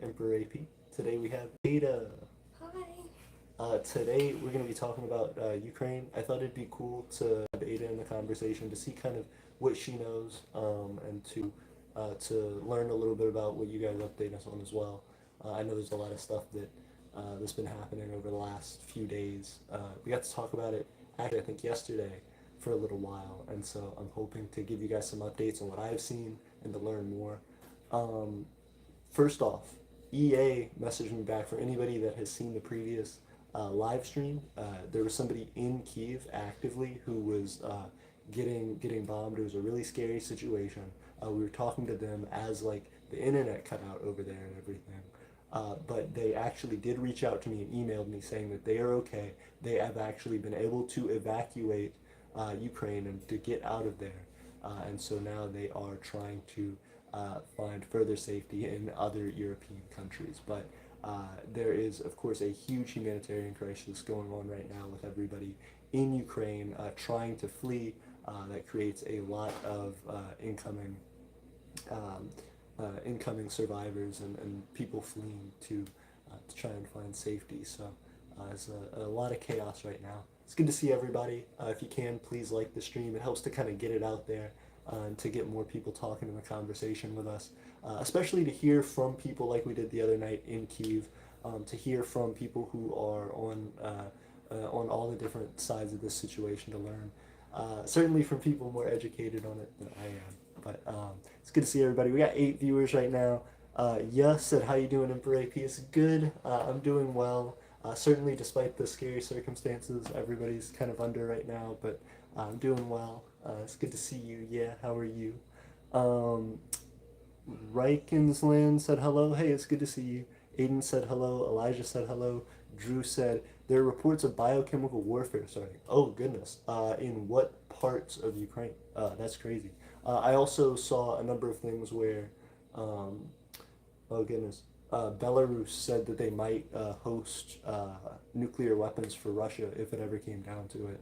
Emperor AP. Today we have Ada. Hi. Today we're going to be talking about Ukraine. I thought it'd be cool to have Ada in the conversation to see kind of what she knows and to learn a little bit about what you guys update us on as well. I know there's a lot of stuff that's been happening over the last few days. We got to talk about it actually I think yesterday for a little while, and so I'm hoping to give you guys some updates on what I've seen and to learn more. Um, First off, EA messaged me back for anybody that has seen the previous live stream. There was somebody in Kiev actively who was getting bombed. It was a really scary situation. We were talking to them as like the internet cut out over there and everything. But they actually did reach out to me and emailed me saying that they are okay. They have actually been able to evacuate Ukraine and to get out of there. And so now they are trying to find further safety in other European countries. But there is, of course, a huge humanitarian crisis going on right now with everybody in Ukraine trying to flee. That creates a lot of um, incoming survivors and people fleeing to try and find safety. So there's a lot of chaos right now. It's good to see everybody. If you can, please like the stream. It helps to kind of get it out there and to get more people talking in the conversation with us, especially to hear from people like we did the other night in Kiev, to hear from people who are on all the different sides of this situation to learn. Certainly from people more educated on it than I am. But it's good to see everybody. We got 8 viewers right now. Yes said, "How you doing, Emperor AP?" It's good. I'm doing well. Certainly, despite the scary circumstances everybody's kind of under right now, but I'm doing well. It's good to see you. Yeah, how are you? Um, Reichensland said hello. Hey, it's good to see you. Aiden said hello. Elijah said hello. Drew said there are reports of biochemical warfare starting. Oh goodness. In what parts of Ukraine? That's crazy. I also saw a number of things where, um, oh goodness, Belarus said that they might host nuclear weapons for Russia if it ever came down to it,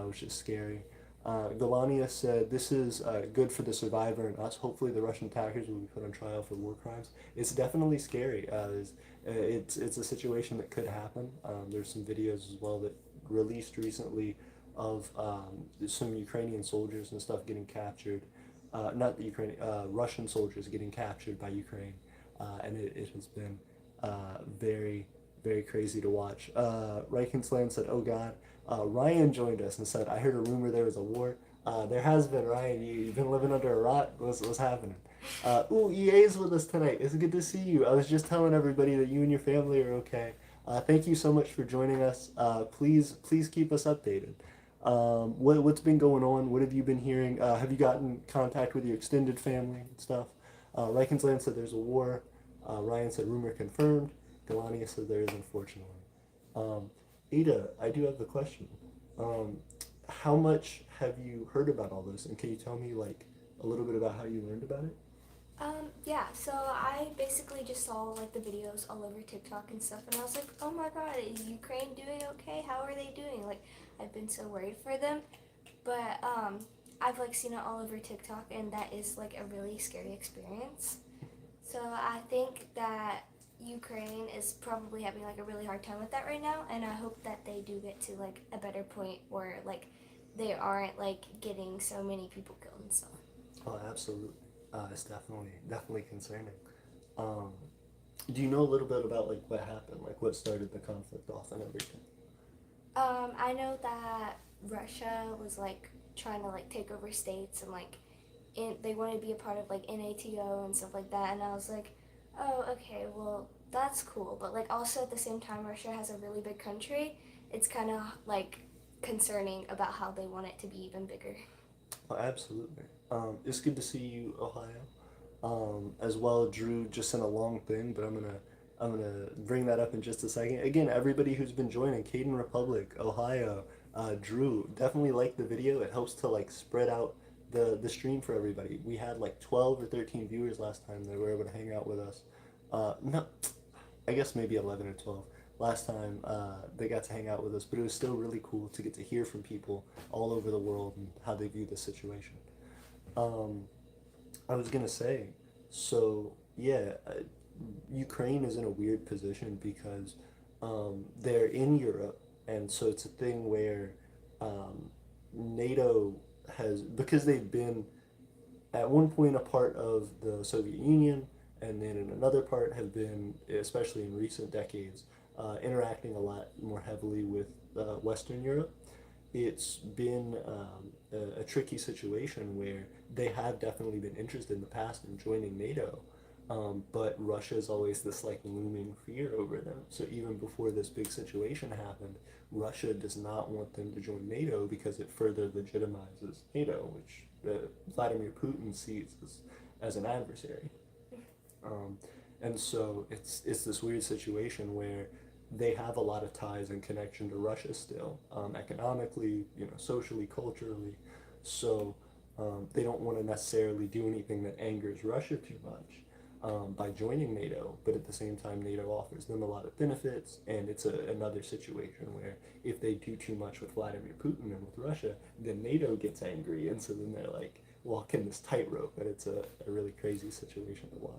which is scary. Galania said, "This is good for the survivor and us. Hopefully, the Russian attackers will be put on trial for war crimes." It's definitely scary. It's a situation that could happen. There's some videos as well that released recently of some Ukrainian soldiers and stuff getting captured. Not the Ukrainian, Russian soldiers getting captured by Ukraine, and it has been very, very crazy to watch. Reichensland said, "Oh God." Ryan joined us and said, "I heard a rumor there was a war." There has been, Ryan. You've been living under a rock. What's happening? Ooh, EA's with us tonight. It's good to see you. I was just telling everybody that you and your family are okay. Thank you so much for joining us. Please keep us updated. What's been going on? What have you been hearing? Have you gotten contact with your extended family and stuff? Reichensland said there's a war. Ryan said rumor confirmed. Delania said there is, unfortunately. Um, Ada, I do have the question. Um, how much have you heard about all this, and can you tell me like a little bit about how you learned about it? Yeah, so I basically just saw like the videos all over TikTok and stuff, and I was like, oh my god, is Ukraine doing okay? How are they doing? Like, I've been so worried for them, but I've like seen it all over TikTok, and that is like a really scary experience. So I think that Ukraine is probably having like a really hard time with that right now, and I hope that they do get to like a better point where like they aren't like getting so many people killed and stuff. Oh, absolutely. It's definitely concerning. Um, do you know a little bit about like what happened, like what started the conflict off and everything? I know that Russia was like trying to like take over states and like they wanted to be a part of like NATO and stuff like that, and I was like, oh okay, well that's cool, but like also at the same time Russia has a really big country. It's kind of like concerning about how they want it to be even bigger. Oh, absolutely. It's good to see you, Ohio. As well, Drew just sent a long thing, but I'm gonna bring that up in just a second. Again, everybody who's been joining, Caden Republic, Ohio, Drew, definitely like the video. It helps to like spread out the stream for everybody. We had like 12 or 13 viewers last time that were able to hang out with us. No, I guess maybe 11 or 12 last time they got to hang out with us, but it was still really cool to get to hear from people all over the world and how they view the situation. Um, I was gonna say, so yeah, Ukraine is in a weird position because they're in Europe, and so it's a thing where um, NATO has, because they've been at one point a part of the Soviet Union, and then in another part have been, especially in recent decades, interacting a lot more heavily with Western Europe. It's been a tricky situation where they have definitely been interested in the past in joining NATO, but Russia is always this like looming fear over them. So even before this big situation happened, Russia does not want them to join NATO because it further legitimizes NATO, which Vladimir Putin sees as an adversary. Um, and so it's this weird situation where they have a lot of ties and connection to Russia still, economically, socially, culturally. So they don't want to necessarily do anything that angers Russia too much by joining NATO, but at the same time, NATO offers them a lot of benefits, and it's another situation where if they do too much with Vladimir Putin and with Russia, then NATO gets angry, and so then they're like walking this tightrope, and it's a really crazy situation to watch.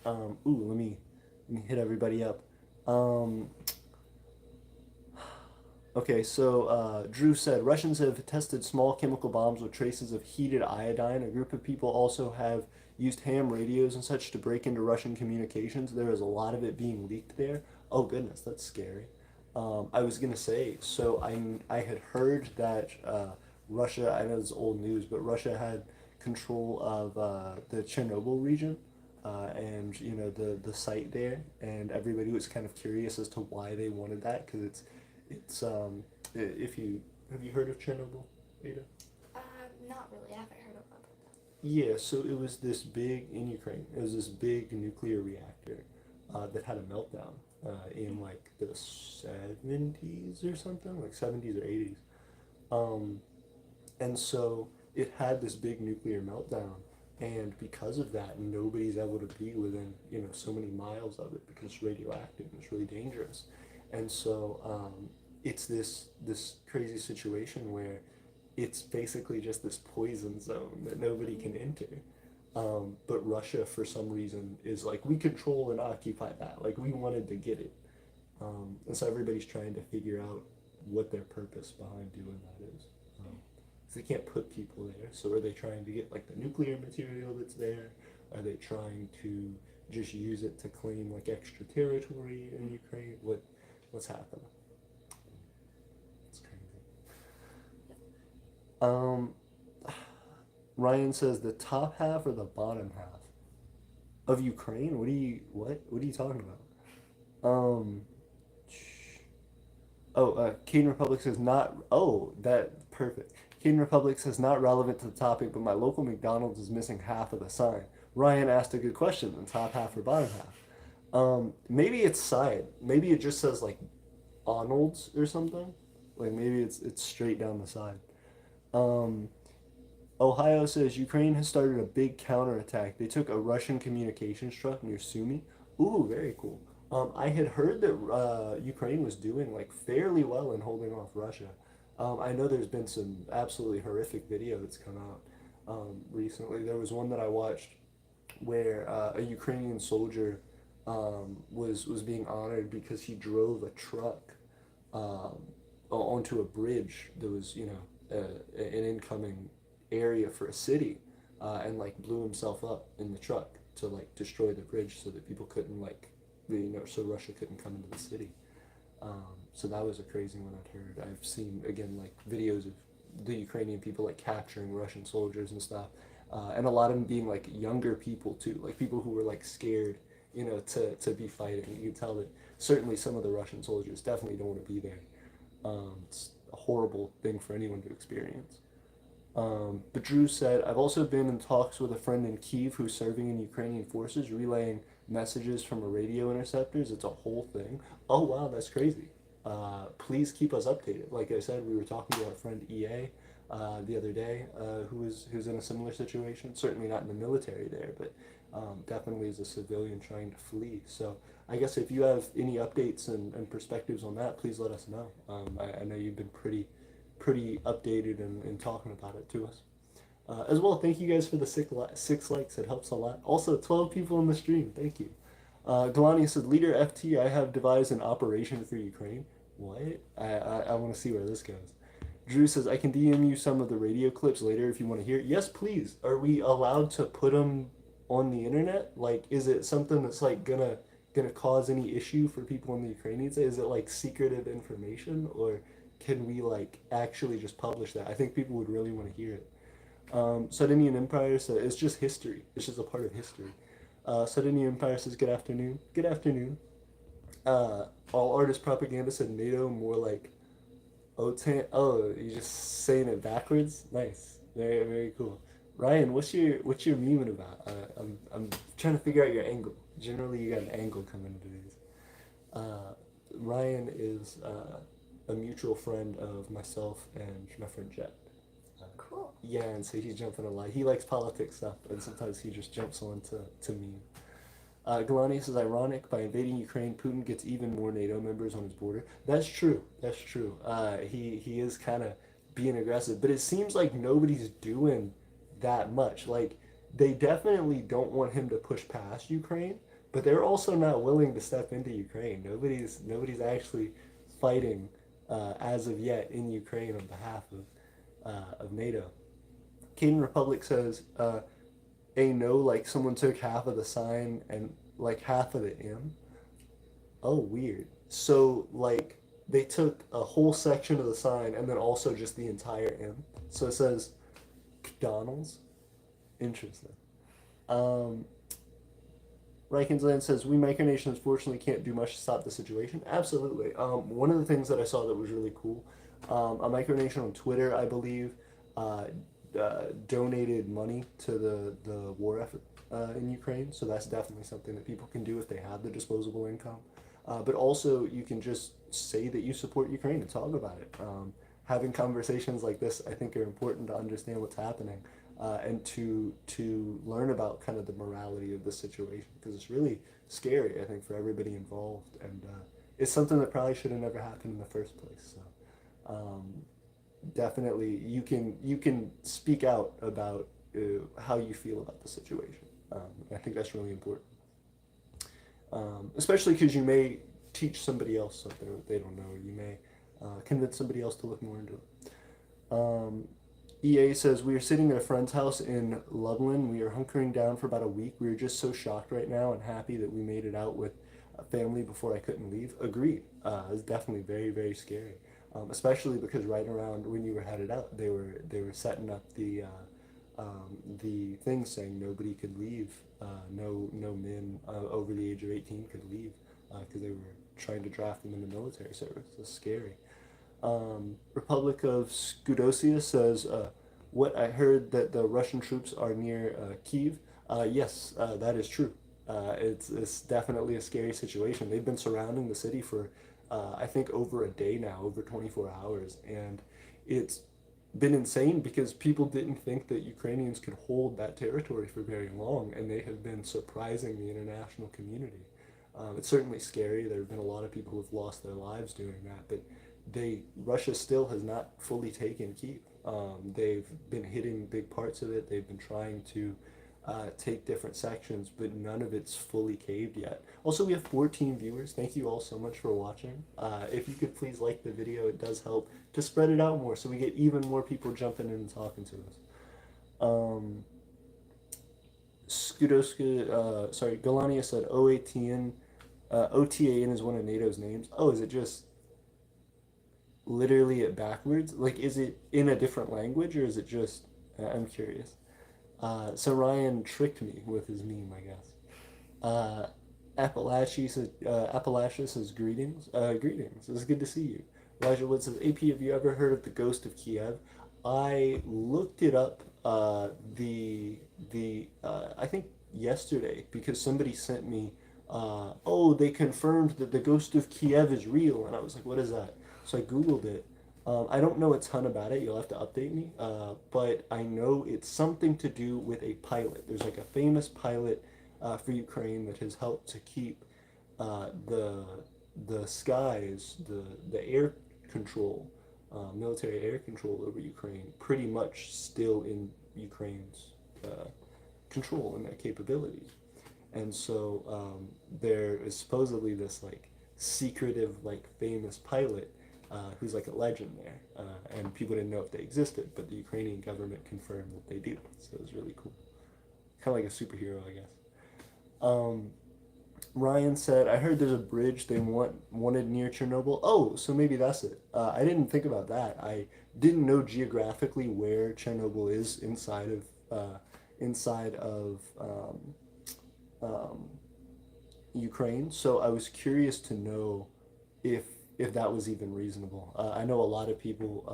Let me hit everybody up. Okay, so Drew said Russians have tested small chemical bombs with traces of heated iodine. A group of people also have used ham radios and such to break into Russian communications. There is a lot of it being leaked there. Oh goodness, that's scary. I was gonna say, so I had heard that Russia, I know it's old news, but Russia had control of the Chernobyl region and the site there, and everybody was kind of curious as to why they wanted that because it's if you have you heard of Chernobyl, Ada? Not really. I haven't heard about that. Yeah, so it was this big in Ukraine. It was this big nuclear reactor that had a meltdown in like the 70s or something, like 70s or 80s. Um, and so it had this big nuclear meltdown, and because of that, nobody's able to be within so many miles of it because it's radioactive and it's really dangerous. And so it's this crazy situation where it's basically just this poison zone that nobody can enter. But Russia, for some reason, is like, we control and occupy that. Like, we wanted to get it. And so everybody's trying to figure out what their purpose behind doing that is. 'Cause they can't put people there. So are they trying to get like the nuclear material that's there? Are they trying to just use it to claim like extra territory in Ukraine? What's happening? It's crazy. Um, Ryan says the top half or the bottom half of Ukraine? What are you talking about? Um, Caden Republic says not. Oh, that perfect. Caden Republic says not relevant to the topic, but my local McDonald's is missing half of the sign. Ryan asked a good question. The top half or bottom half? Maybe it's side. Maybe it just says like Arnold's or something. Like maybe it's straight down the side. Um, Ohio says Ukraine has started a big counterattack. They took a Russian communications truck near Sumy. Ooh, very cool. I had heard that Ukraine was doing like fairly well in holding off Russia. I know there's been some absolutely horrific video that's come out recently. There was one that I watched where a Ukrainian soldier was being honored because he drove a truck um, onto a bridge that was an incoming area for a city, and like blew himself up in the truck to like destroy the bridge so that people couldn't so Russia couldn't come into the city. So that was a crazy one I'd heard. I've seen again like videos of the Ukrainian people like capturing Russian soldiers and stuff, and a lot of them being like younger people too, like people who were like scared, to be fighting. You can tell that certainly some of the Russian soldiers definitely don't want to be there. It's a horrible thing for anyone to experience. But Drew said, I've also been in talks with a friend in Kyiv who's serving in Ukrainian forces, relaying messages from a radio interceptors. It's a whole thing. Oh, wow, that's crazy. Please keep us updated. Like I said, we were talking to our friend EA the other day, who's in a similar situation. Certainly not in the military there, but definitely as a civilian trying to flee. So I guess if you have any updates and perspectives on that, please let us know. I know you've been pretty updated and talking about it to us. As well, thank you guys for the 6 likes. It helps a lot. Also, 12 people in the stream. Thank you. Delania said, Leader FT, I have devised an operation for Ukraine. What? I want to see where this goes. Drew says, I can DM you some of the radio clips later if you want to hear it. Yes, please. Are we allowed to put them on the internet? Like, is it something that's like gonna cause any issue for people in the Ukrainian side? Is it like secretive information, or can we like actually just publish that? I think people would really want to hear it. Sardinian Empire says it's just history. It's just a part of history. Sardinian Empire says good afternoon. Good afternoon. All artist propaganda said NATO more like OTAN. Oh, you're just saying it backwards. Nice. Very very cool. Ryan, what's your memeing about? I'm trying to figure out your angle. Generally, you got an angle coming into these. Ryan is a mutual friend of myself and my friend Jet. Cool. Yeah, and so he's jumping a lot. He likes politics stuff, and sometimes he just jumps on to me. Galani says, ironic, by invading Ukraine, Putin gets even more NATO members on his border. That's true. That's true. He is kind of being aggressive, but it seems like nobody's doing that much. Like, they definitely don't want him to push past Ukraine, but they're also not willing to step into Ukraine. Nobody's actually fighting as of yet in Ukraine on behalf of NATO. Caden Republic says, a no, like someone took half of the sign and like half of the M. Oh, weird. So, like, they took a whole section of the sign and then also just the entire M. So it says McDonald's. Interesting. Um, Reichensland says, we micronations fortunately can't do much to stop the situation. Absolutely. One of the things that I saw that was really cool, a micronation on Twitter, I believe, uh, donated money to the war effort in Ukraine. So that's definitely something that people can do if they have the disposable income. But also, you can just say that you support Ukraine and talk about it. Having conversations like this, I think, are important to understand what's happening and to learn about kind of the morality of the situation, because it's really scary, I think, for everybody involved, and it's something that probably should have never happened in the first place. So definitely, you can speak out about how you feel about the situation. I think that's really important, especially because you may teach somebody else something that they don't know, or you may convince somebody else to look more into it. EA says, we are sitting at a friend's house in Loveland. We are hunkering down for about a week. We are just so shocked right now and happy that we made it out with a family before I couldn't leave. Agreed. It's definitely very, very scary, especially because right around when you were headed out, they were setting up the thing saying nobody could leave. No men over the age of 18 could leave because they were trying to draft them into military service. It's scary. Republic of Scudocia says, what I heard that the Russian troops are near Kiev. Yes, that is true. It's definitely a scary situation. They've been surrounding the city for, I think, over a day now, over 24 hours. And it's been insane because people didn't think that Ukrainians could hold that territory for very long, and they have been surprising the international community. It's certainly scary. There have been a lot of people who have lost their lives doing that, but Russia still has not fully taken Kyiv. They've been hitting big parts of it. They've been trying to take different sections, but none of it's fully caved yet. Also, we have 14 viewers. Thank you all so much for watching. If you could please like the video, it does help to spread it out more so we get even more people jumping in and talking to us. Galania said OTAN is one of NATO's names. Oh, is it just literally it backwards? Like, is it in a different language, or is it just? I'm curious. So Ryan tricked me with his meme, I guess. Appalachia says greetings. Greetings. It's good to see you. Elijah Wood says, AP, have you ever heard of the Ghost of Kiev? I looked it up. I think yesterday, because somebody sent me. They confirmed that the Ghost of Kiev is real, and I was like, what is that? So I Googled it. I don't know a ton about it. You'll have to update me. But I know it's something to do with a pilot. There's like a famous pilot for Ukraine that has helped to keep the skies, the air control, military air control over Ukraine, pretty much still Ukraine's control and their capabilities. And so there is supposedly this like secretive, like famous pilot who's like a legend there, and people didn't know if they existed, but the Ukrainian government confirmed that they do. So it was really cool, kind of like a superhero, I guess. Um, Ryan said, "I heard there's a bridge they wanted near Chernobyl." Oh, so maybe that's it. I didn't think about that. I didn't know geographically where Chernobyl is inside of um, Ukraine. So I was curious to know if if that was even reasonable. I know a lot of people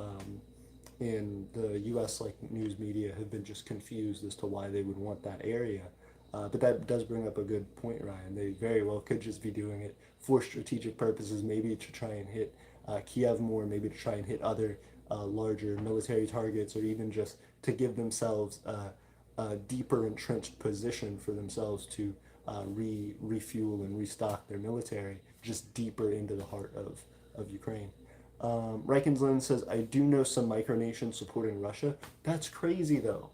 in the U.S. like news media have been just confused as to why they would want that area. But that does bring up a good point, Ryan. They very well could just be doing it for strategic purposes, maybe to try and hit Kiev more, maybe to try and hit other larger military targets, or even just to give themselves a deeper entrenched position for themselves to refuel and restock their military just deeper into the heart of Ukraine. Reikenslin says, I do know some micronations supporting Russia. That's crazy though.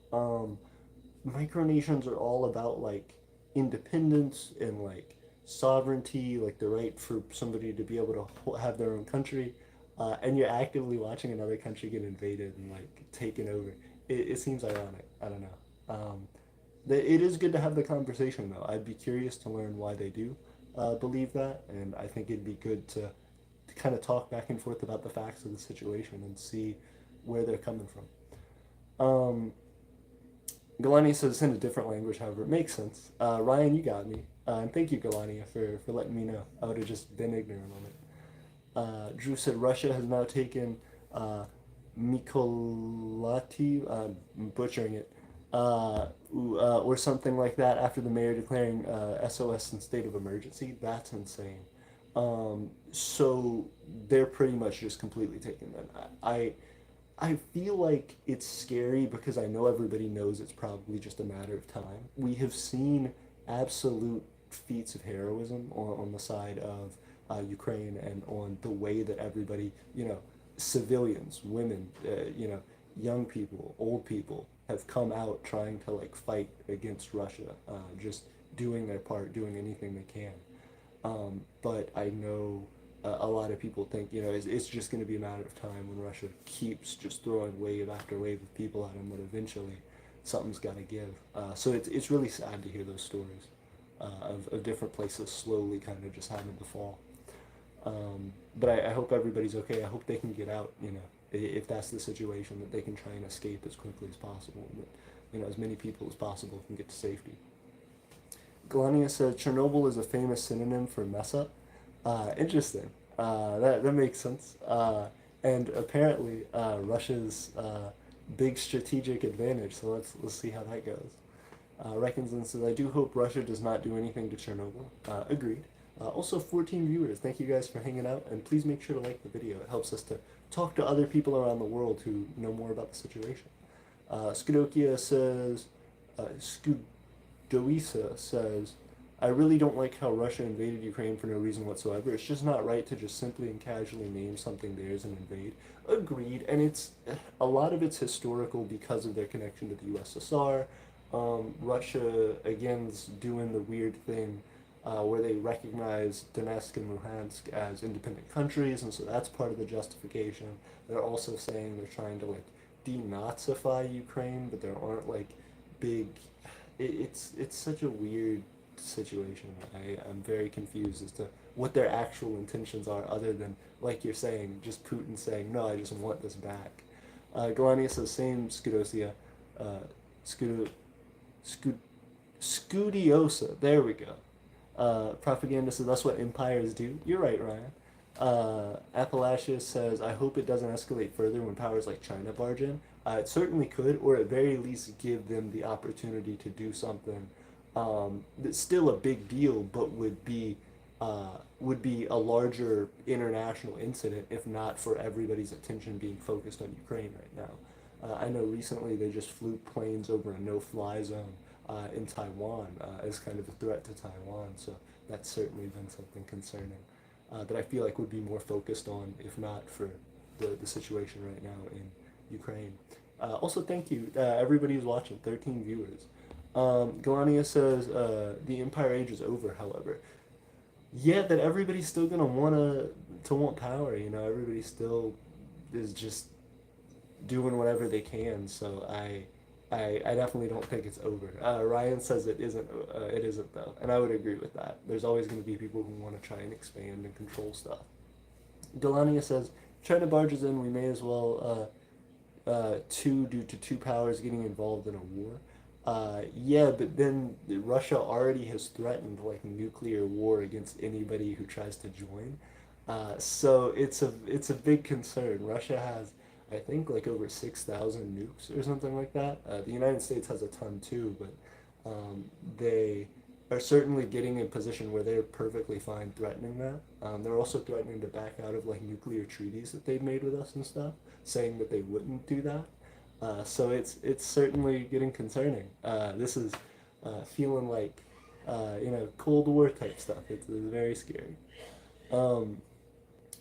Micronations are all about like independence and like sovereignty, like the right for somebody to be able to have their own country. And you're actively watching another country get invaded and like taken over. It seems ironic. I don't know. It is good to have the conversation though. I'd be curious to learn why they do believe that, and I think it'd be good to kind of talk back and forth about the facts of the situation and see where they're coming from. Galania says it's in a different language, however, it makes sense. Ryan, you got me. And thank you, Galania, for letting me know. I would have just been ignorant on it. Drew said Russia has now taken Mikolati, butchering it, or something like that after the mayor declaring SOS in state of emergency. That's insane. So they're pretty much just completely taking them. I feel like it's scary because I know everybody knows it's probably just a matter of time. We have seen absolute feats of heroism on the side of Ukraine and on the way that everybody, civilians, women, young people, old people have come out trying to like fight against Russia, just doing their part, doing anything they can. But I know a lot of people think, it's just going to be a matter of time when Russia keeps just throwing wave after wave of people at them that eventually something's got to give. So it's really sad to hear those stories of different places slowly kind of just having to fall. But I hope everybody's okay. I hope they can get out, if that's the situation, that they can try and escape as quickly as possible, and that, as many people as possible can get to safety. Galania said Chernobyl is a famous synonym for mess up. Interesting. That makes sense. And apparently Russia's big strategic advantage. So let's see how that goes. Reckonslin says, I do hope Russia does not do anything to Chernobyl. Agreed. Also, 14 viewers. Thank you guys for hanging out, and please make sure to like the video. It helps us to talk to other people around the world who know more about the situation. Skudokia says, Skudoisa says, I really don't like how Russia invaded Ukraine for no reason whatsoever. It's just not right to just simply and casually name something theirs and invade. Agreed, and a lot of it's historical because of their connection to the USSR. Russia, again's doing the weird thing where they recognize Donetsk and Luhansk as independent countries, and so that's part of the justification. They're also saying they're trying to like denazify Ukraine, but there aren't like big. It's such a weird situation. I'm very confused as to what their actual intentions are, other than, like you're saying, just Putin saying, no, I just want this back. Galania says, same Scudosia. Scudo, Scudiosa, there we go. Propaganda says, that's what empires do. You're right, Ryan. Appalachia says, I hope it doesn't escalate further when powers like China barge in. It certainly could, or at very least give them the opportunity to do something that's still a big deal, but would be a larger international incident if not for everybody's attention being focused on Ukraine right now. I know recently they just flew planes over a no-fly zone in Taiwan as kind of a threat to Taiwan, so that's certainly been something concerning that I feel like would be more focused on if not for the situation right now in Ukraine. Also, thank you, everybody who's watching, 13 viewers. Galania says, the Empire Age is over, however. Yeah, that everybody's still gonna want power, you know, everybody still is just doing whatever they can, so I definitely don't think it's over. Ryan says it isn't though, and I would agree with that. There's always gonna be people who want to try and expand and control stuff. Delania says, China barges in, we may as well due to two powers getting involved in a war. Yeah, but then Russia already has threatened like nuclear war against anybody who tries to join. So it's a big concern. Russia has, I think, like over 6,000 nukes or something like that. The United States has a ton too, but they are certainly getting in a position where they're perfectly fine threatening that. They're also threatening to back out of like nuclear treaties that they've made with us and stuff, saying that they wouldn't do that. So it's certainly getting concerning. This is feeling like Cold War type stuff. It's very scary. Um,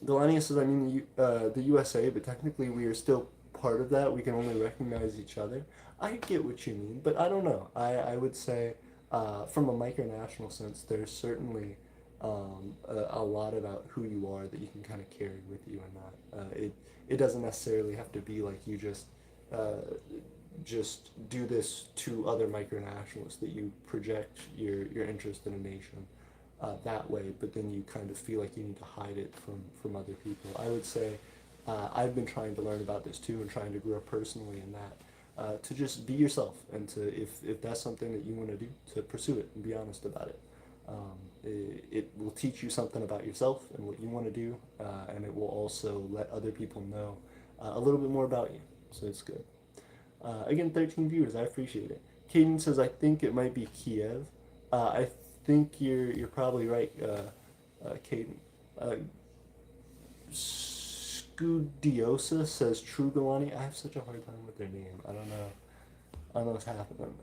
Delania says, I mean the USA, but technically we are still part of that. We can only recognize each other. I get what you mean, but I don't know. I would say from a micronational sense, there's certainly a lot about who you are that you can kind of carry with you in that. It doesn't necessarily have to be like you uh, just do this to other micronationalists, that you project your interest in a nation that way, but then you kind of feel like you need to hide it from other people. I would say I've been trying to learn about this too and trying to grow personally in that. To just be yourself, and to if that's something that you want to do, to pursue it and be honest about it. It will teach you something about yourself and what you want to do, and it will also let other people know a little bit more about you. So it's good. Again, 13 viewers. I appreciate it. Caden says, I think it might be Kiev. I think you're probably right, Caden. Scudiosa says True Galani. I have such a hard time with their name. I don't know. I don't know what's happening.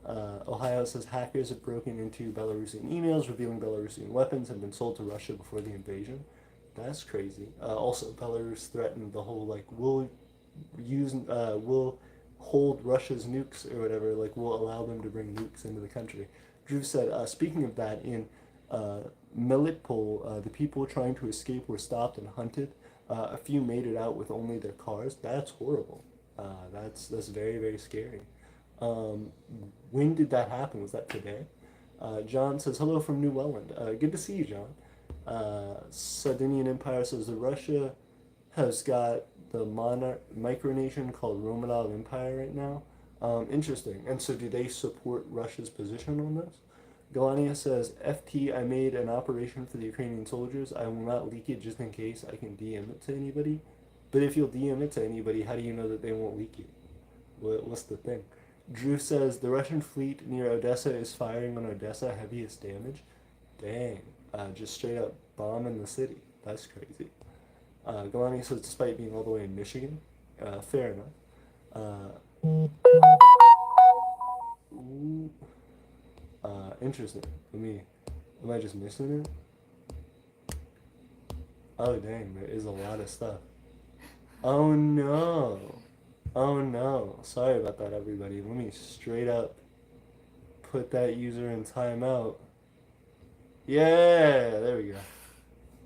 Ohio says hackers have broken into Belarusian emails revealing Belarusian weapons had been sold to Russia before the invasion. That's crazy. Also, Belarus threatened the whole like we'll hold Russia's nukes or whatever. Like we'll allow them to bring nukes into the country. Drew said, speaking of that, in Melitopol, the people trying to escape were stopped and hunted. A few made it out with only their cars. That's horrible. That's very very scary. Um, when did that happen? Was that today? John says hello from New Welland. Good to see you, John. Sardinian Empire says the Russia has got the monarch micronation called Romanov Empire right now. Interesting. And so, do they support Russia's position on this? Galania says, FT, I made an operation for the Ukrainian soldiers. I will not leak it just in case. I can DM it to anybody. But if you'll DM it to anybody, how do you know that they won't leak it? What's the thing? Drew says, the Russian fleet near Odessa is firing on Odessa, heaviest damage. Dang. Just straight up bombing the city. That's crazy. Galani says, despite being all the way in Michigan. Fair enough. Ooh. Interesting. Am I just missing it? Oh dang, there is a lot of stuff. Oh no. Oh no. Sorry about that, everybody. Let me straight up put that user in timeout. Yeah, there we go.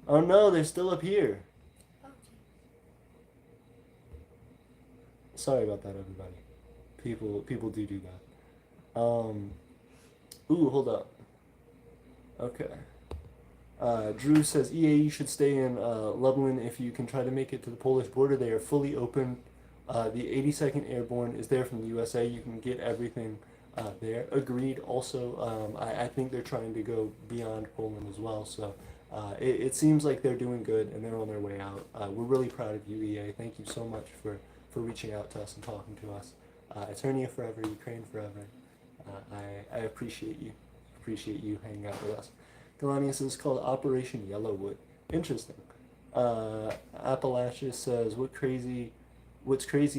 Oh no, they're still up here. Sorry about that, everybody. People do that. Ooh, hold up. Okay. Drew says, EA, you should stay in Lublin if you can try to make it to the Polish border. They are fully open. The 82nd Airborne is there from the USA. You can get everything there. Agreed. Also, I think they're trying to go beyond Poland as well. So it seems like they're doing good and they're on their way out. We're really proud of you, EA. Thank you so much for reaching out to us and talking to us. Aeternia forever, Ukraine forever. I appreciate you. Appreciate you hanging out with us. Galania says it's called Operation Yellowwood. Interesting. Appalachia says what's crazy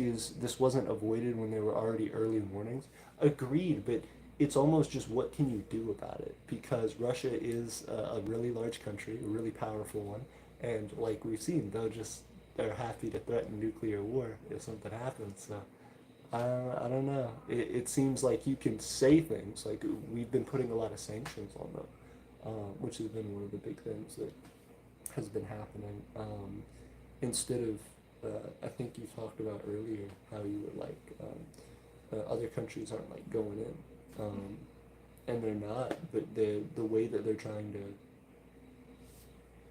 is this wasn't avoided when there were already early warnings. Agreed, but it's almost just what can you do about it? Because Russia is a really large country, a really powerful one, and like we've seen, they're happy to threaten nuclear war if something happens. So I don't know. It seems like you can say things like we've been putting a lot of sanctions on them, which has been one of the big things that has been happening. Instead of, I think you talked about earlier how you were like other countries aren't like going in, and they're not. But the way that they're trying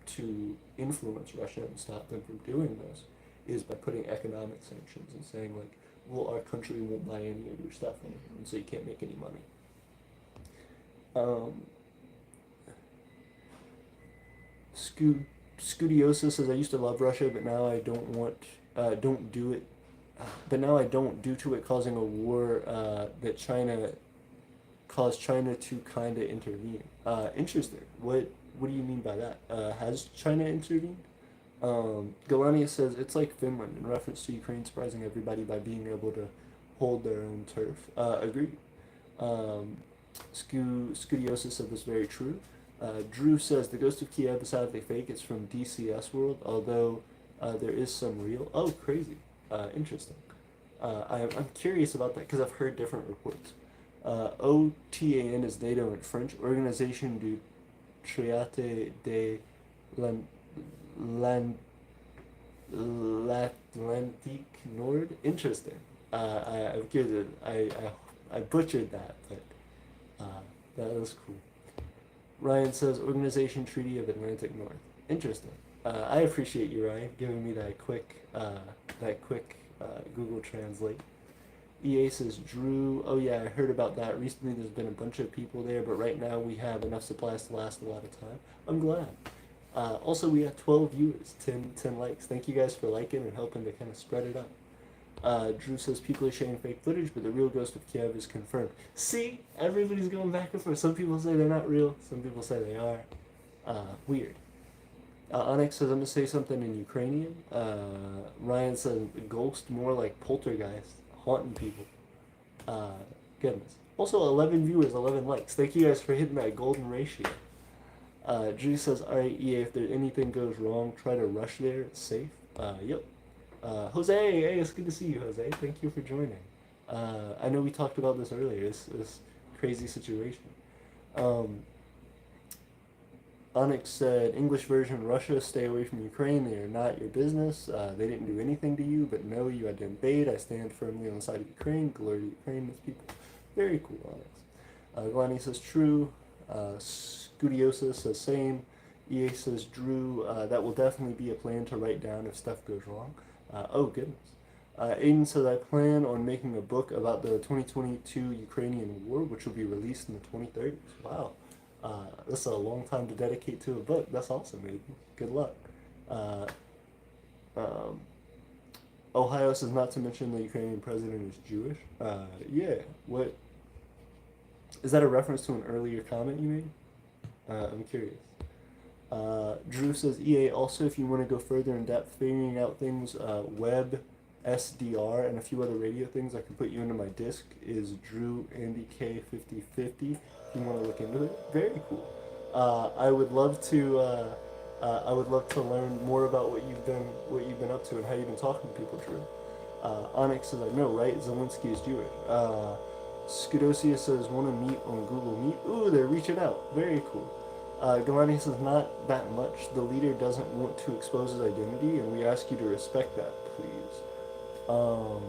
to influence Russia and stop them from doing this is by putting economic sanctions and saying like, well, our country won't buy any of your stuff anymore, and so you can't make any money. Um, Scudiosa says I used to love Russia, but now I don't do it. But now I don't due to it causing a war that China caused China to kind of intervene. Interesting. What do you mean by that? Has China intervened? Galania says it's like Finland in reference to Ukraine surprising everybody by being able to hold their own turf. Agreed. Um, Scudiosa said this very true. Drew says the Ghost of Kiev is sadly fake. It's from DCS World, although there is some real. Oh, crazy. Interesting. I'm curious about that because I've heard different reports. OTAN is NATO in French. Organisation du Traité de l'An- l'An- l'Atlantique Nord. Interesting. I'm curious. I butchered that, but that was cool. Ryan says Organization Treaty of Atlantic North. Interesting. I appreciate you, Ryan, giving me that quick Google Translate. EA says Drew. Oh yeah, I heard about that recently. There's been a bunch of people there, but right now we have enough supplies to last a lot of time. I'm glad. Also, we have 12 viewers, 10 likes. Thank you guys for liking and helping to kind of spread it out. Drew says people are sharing fake footage, but the real Ghost of Kiev is confirmed. See, everybody's going back and forth. Some people say they're not real. Some people say they are. Weird. Onyx says I'm gonna say something in Ukrainian. Ryan says ghost more like poltergeist, haunting people. Goodness. Also, 11 viewers, 11 likes. Thank you guys for hitting that golden ratio. Drew says, alright, EA, if there anything goes wrong, try to rush there. It's safe. Yep. Jose, hey, it's good to see you, Jose. Thank you for joining. I know we talked about this earlier, this crazy situation. Um, Onyx said, English version, Russia, stay away from Ukraine. They are not your business. They didn't do anything to you, but no, you had to invade. I stand firmly on the side of Ukraine. Glory to Ukraine, these people. Very cool, Onyx. Glani says, true. Scudiosa says, same. EA says, Drew, that will definitely be a plan to write down if stuff goes wrong. Oh, goodness. Aiden says, I plan on making a book about the 2022 Ukrainian war, which will be released in the 2030s. Wow. This is a long time to dedicate to a book. That's awesome, Aiden. Good luck. Uh, um, Ohio says not to mention the Ukrainian president is Jewish. Yeah. What? Is that a reference to an earlier comment you made? I'm curious. Drew says EA also if you want to go further in depth figuring out things web SDR and a few other radio things I can put you into my disc is Drew Andy K 5050 if you want to look into it. Very cool. I would love to learn more about what you've been up to and how you've been talking to people, Drew. Onyx says I know, right? Zelensky is Jewish. Scudosia says want to meet on Google Meet. Ooh, they're reaching out. Very cool. Galani says not that much. The leader doesn't want to expose his identity, and we ask you to respect that, please. Um,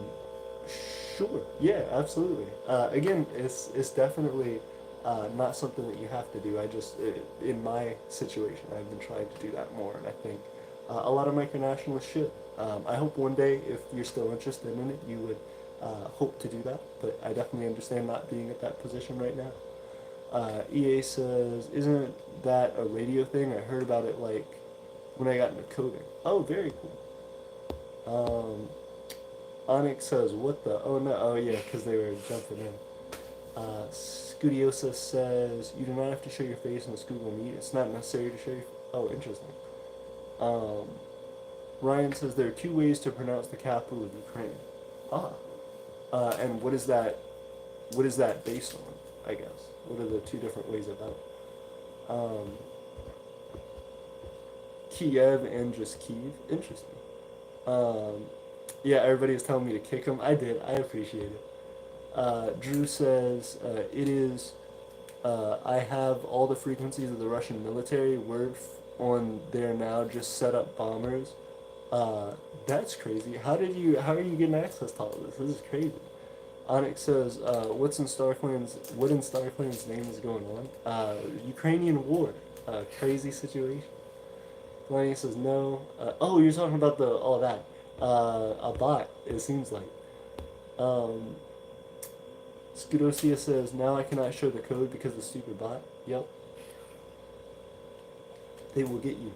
sure. Yeah, absolutely. Again, it's definitely not something that you have to do. In my situation, I've been trying to do that more, and I think a lot of micronationalists should. I hope one day, if you're still interested in it, you would hope to do that. But I definitely understand not being at that position right now. EA says, isn't that a radio thing? I heard about it like when I got into coding. Oh, very cool. Onyx says, what the? Oh no, oh yeah, because they were jumping in. Scudiosa says, you do not have to show your face in this Google Meet. It's not necessary to show your. Oh, interesting. Um, Ryan says there are two ways to pronounce the capital of Ukraine. Ah. And what is that? What is that based on? I guess. What are the two different ways about it? Kiev and just Kiev. Interesting. Um, Yeah, everybody was telling me to kick him. I did. I appreciate it. Drew says it is. I have all the frequencies of the Russian military. On there now. Just set up bombers. Uh, that's crazy. How are you getting access to all of this? This is crazy. Onyx says, what in StarClan's name is going on? Ukrainian war. Crazy situation. Melania says no. Oh, you're talking about the all that. A bot. It seems like. Um, Scudosia says now I cannot show the code because of the stupid bot. Yep. They will get you.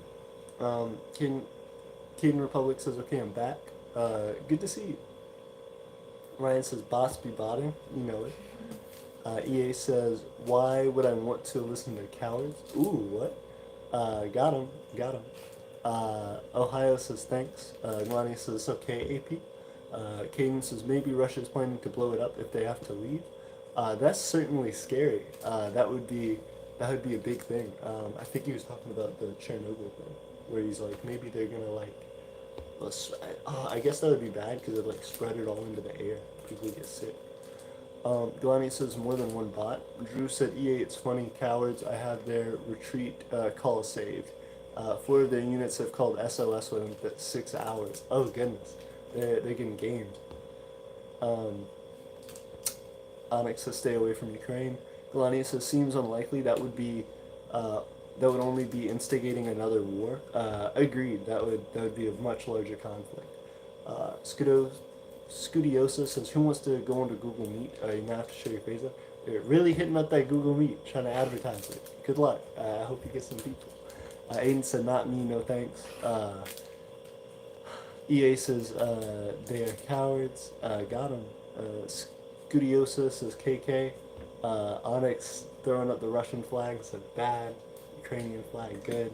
Caden Republic says okay, I'm back. Good to see you. Ryan says bots be botting. You know it. EA says why would I want to listen to cowards? Ooh, what? Got him. Got him. Ohio says thanks. Melania says okay, AP. Caden says maybe Russia is planning to blow it up if they have to leave. That's certainly scary. That would be a big thing. I think he was talking about the Chernobyl thing, where he's like maybe they're gonna like. I guess that would be bad because it like spread it all into the air. People get sick. Delaney says more than one bot. Drew said EA, it's funny, cowards. I have their retreat call saved. 4 of their units have called SOS within 6 hours. Oh goodness, they're getting gamed. Um, Onyx says stay away from Ukraine. Delaney says seems unlikely. That would only be instigating another war. Agreed. That would be a much larger conflict. Scudiosa says, "Who wants to go into Google Meet? You now have to show your face up. They're really hitting up that Google Meet, trying to advertise it. Good luck. I hope you get some people." Aiden said, "Not me, no thanks." EA says, "They are cowards." Got him. Scudiosa says, "KK." Onyx throwing up the Russian flag said, "Bad." Ukrainian flag, good.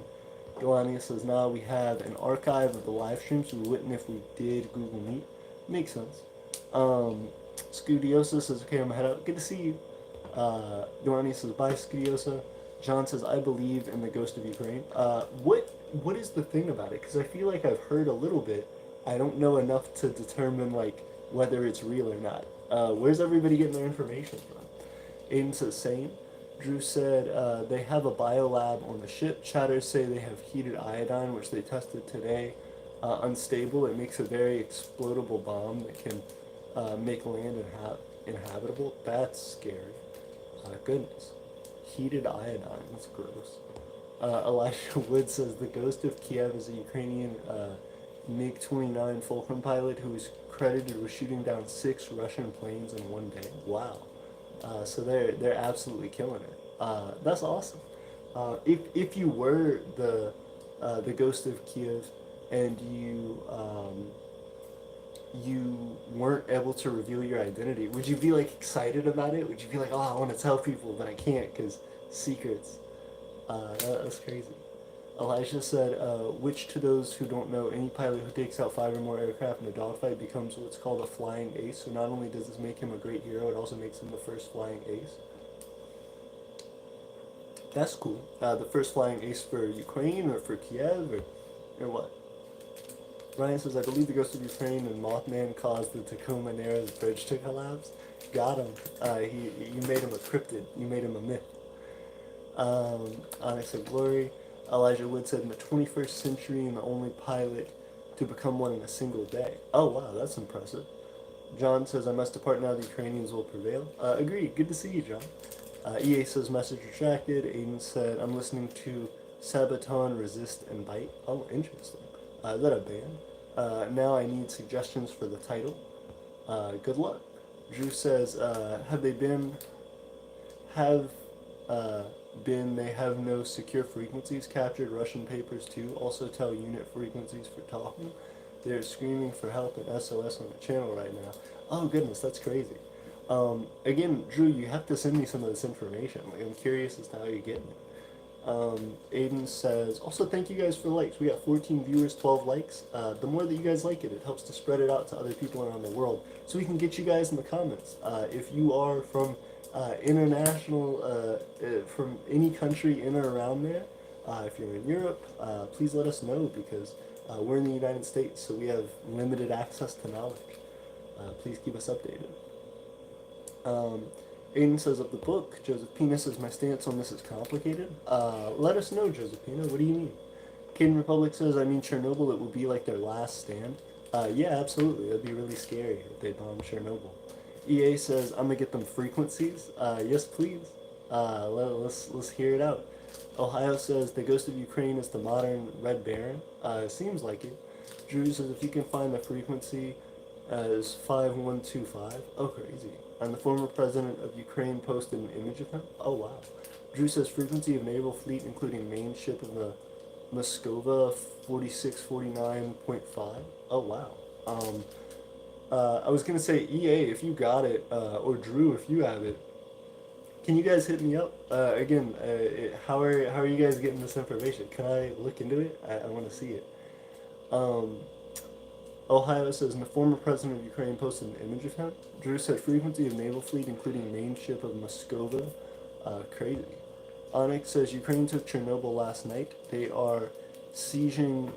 Delania says, "Nah, we have an archive of the live streams. We wouldn't if we did Google Meet." Makes sense. Scudiosa says, "Okay, I'm gonna head out. Good to see you." Delania says, "Bye, Scudiosa." John says, "I believe in the ghost of Ukraine." What is the thing about it? Because I feel like I've heard a little bit. I don't know enough to determine like whether it's real or not. Where's everybody getting their information from? Aiden says, "Same." Drew said they have a biolab on the ship. Chatters say they have heated iodine, which they tested today. Unstable. It makes a very explodable bomb that can make land inhabitable. That's scary. Goodness. Heated iodine. That's gross. Elisha Wood says the ghost of Kiev is a Ukrainian MiG-29 Fulcrum pilot who is credited with shooting down 6 Russian planes in one day. Wow. So they're absolutely killing it. That's awesome. If you were the ghost of Kiev and you weren't able to reveal your identity, would you be like excited about it? Would you be like, oh, I want to tell people, but I can't because secrets? That's crazy. Elijah said, which to those who don't know, any pilot who takes out 5 or more aircraft in a dogfight becomes what's called a flying ace. So not only does this make him a great hero, it also makes him the first flying ace. That's cool. The first flying ace for Ukraine or for Kiev or what? Ryan says, I believe the ghost of Ukraine and Mothman caused the Tacoma Narrows bridge to collapse. Got him. You made him a cryptid. You made him a myth. Onyx of Glory. Elijah Wood said, in the 21st century and the only pilot to become one in a single day. Oh, wow, that's impressive. John says, I must depart now, the Ukrainians will prevail. Agreed. Good to see you, John. EA says, message retracted. Aiden said, I'm listening to Sabaton, Resist, and Bite. Oh, interesting. Is that a band? Now I need suggestions for the title. Good luck. Drew says, they have no secure frequencies. Captured Russian papers too. Also tell unit frequencies for talking. They're screaming for help and SOS on the channel right now. Oh goodness, that's crazy. Again, Drew, you have to send me some of this information. Like, I'm curious as to how you're getting it. Aiden says, also thank you guys for likes. We got 14 viewers, 12 likes. The more that you guys like it, it helps to spread it out to other people around the world. So we can get you guys in the comments. If you are from international, from any country in or around there, If you're in Europe, please let us know because we're in the United States, so we have limited access to knowledge. Please keep us updated. Um, Aiden says of the book, Josephina says my stance on this is complicated. Let us know, Josephina. What do you mean? Caden Republic says, I mean Chernobyl, it will be like their last stand. Yeah, absolutely. That'd be really scary if they bombed Chernobyl. EA says, I'm gonna get them frequencies. Yes, please. Let's hear it out. Ohio says, the ghost of Ukraine is the modern Red Baron. Seems like it. Drew says, if you can find the frequency, is 5125. Oh, crazy. And the former president of Ukraine posted an image of him. Oh, wow. Drew says, frequency of naval fleet, including main ship of the Moscova 4649.5. Oh, wow. I was going to say, EA, if you got it, or Drew, if you have it, can you guys hit me up? Again, how are you guys getting this information? Can I look into it? I want to see it. Ohio says, the former president of Ukraine posted an image of him. Drew said, frequency of naval fleet, including main ship of Moscova. Crazy. Onyx says, Ukraine took Chernobyl last night. They are sieging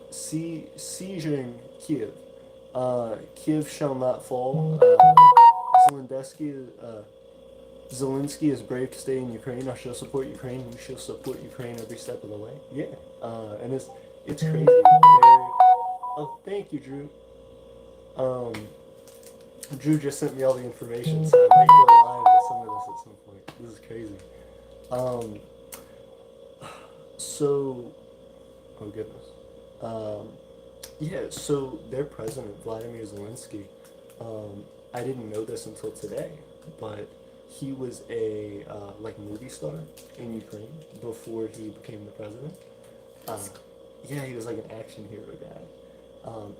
Kiev. Kiev shall not fall. Zelensky is brave to stay in Ukraine. I shall support Ukraine. We shall support Ukraine every step of the way. Yeah, and it's crazy. Oh, thank you, Drew. Drew just sent me all the information, so I might go live with some of this at some point. This is crazy. So, oh goodness. Yeah, so their president, Vladimir Zelensky, I didn't know this until today, but he was a movie star in Ukraine before he became the president. Yeah, he was like an action hero guy,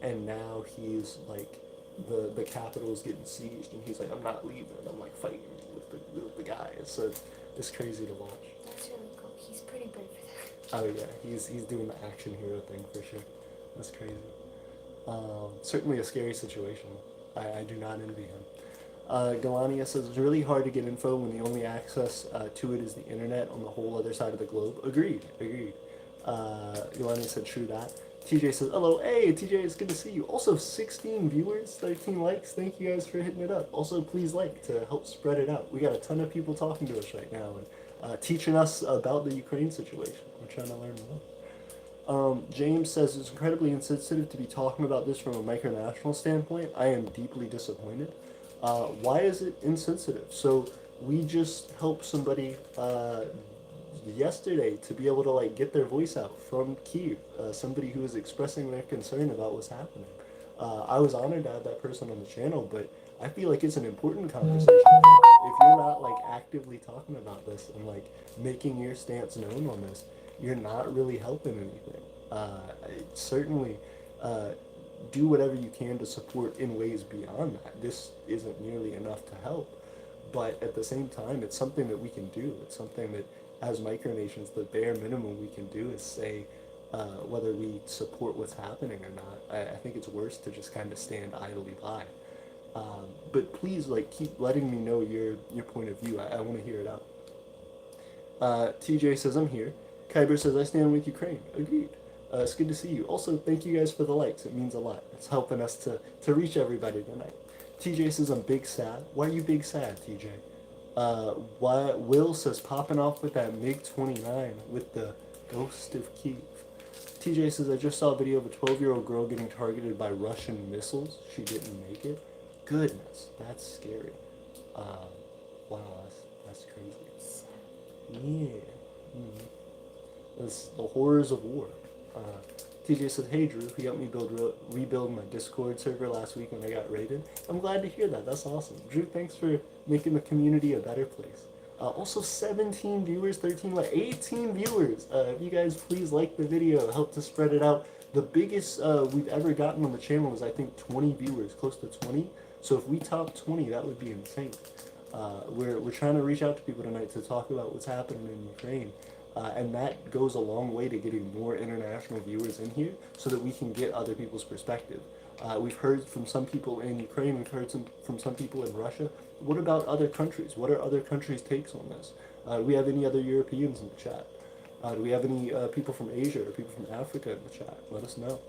and now he's like the capital is getting sieged, and he's like, I'm not leaving. I'm like fighting with the guys. So it's crazy to watch. That's really cool. He's pretty brave for that. Oh yeah, he's doing the action hero thing for sure. That's crazy. Certainly a scary situation. I do not envy him. Galania says it's really hard to get info when the only access to it is the internet on the whole other side of the globe. Agreed. Galania said true that. TJ says, hello, hey, TJ, it's good to see you. Also, 16 viewers, 13 likes. Thank you guys for hitting it up. Also, please like to help spread it out. We got a ton of people talking to us right now and teaching us about the Ukraine situation. We're trying to learn more. James says it's incredibly insensitive to be talking about this from a micronational standpoint. I am deeply disappointed. Why is it insensitive? So we just helped somebody yesterday to be able to like get their voice out from Kyiv, somebody who was expressing their concern about what's happening. I was honored to have that person on the channel, but I feel like it's an important conversation. If you're not like actively talking about this and like making your stance known on this, you're not really helping anything. Certainly do whatever you can to support in ways beyond that. This isn't nearly enough to help, but at the same time, it's something that we can do. It's something that as micronations, the bare minimum we can do is say whether we support what's happening or not. I think it's worse to just kind of stand idly by. But please, like, keep letting me know your point of view. I want to hear it out. TJ says, I'm here. Kyber says, I stand with Ukraine. Agreed. It's good to see you. Also, thank you guys for the likes. It means a lot. It's helping us to reach everybody tonight. TJ says, I'm big sad. Why are you big sad, TJ? Why Will says, popping off with that MiG-29 with the ghost of Kyiv. TJ says, I just saw a video of a 12-year-old girl getting targeted by Russian missiles. She didn't make it. Goodness, that's scary. Wow, that's crazy. Yeah. That's the horrors of war. TJ said, hey Drew, he helped me rebuild my Discord server last week when I got raided. I'm glad to hear that. That's awesome. Drew, thanks for making the community a better place. Also 17 viewers, 18 viewers. If you guys please like the video, help to spread it out. The biggest we've ever gotten on the channel is I think 20 viewers, close to 20. So if we top 20, that would be insane. We're trying to reach out to people tonight to talk about what's happening in Ukraine. And that goes a long way to getting more international viewers in here so that we can get other people's perspective. We've heard from some people in Ukraine, we've heard from some people in Russia. What about other countries? What are other countries' takes on this? Do we have any other Europeans in the chat? Do we have any people from Asia or people from Africa in the chat? Let us know.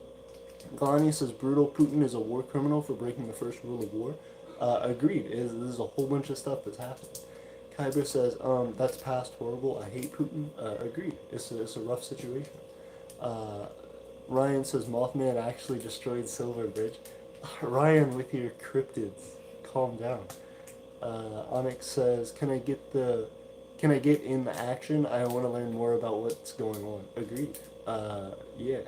Galani says brutal. Putin is a war criminal for breaking the first rule of war. Agreed. There's a whole bunch of stuff that's happening. Kyber says that's past horrible. I hate Putin. Agreed. It's a rough situation. Uh, Ryan says Mothman actually destroyed Silver Bridge. Ryan with your cryptids. Calm down. Onyx says, can I get in the action? I want to learn more about what's going on. Agreed. Yeah.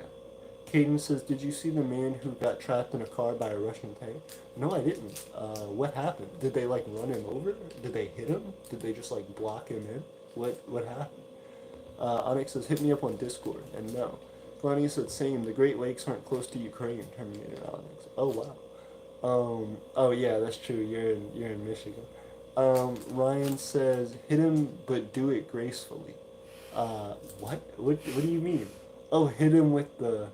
Caden says, did you see the man who got trapped in a car by a Russian tank? No, I didn't. What happened? Did they like run him over? Did they hit him? Did they just like block him in? What happened? Onyx says, hit me up on Discord. And no. Claudia said, same. The Great Lakes aren't close to Ukraine. Terminated Onyx. Oh wow. Oh yeah, that's true. You're in Michigan. Ryan says, hit him, but do it gracefully. What? What do you mean? Oh, hit him with the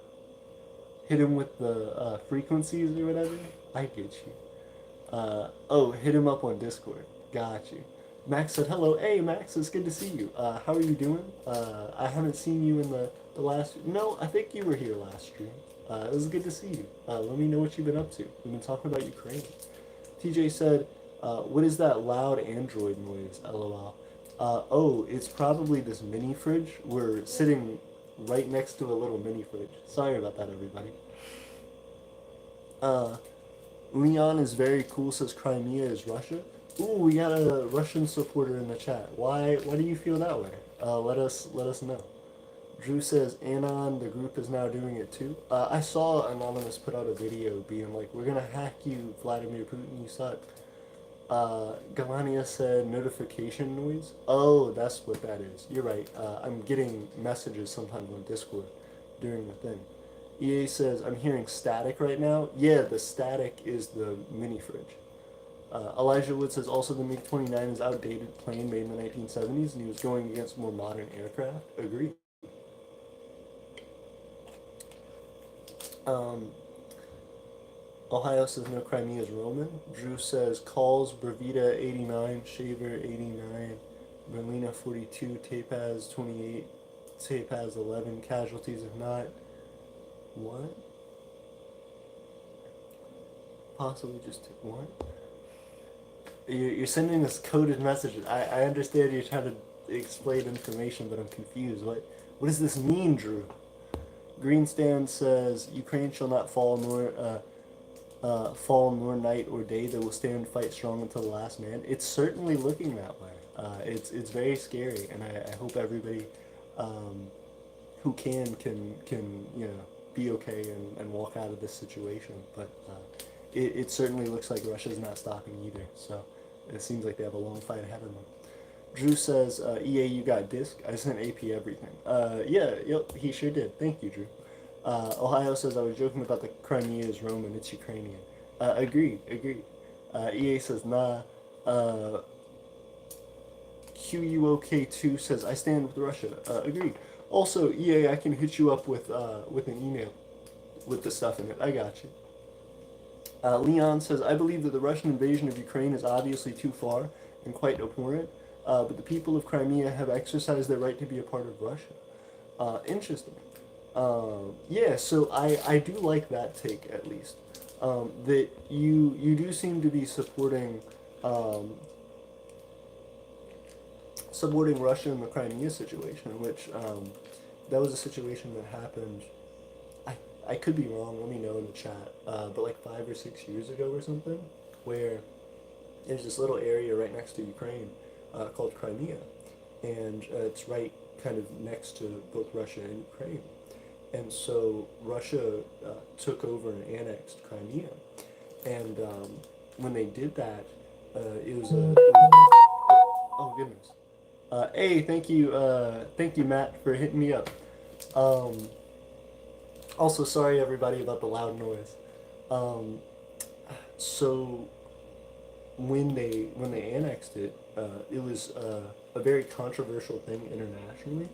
frequencies or whatever. I get you. Oh, hit him up on Discord. Got you. Max said, hello. Hey, Max, it's good to see you. How are you doing? I haven't seen you in the last... No, I think you were here last stream. It was good to see you. Let me know what you've been up to. We've been talking about Ukraine. TJ said, what is that loud Android noise? LOL. Oh, it's probably this mini fridge. We're sitting right next to a little mini fridge. Sorry about that, everybody. Leon is very cool, says Crimea is Russia. Ooh, we got a Russian supporter in the chat. Why do you feel that way? Let us know. Drew says, Anon, the group is now doing it too. I saw Anonymous put out a video being like, we're gonna hack you, Vladimir Putin, you suck. Galania said, notification noise. Oh, that's what that is. You're right. I'm getting messages sometimes on Discord during the thing. EA says, I'm hearing static right now. Yeah, the static is the mini fridge. Elijah Wood says, also the MiG-29 is outdated plane made in the 1970s and he was going against more modern aircraft. Agreed. Ohio says no Crimea is Roman. Drew says calls Bravita 89, Shaver 89, Merlina 42, Tapaz 28, Tapaz 11, casualties if not. What? Possibly just what? You're sending us coded messages. I understand you're trying to explain information, but I'm confused. What does this mean, Drew? Greenstand says Ukraine shall not fall nor night or day. They will stand and fight strong until the last man. It's certainly looking that way. It's very scary, and I hope everybody who can be okay and walk out of this situation. But it certainly looks like Russia's not stopping either. So it seems like they have a long fight ahead of them. Drew says, EA, you got disc? I sent AP everything. Yeah, yep, he sure did. Thank you, Drew. Ohio says, I was joking about the Crimea is Roman, it's Ukrainian. Agreed. EA says, nah. QUOK2 says, I stand with Russia. Agreed. Also, EA, I can hit you up with an email with the stuff in it. I got you. Leon says, I believe that the Russian invasion of Ukraine is obviously too far and quite abhorrent, but the people of Crimea have exercised their right to be a part of Russia. Interesting. Yeah, so I do like that take, at least. That you do seem to be supporting Russia in the Crimea situation, which that was a situation that happened. I could be wrong. Let me know in the chat. But like 5 or 6 years ago or something, where there's this little area right next to Ukraine called Crimea, and it's right kind of next to both Russia and Ukraine. And so Russia took over and annexed Crimea, and when they did that, oh goodness. Hey, thank you, Matt, for hitting me up. Also, sorry everybody about the loud noise. So when they annexed it, it was a very controversial thing internationally.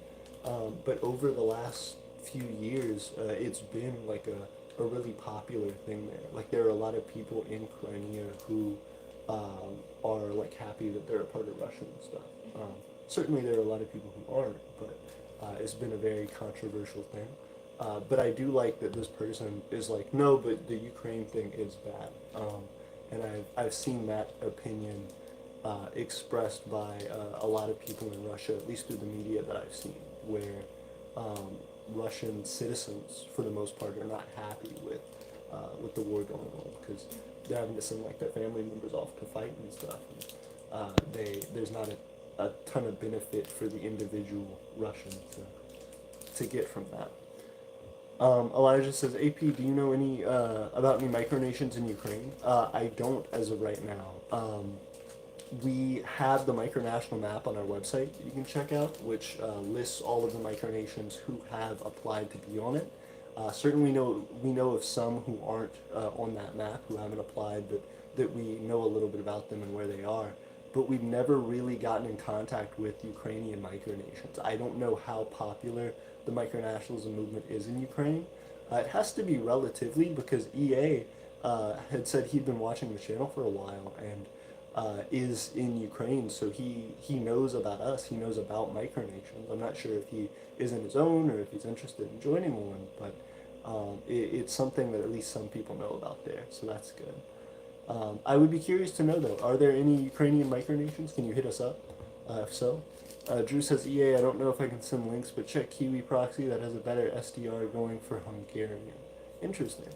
But over the last few years, it's been like a really popular thing there. Like there are a lot of people in Crimea who are like happy that they're a part of Russia and stuff. Certainly there are a lot of people who aren't, but It's been a very controversial thing. But I do like that this person is like, no, but the Ukraine thing is bad. And I've seen that opinion expressed by a lot of people in Russia, at least through the media that I've seen, where Russian citizens, for the most part, are not happy with the war going on because they're having to send like their family members off to fight and stuff. And, there's not a ton of benefit for the individual Russian to get from that. Elijah says, AP, do you know any about any micronations in Ukraine? I don't as of right now. We have the micronational map on our website you can check out, which lists all of the micronations who have applied to be on it. Certainly we know of some who aren't on that map, who haven't applied, but that we know a little bit about them and where they are. But we've never really gotten in contact with Ukrainian micronations. I don't know how popular the micronationalism movement is in Ukraine. It has to be relatively because EA had said he'd been watching the channel for a while and is in Ukraine, so he knows about us. He knows about micronations. I'm not sure if he is in his own or if he's interested in joining one, but it's something that at least some people know about there, so that's good. I would be curious to know though, are there any Ukrainian micronations? Can you hit us up? If so. Drew says, EA, I don't know if I can send links, but check Kiwi Proxy, that has a better SDR going for Hungarian. Interesting.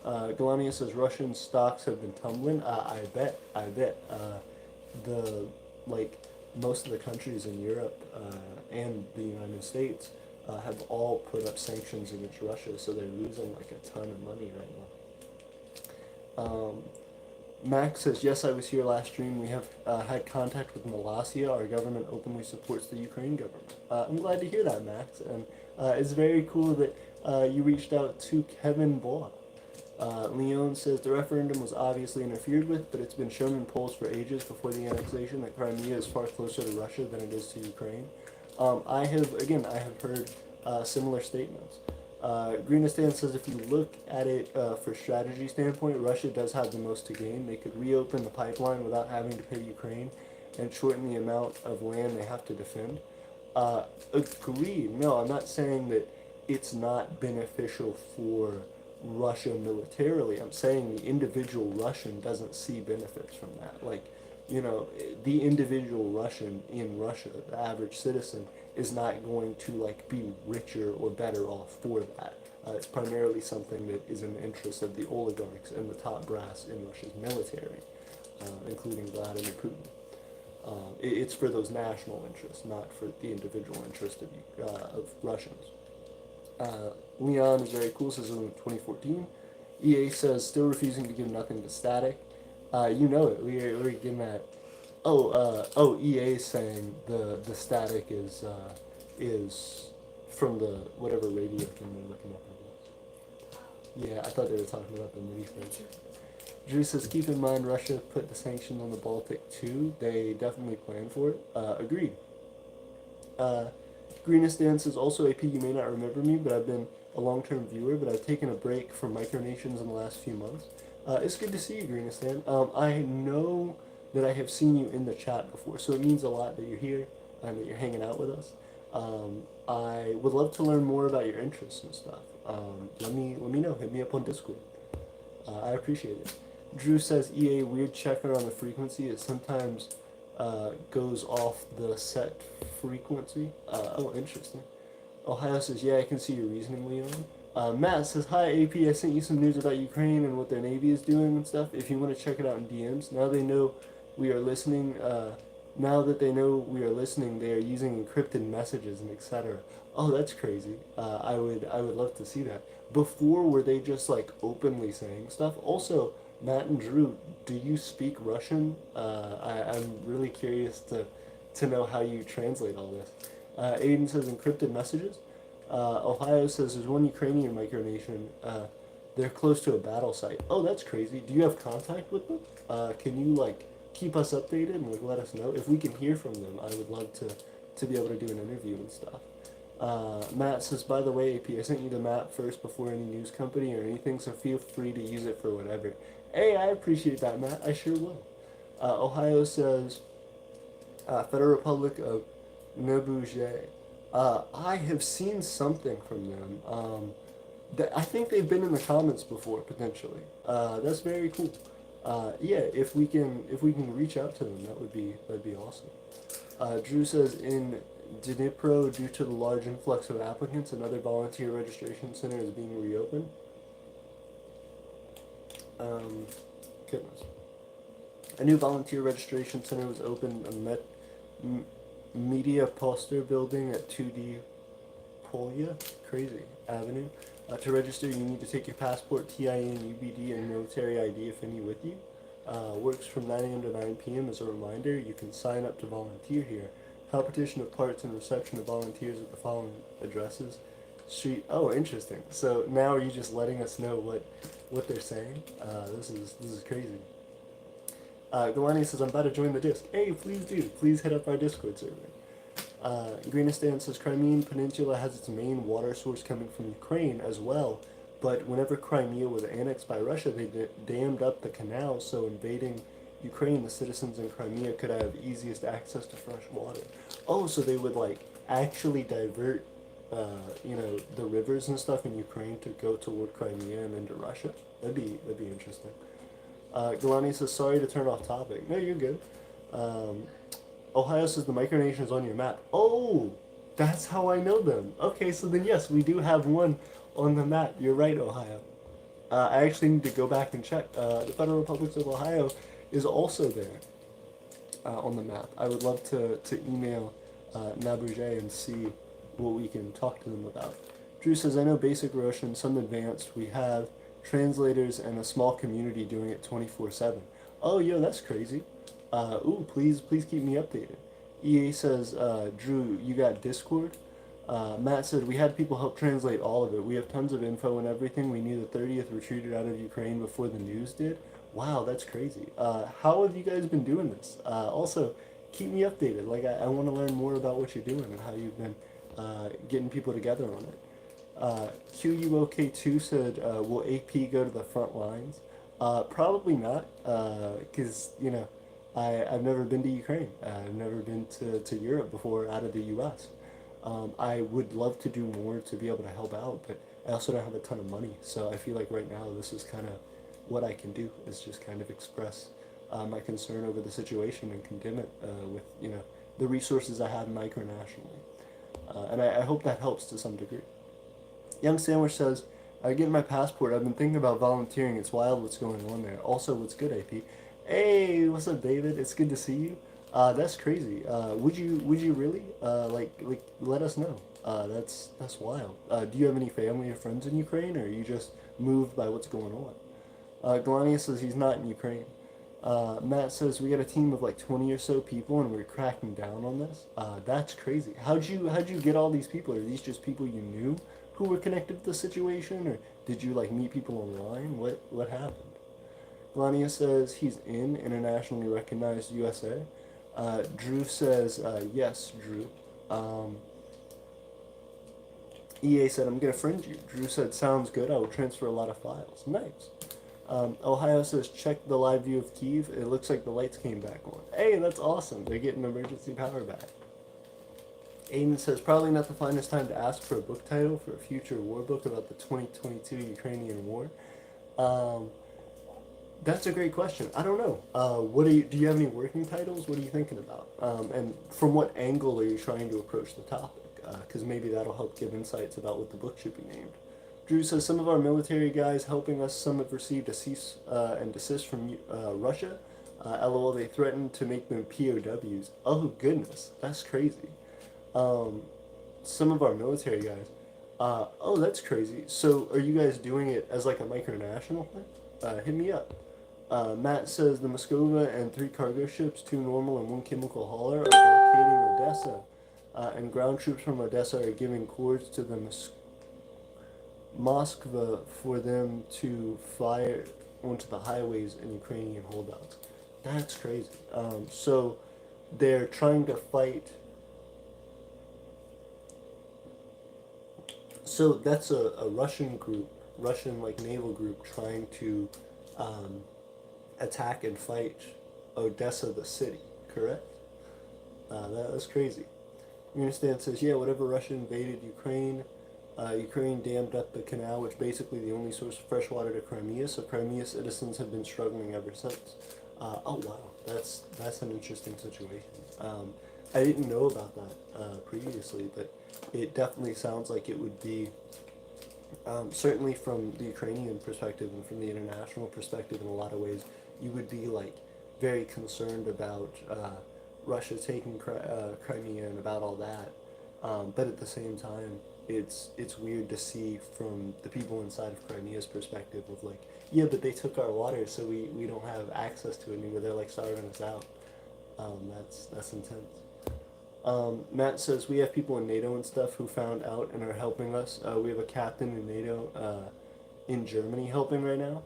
Galania says, Russian stocks have been tumbling. I bet. Most of the countries in Europe and the United States have all put up sanctions against Russia, so they're losing like a ton of money right now. Max says, yes, I was here last stream. We have had contact with Malasia. Our government openly supports the Ukraine government. I'm glad to hear that, Max. And it's very cool that you reached out to Kevin Boa. Leon says, the referendum was obviously interfered with, but it's been shown in polls for ages before the annexation that Crimea is far closer to Russia than it is to Ukraine. I have heard similar statements. Greenistan says if you look at it for strategy standpoint, Russia does have the most to gain. They could reopen the pipeline without having to pay Ukraine and shorten the amount of land they have to defend. Agreed. No, I'm not saying that it's not beneficial for Russia militarily. I'm saying the individual Russian doesn't see benefits from that. Like, you know, the individual Russian in Russia, the average citizen, is not going to like be richer or better off for that. It's primarily something that is in the interest of the oligarchs and the top brass in Russia's military, including Vladimir Putin. It's for those national interests, not for the individual interest of Russians. Leon is very cool, says in 2014. EA says, still refusing to give nothing to static. You know it, we're getting that. EA is saying the static is from the whatever radio thing they're looking up. Yeah, I thought they were talking about the MIDI thing. Drew says, keep in mind Russia put the sanctions on the Baltic too. They definitely plan for it. Agreed. Greenistan says, also AP, you may not remember me, but I've been a long-term viewer, but I've taken a break from micronations in the last few months. It's good to see you, Greenistan. I know that I have seen you in the chat before, so it means a lot that you're here and that you're hanging out with us. I would love to learn more about your interests and stuff. Let me know. Hit me up on Discord. I appreciate it. Drew says, EA weird checker on the frequency. It sometimes goes off the set frequency. Interesting. Ohio says, yeah, I can see your reasoning, Leon. Matt says, hi, AP, I sent you some news about Ukraine and what their Navy is doing and stuff. If you want to check it out in DMs, now they know we are listening. Now that they know we are listening, they are using encrypted messages and etc. Oh, that's crazy. I would love to see that. Before, were they just like openly saying stuff? Also, Matt and Drew, do you speak Russian? I'm really curious to know how you translate all this. Aiden says encrypted messages. Ohio says there's one Ukrainian micronation. They're close to a battle site. Oh, that's crazy. Do you have contact with them? Can you like keep us updated and like let us know? If we can hear from them, I would love to be able to do an interview and stuff. Matt says, by the way, AP, I sent you the map first before any news company or anything, so feel free to use it for whatever. Hey, I appreciate that, Matt. I sure will. Ohio says, Federal Republic of Nabuje. I have seen something from them. I think they've been in the comments before potentially. That's very cool. Yeah, if we can reach out to them, that'd be awesome. Drew says in Dnipro, due to the large influx of applicants, another volunteer registration center is being reopened. Um, Goodness. A new volunteer registration center was opened in M- Media Poster building at 2D Polya, crazy, Avenue. To register, you need to take your passport, TIN, UBD, and military ID if any with you. Works from 9 a.m. to 9 p.m. As a reminder, you can sign up to volunteer here. Competition of parts and reception of volunteers at the following addresses. Street. Oh, interesting. So now are you just letting us know what they're saying? This is crazy. Galani says I'm about to join the disc. Hey, please do. Please hit up our Discord server. Greenistan says Crimean Peninsula has its main water source coming from Ukraine as well, but whenever Crimea was annexed by Russia, they dammed up the canal, so invading Ukraine, the citizens in Crimea could have easiest access to fresh water. Oh, so they would like actually divert, the rivers and stuff in Ukraine to go toward Crimea and into Russia. That'd be interesting. Galani says sorry to turn off topic. No, you're good. Um, Ohio says the micronation is on your map. Oh, that's how I know them. Okay, so then yes, we do have one on the map. You're right, Ohio. I actually need to go back and check. The Federal Republic of Ohio is also there on the map. I would love to email Naboujet and see what we can talk to them about. Drew says, I know basic Russian, some advanced. We have translators and a small community doing it 24/7. Oh, yo, that's crazy. Please keep me updated. EA says, Drew, you got Discord? Matt said, we had people help translate all of it. We have tons of info and everything. We knew the 30th retreated out of Ukraine before the news did. Wow, that's crazy. How have you guys been doing this? Also, keep me updated. Like, I want to learn more about what you're doing and how you've been getting people together on it. QUOK2 said, will AP go to the front lines? Probably not, because, I've never been to Ukraine. I've never been to Europe before out of the US. I would love to do more to be able to help out, but I also don't have a ton of money. So I feel like right now this is kind of what I can do is just kind of express my concern over the situation and condemn it with, the resources I have micronationally. And I hope that helps to some degree. Young Sandwich says, getting my passport. I've been thinking about volunteering. It's wild what's going on there. Also, what's good, AP? Hey, what's up, David? It's good to see you. That's crazy. Would you really? Let us know. That's wild. Do you have any family or friends in Ukraine, or are you just moved by what's going on? Glania says he's not in Ukraine. Matt says we got a team of like 20 or so people, and we're cracking down on this. That's crazy. How'd you get all these people? Are these just people you knew who were connected to the situation, or did you like meet people online? What happened? Glania says he's in internationally recognized USA. Drew says yes, Drew. EA said I'm gonna friend you. Drew said sounds good. I will transfer a lot of files. Nice. Ohio says check the live view of Kyiv. It looks like the lights came back on. Hey, that's awesome. They're getting emergency power back. Aiden says probably not the finest time to ask for a book title for a future war book about the 2022 Ukrainian war. Um, that's a great question. I don't know. Do you have any working titles? What are you thinking about? And from what angle are you trying to approach the topic? Because maybe that'll help give insights about what the book should be named. Drew says some of our military guys helping us. Some have received a cease and desist from Russia. LOL, they threatened to make them POWs. Oh goodness, that's crazy. Um, some of our military guys. Oh, that's crazy. So, are you guys doing it as like a micronational thing? Hit me up. Matt says the Moskova and 3 cargo ships, 2 normal and 1 chemical hauler, are blockading Odessa, and ground troops from Odessa are giving cords to the Moskva for them to fire onto the highways and Ukrainian holdouts. That's crazy. So they're trying to fight. So that's a Russian group, Russian like naval group trying to um, attack and fight Odessa, the city. Correct? That's crazy. Afghanistan says, yeah, whatever Russia invaded Ukraine, Ukraine dammed up the canal, which basically the only source of fresh water to Crimea. So Crimea citizens have been struggling ever since. Oh wow, that's an interesting situation. I didn't know about that previously, but it definitely sounds like it would be certainly from the Ukrainian perspective and from the international perspective in a lot of ways, you would be like very concerned about Russia taking Crimea and about all that. But at the same time, it's weird to see from the people inside of Crimea's perspective of like, yeah, but they took our water, so we don't have access to it anymore. They're like starving us out. That's intense. Matt says we have people in NATO and stuff who found out and are helping us. We have a captain in NATO in Germany helping right now.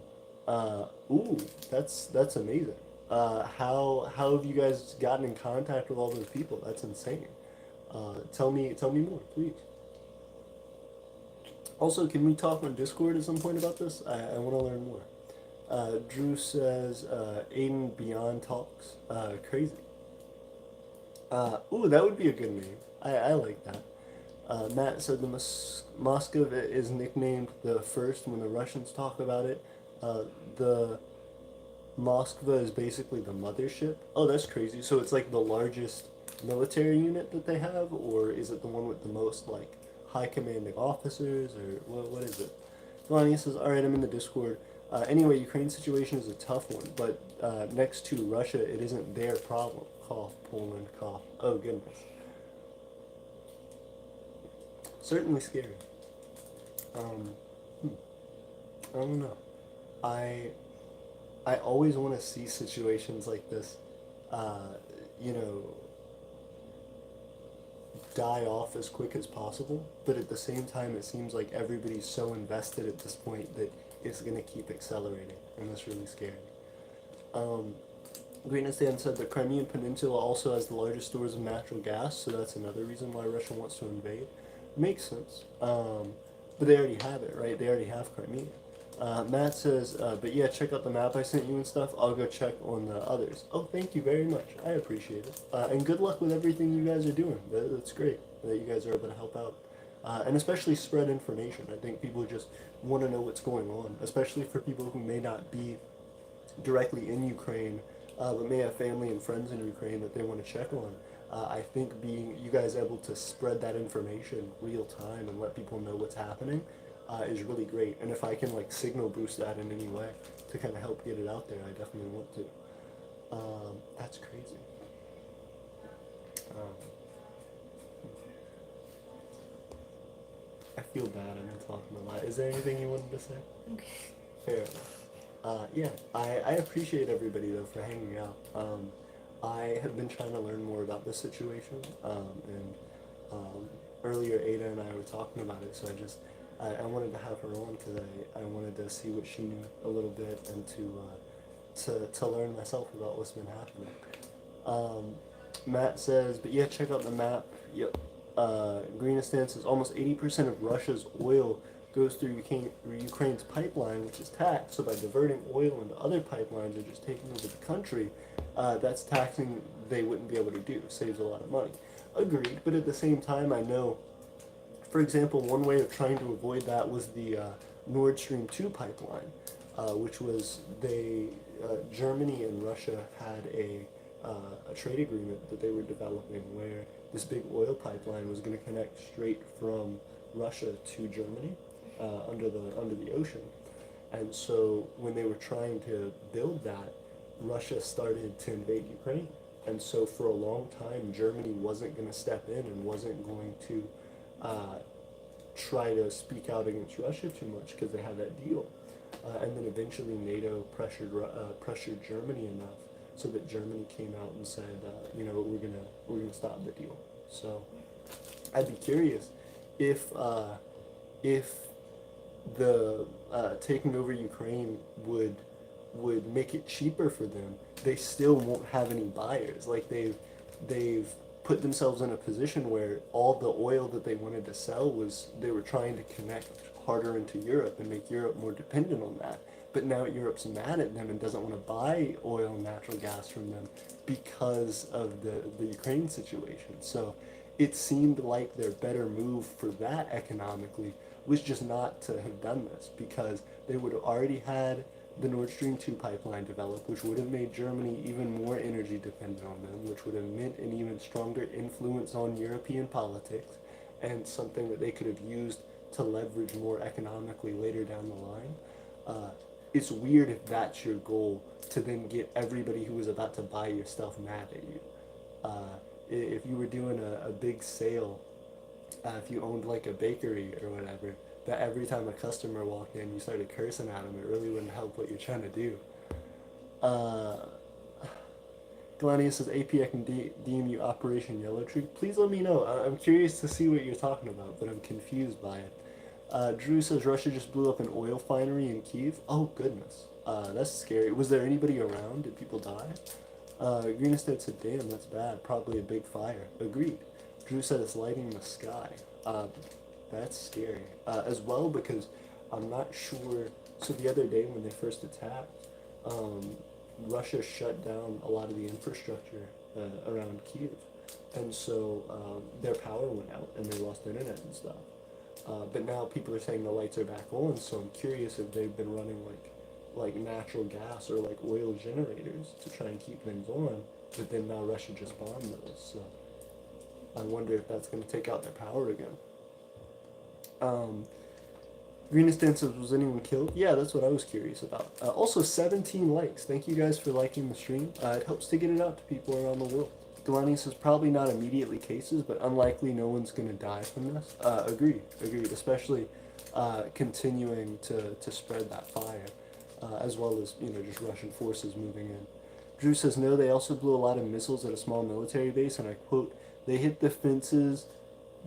Ooh, that's amazing. How have you guys gotten in contact with all those people? That's insane. Tell me more, please. Also, can we talk on Discord at some point about this? I want to learn more. Drew says Aiden Beyond talks. Crazy. Ooh, that would be a good name. I like that. Matt said the Moscow is nicknamed the first when the Russians talk about it. The Moskva is basically the mothership. Oh, that's crazy. So it's like the largest military unit that they have, or is it the one with the most like high commanding officers, or what is it? Lonnie says, all right, I'm in the Discord. Anyway, Ukraine's situation is a tough one, but next to Russia, it isn't their problem. Cough, Poland, cough. Oh, goodness. Certainly scary. Um, I don't know. I I always want to see situations like this, uh, you know, die off as quick as possible. But at the same time, it seems like everybody's so invested at this point that it's going to keep accelerating, and that's really scary. Um, Greatness Dan said the Crimean Peninsula also has the largest stores of natural gas, so that's another reason why Russia wants to invade. Makes sense. But they already have it, right? They already have Crimea. Matt says, but yeah, check out the map I sent you and stuff. I'll go check on the others. Oh, thank you very much. I appreciate it. And good luck with everything you guys are doing. That's great that you guys are able to help out. And especially spread information. I think people just want to know what's going on, especially for people who may not be directly in Ukraine, but may have family and friends in Ukraine that they want to check on. I think being you guys able to spread that information real time and let people know what's happening is really great. And if I can like signal boost that in any way to kind of help get it out there, I definitely want to. That's crazy. Um, I feel bad. I've been talking a lot. Is there anything you wanted to say? Okay. Fair enough. Yeah, I appreciate everybody though for hanging out. I have been trying to learn more about this situation, and earlier Ada and I were talking about it, so I wanted to have her on because I wanted to see what she knew a little bit and to learn myself about what's been happening. Matt says, but yeah, check out the map. Yep. Greenistan says almost 80% of Russia's oil goes through Ukraine's pipeline, which is taxed. So by diverting oil into other pipelines or just taking over the country, that's taxing they wouldn't be able to do. Saves a lot of money. Agreed, but at the same time, I know, for example, one way of trying to avoid that was the Nord Stream 2 pipeline, which was Germany and Russia had a trade agreement that they were developing where this big oil pipeline was going to connect straight from Russia to Germany under the ocean. And so when they were trying to build that, Russia started to invade Ukraine. And so for a long time, Germany wasn't going to step in and wasn't going to try to speak out against Russia too much because they had that deal. And then eventually NATO pressured Germany enough so that Germany came out and said, we're gonna stop the deal. So I'd be curious if the taking over Ukraine would make it cheaper for them. They still won't have any buyers. Like they've put themselves in a position where all the oil that they wanted to sell was they were trying to connect harder into Europe and make Europe more dependent on that. But now Europe's mad at them and doesn't want to buy oil and natural gas from them because of the Ukraine situation. So it seemed like their better move for that economically was just not to have done this, because they would have already had the Nord Stream 2 pipeline developed, which would have made Germany even more energy dependent on them, which would have meant an even stronger influence on European politics, and something that they could have used to leverage more economically later down the line. It's weird if that's your goal, to then get everybody who was about to buy your stuff mad at you. If you were doing a big sale, if you owned like a bakery or whatever, that every time a customer walked in, you started cursing at them, it really wouldn't help what you're trying to do. Uh, Galania says, API can deem you Operation Yellow Tree. Please let me know. I'm curious to see what you're talking about, but I'm confused by it. Drew says, Russia just blew up an oil finery in Kiev. Oh, goodness. That's scary. Was there anybody around? Did people die? Greenestead said, damn, that's bad. Probably a big fire. Agreed. Drew said it's lighting the sky. That's scary. As well, because I'm not sure. So the other day when they first attacked, Russia shut down a lot of the infrastructure around Kiev. And so their power went out and they lost internet and stuff. But now people are saying the lights are back on, so I'm curious if they've been running like natural gas or like oil generators to try and keep things on. But then now Russia just bombed those, so I wonder if that's going to take out their power again. Greenest says, was anyone killed? Yeah, that's what I was curious about. Also, 17 likes. Thank you guys for liking the stream. It helps to get it out to people around the world. Delaney says, probably not immediately cases, but unlikely no one's going to die from this. Agreed, especially continuing to spread that fire, as well as, just Russian forces moving in. Drew says, no, they also blew a lot of missiles at a small military base, and I quote, they hit the fences,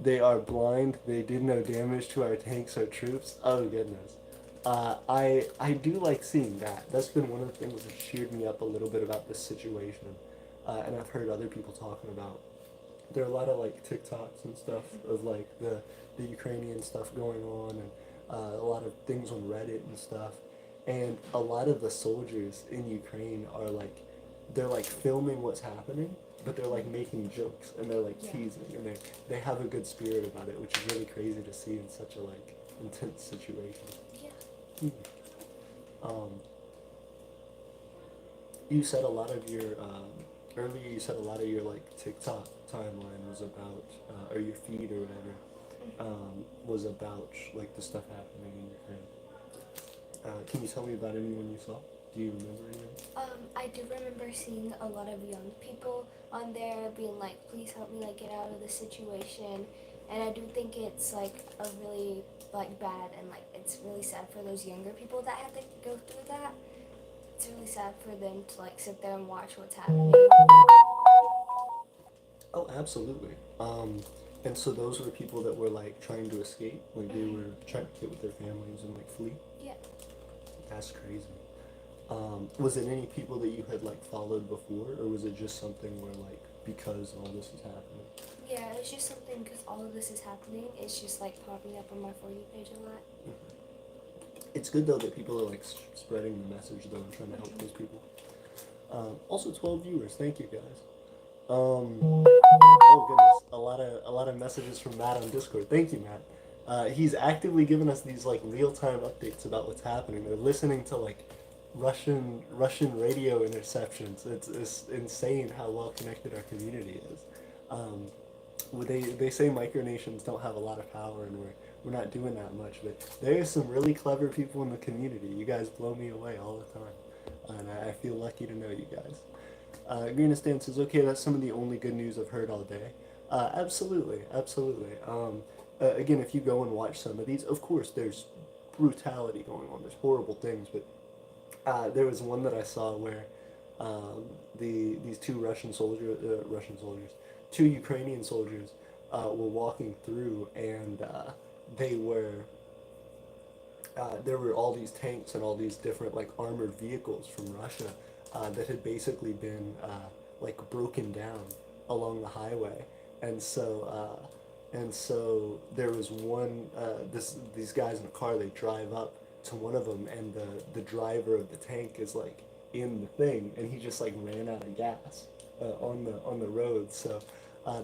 they are blind, they did no damage to our tanks or troops. Oh, goodness. I do like seeing that. That's been one of the things that cheered me up a little bit about this situation. And I've heard other people talking about. There are a lot of like TikToks and stuff of like the Ukrainian stuff going on, and a lot of things on Reddit and stuff. And a lot of the soldiers in Ukraine are like, they're like filming what's happening, but they're like making jokes and they're like teasing, and they have a good spirit about it, which is really crazy to see in such a like intense situation. Yeah. You said a lot of your earlier. You said a lot of your like TikTok timeline was about, or your feed or whatever, was about like the stuff happening in Ukraine. Can you tell me about anyone you saw? Do you remember anyone? I do remember seeing a lot of young people on there being like, please help me like get out of this situation. And I do think it's like a really like bad, and like it's really sad for those younger people that had to go through that. It's really sad for them to like sit there and watch what's happening. Oh, absolutely. And so those were people that were like trying to escape, like they were trying to get with their families and like flee. Yeah. That's crazy. Was it any people that you had like followed before, or was it just something where like because all this is happening? Yeah, it's just something because all of this is happening. It's just like popping up on my For You page a lot. It's good though that people are like spreading the message though and trying to help those people. Also, 12 viewers. Thank you guys. Oh goodness, a lot of messages from Matt on Discord. Thank you, Matt. He's actively giving us these like real time updates about what's happening. They're listening to like Russian radio interceptions. It's insane how well connected our community is. They say micronations don't have a lot of power, and we're not doing that much, but there are some really clever people in the community. You guys blow me away all the time, and I feel lucky to know you guys. Greenestan says, okay, that's some of the only good news I've heard all day. Absolutely. Again, if you go and watch some of these, of course, there's brutality going on. There's horrible things, but there was one that I saw where these two two Ukrainian soldiers were walking through, and there were all these tanks and all these different like armored vehicles from Russia that had basically been like broken down along the highway, and so there was one these guys in a car. They drive up to one of them, and the driver of the tank is like in the thing, and he just like ran out of gas on the road. So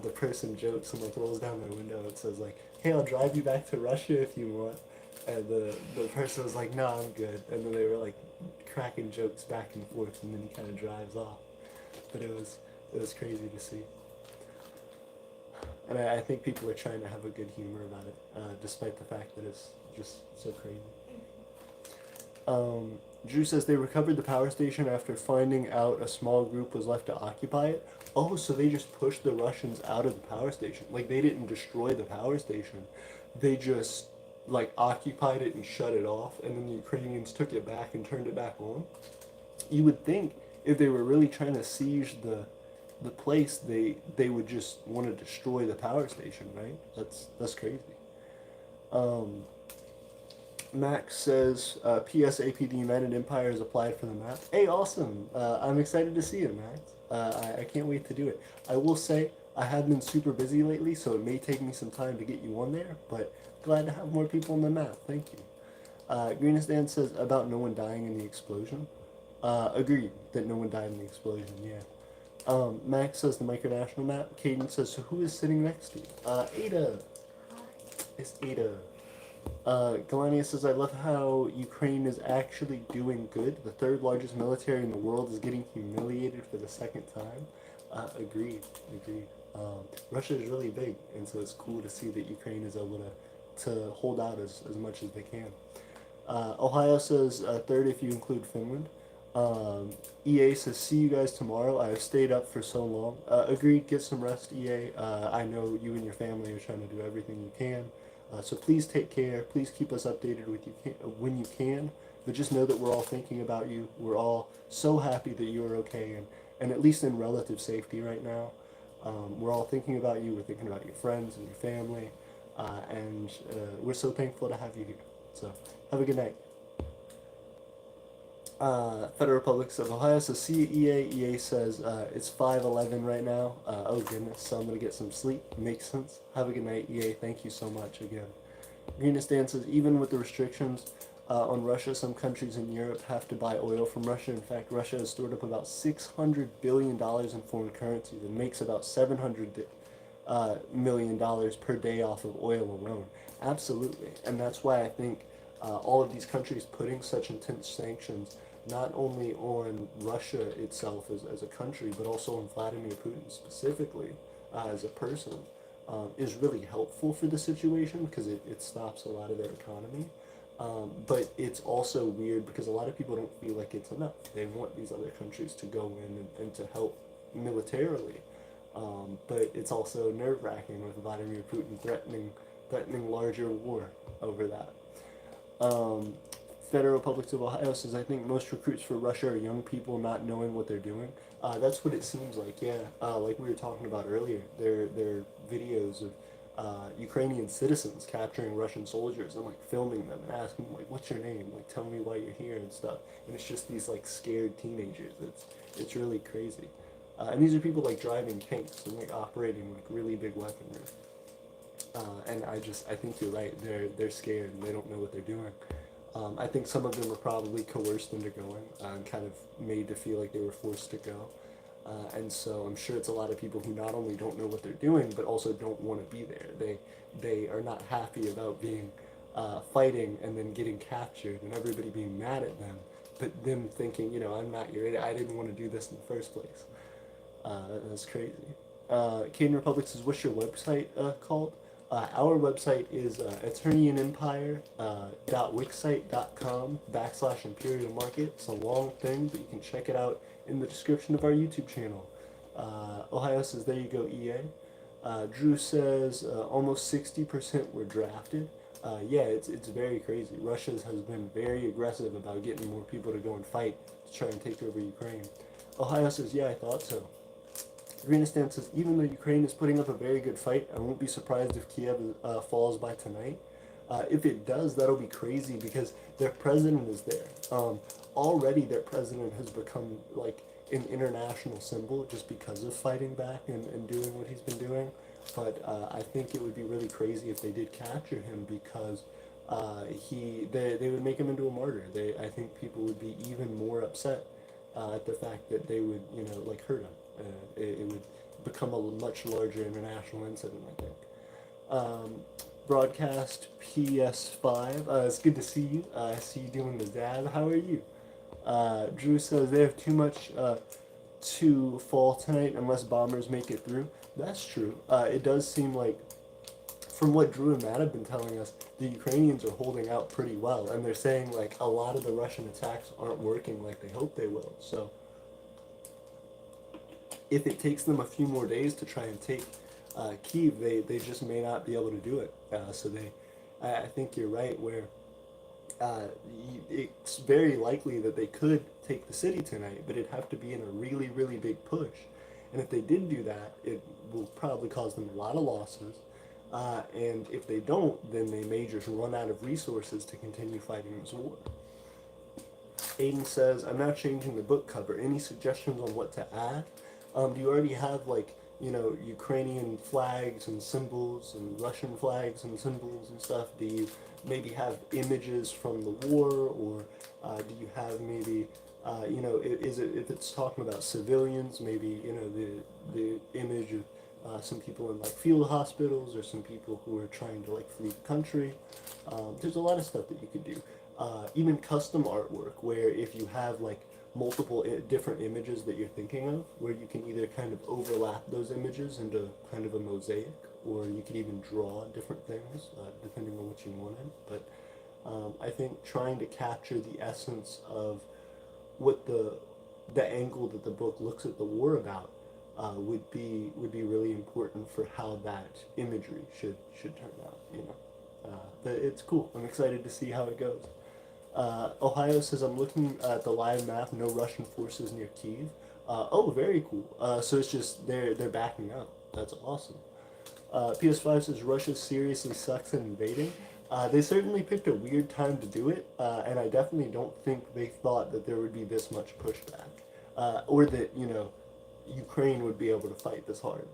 the person jokes and like rolls down their window and says like, "Hey, I'll drive you back to Russia if you want." And the person was like, "No, I'm good." And then they were like cracking jokes back and forth, and then he kind of drives off. But it was crazy to see. And I think people are trying to have a good humor about it, despite the fact that it's just so crazy. Drew says they recovered the power station after finding out a small group was left to occupy it. Oh, so they just pushed the Russians out of the power station. Like, they didn't destroy the power station. They just, like, occupied it and shut it off, and then the Ukrainians took it back and turned it back on. You would think if they were really trying to siege the place, they would just want to destroy the power station, right? That's crazy. Um, Max says, P.S. APD United Empire has applied for the map. Hey, awesome! I'm excited to see it, Max. I can't wait to do it. I will say, I have been super busy lately, so it may take me some time to get you on there, but glad to have more people on the map. Thank you. Greenest Dan says, about no one dying in the explosion. Agreed that no one died in the explosion, yeah. Max says the micronational map. Caden says, so who is sitting next to you? Ada. It's Ada. Galania says, I love how Ukraine is actually doing good. The third largest military in the world is getting humiliated for the second time. Agreed. Russia is really big, and so it's cool to see that Ukraine is able to hold out as much as they can. Ohio says third if you include Finland. EA says, see you guys tomorrow. I have stayed up for so long. Agreed, get some rest, EA. I know you and your family are trying to do everything you can. So please take care. Please keep us updated with when you can. But just know that we're all thinking about you. We're all so happy that you're okay and at least in relative safety right now. We're all thinking about you. We're thinking about your friends and your family. And we're so thankful to have you here. So have a good night. Federal Republic of Ohio says, see you, EA. EA says, it's 5:11 right now. Oh goodness, so I'm going to get some sleep. Makes sense. Have a good night, EA. Thank you so much again. Greenest Dan says, even with the restrictions on Russia, some countries in Europe have to buy oil from Russia. In fact, Russia has stored up about $600 billion in foreign currencies and makes about $700 million per day off of oil alone. Absolutely. And that's why I think all of these countries putting such intense sanctions not only on Russia itself as a country, but also on Vladimir Putin specifically as a person, is really helpful for the situation because it stops a lot of their economy. But it's also weird because a lot of people don't feel like it's enough. They want these other countries to go in and to help militarily. But it's also nerve-wracking with Vladimir Putin threatening larger war over that. Federal Republic of Ohio says, I think most recruits for Russia are young people not knowing what they're doing. That's what it seems like, yeah. Like we were talking about earlier, there are videos of Ukrainian citizens capturing Russian soldiers and like filming them and asking them, like, what's your name? Like, tell me why you're here and stuff. And it's just these like scared teenagers. It's really crazy. And these are people like driving tanks and like operating like really big weaponry. And I think you're right. They're scared and they don't know what they're doing. I think some of them were probably coerced into going and kind of made to feel like they were forced to go. And so I'm sure it's a lot of people who not only don't know what they're doing, but also don't want to be there. They are not happy about being fighting and then getting captured and everybody being mad at them, but them thinking, I'm not your idiot. I didn't want to do this in the first place. That's crazy. Caden Republic says, what's your website called? Our website is eternianempire.wixsite.com/Imperial Market. It's a long thing, but you can check it out in the description of our YouTube channel. Ohio says, there you go, EA. Drew says, almost 60% were drafted. Yeah, it's very crazy. Russia has been very aggressive about getting more people to go and fight to try and take over Ukraine. Ohio says, yeah, I thought so. Greenstan says, even though Ukraine is putting up a very good fight, I won't be surprised if Kiev falls by tonight. If it does, that'll be crazy because their president is there. Already their president has become like an international symbol just because of fighting back and doing what he's been doing. But I think it would be really crazy if they did capture him because they would make him into a martyr. I think people would be even more upset at the fact that they would, like hurt him. It would become a much larger international incident, I think. Um, Broadcast PS5. It's good to see you. I see you doing the dab. How are you? Drew says they have too much to fall tonight unless bombers make it through. That's true. It does seem like, from what Drew and Matt have been telling us, the Ukrainians are holding out pretty well, and they're saying like a lot of the Russian attacks aren't working like they hope they will. So if it takes them a few more days to try and take Kyiv, they just may not be able to do it. I think you're right. Where it's very likely that they could take the city tonight, but it'd have to be in a really, really big push. And if they did do that, it will probably cause them a lot of losses. And if they don't, then they may just run out of resources to continue fighting this war. Aiden says, I'm now changing the book cover. Any suggestions on what to add? Do you already have, like, Ukrainian flags and symbols and Russian flags and symbols and stuff? Do you maybe have images from the war, or do you have maybe, is it, if it's talking about civilians, maybe, the image of some people in like field hospitals, or some people who are trying to like flee the country. There's a lot of stuff that you could do. Even custom artwork, where if you have like multiple different images that you're thinking of, where you can either kind of overlap those images into kind of a mosaic, or you can even draw different things depending on what you wanted. But I think trying to capture the essence of what the angle that the book looks at the war about would be really important for how that imagery should turn out. But it's cool. I'm excited to see how it goes. Ohio says, I'm looking at the live map. No Russian forces near Kyiv. Oh, very cool. So it's just they're backing out. That's awesome. PS5 says Russia seriously sucks at invading. They certainly picked a weird time to do it, and I definitely don't think they thought that there would be this much pushback, or that Ukraine would be able to fight this hard.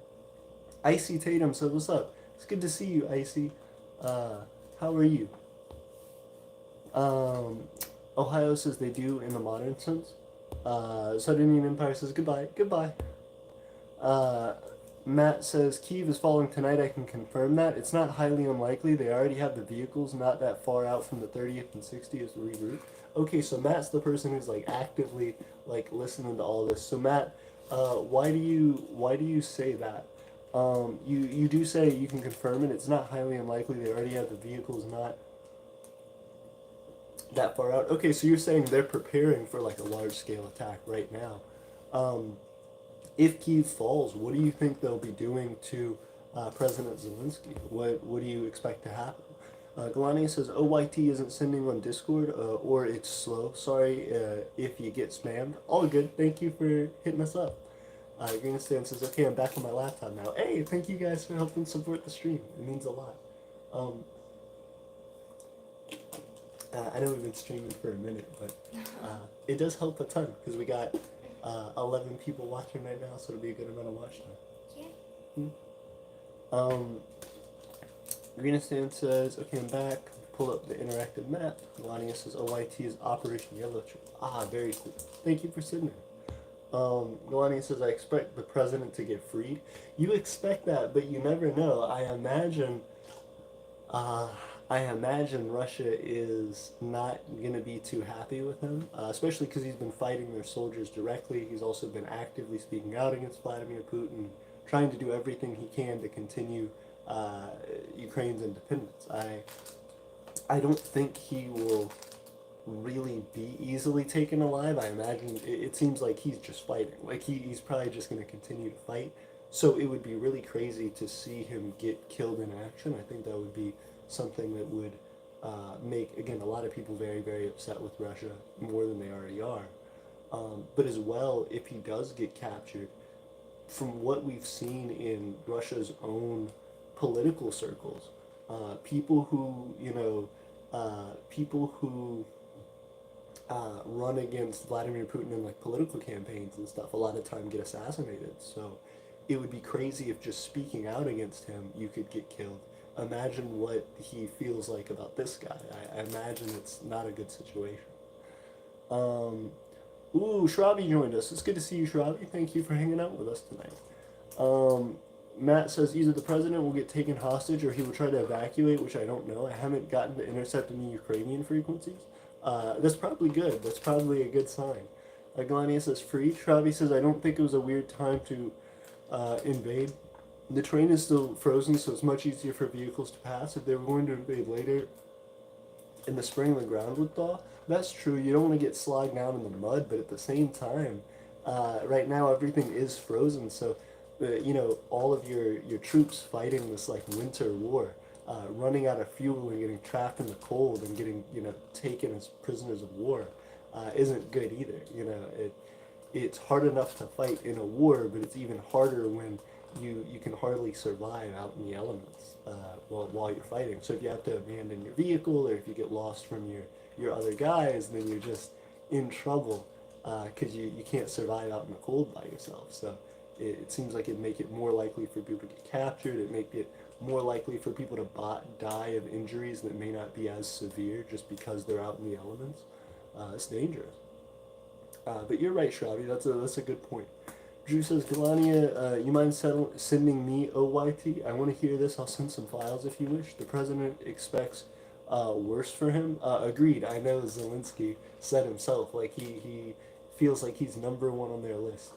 Icy Tatum says, "What's up? It's good to see you, Icy. How are you?" Ohio says they do in the modern sense. Sardinian Empire says goodbye, goodbye. Matt says Kyiv is falling tonight. I can confirm that. It's not highly unlikely. They already have the vehicles not that far out from the 30th and 60th reroute. Okay, so Matt's the person who's like actively like listening to all this. So Matt, why do you say that? You do say you can confirm it. It's not highly unlikely. They already have the vehicles not that far out. Okay, so you're saying they're preparing for like a large scale attack right now. If Kyiv falls, what do you think they'll be doing to President Zelensky? What do you expect to happen? Galani says OYT isn't sending on Discord, or it's slow. Sorry if you get spammed. All good. Thank you for hitting us up. Greenstan says, okay, I'm back on my laptop now. Hey, thank you guys for helping support the stream. It means a lot. I know we've been streaming for a minute, but it does help a ton, because we got 11 people watching right now, so it'll be a good amount of watch time. Yeah. Greenstan says, okay, I'm back. Pull up the interactive map. Melania says, OYT is Operation Yellow Tree. Ah, very cool. Thank you for sitting there. Melania says, I expect the president to get freed. You expect that, but you never know. I imagine Russia is not going to be too happy with him, especially because he's been fighting their soldiers directly. He's also been actively speaking out against Vladimir Putin, trying to do everything he can to continue Ukraine's independence. I don't think he will really be easily taken alive. I imagine it seems like he's just fighting. Like he's probably just going to continue to fight. So it would be really crazy to see him get killed in action. I think that would be something that would make, again, a lot of people very, very upset with Russia, more than they already are. But as well, if he does get captured, from what we've seen in Russia's own political circles, people who run against Vladimir Putin in like political campaigns and stuff, a lot of time get assassinated. So it would be crazy if just speaking out against him, you could get killed. Imagine what he feels like about this guy. I imagine it's not a good situation. Shrabi joined us. It's good to see you, Shrabi. Thank you for hanging out with us tonight. Um, Matt says either the president will get taken hostage or he will try to evacuate, which I don't know. I haven't gotten to intercept any Ukrainian frequencies. That's probably good. That's probably a good sign. Galania says free. Travi says I don't think it was a weird time to invade. The train is still frozen, so it's much easier for vehicles to pass. If they were going to invade later in the spring, the ground would thaw. That's true. You don't want to get slogged down in the mud, but at the same time, right now everything is frozen. So, all of your troops fighting this like winter war, running out of fuel and getting trapped in the cold and getting taken as prisoners of war, isn't good either. It's hard enough to fight in a war, but it's even harder when you can hardly survive out in the elements while you're fighting. So if you have to abandon your vehicle or if you get lost from your other guys, then you're just in trouble because you can't survive out in the cold by yourself. So it seems like it'd make it more likely for people to get captured. It'd make it more likely for people to die of injuries that may not be as severe just because they're out in the elements. It's dangerous. But you're right, Shravi. That's a good point. Drew says, Galania, you mind sending me OYT? I want to hear this. I'll send some files if you wish. The president expects worse for him. Agreed. I know Zelensky said himself, like he feels like he's number one on their list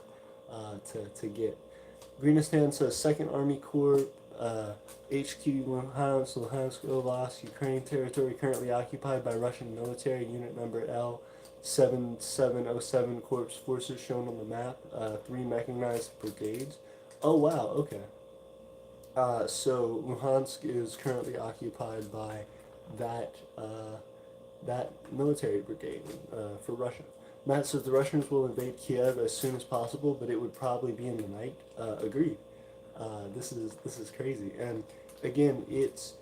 to get. Greenistan says, Second Army Corps, HQ Luhansk Oblast, Ukraine territory currently occupied by Russian military, unit number L. 7707 Corps forces shown on the map, 3 mechanized brigades. Oh wow, okay. So Luhansk is currently occupied by that military brigade for Russia. Matt says the Russians will invade Kiev as soon as possible, but it would probably be in the night. Agreed. This is crazy, and again, it's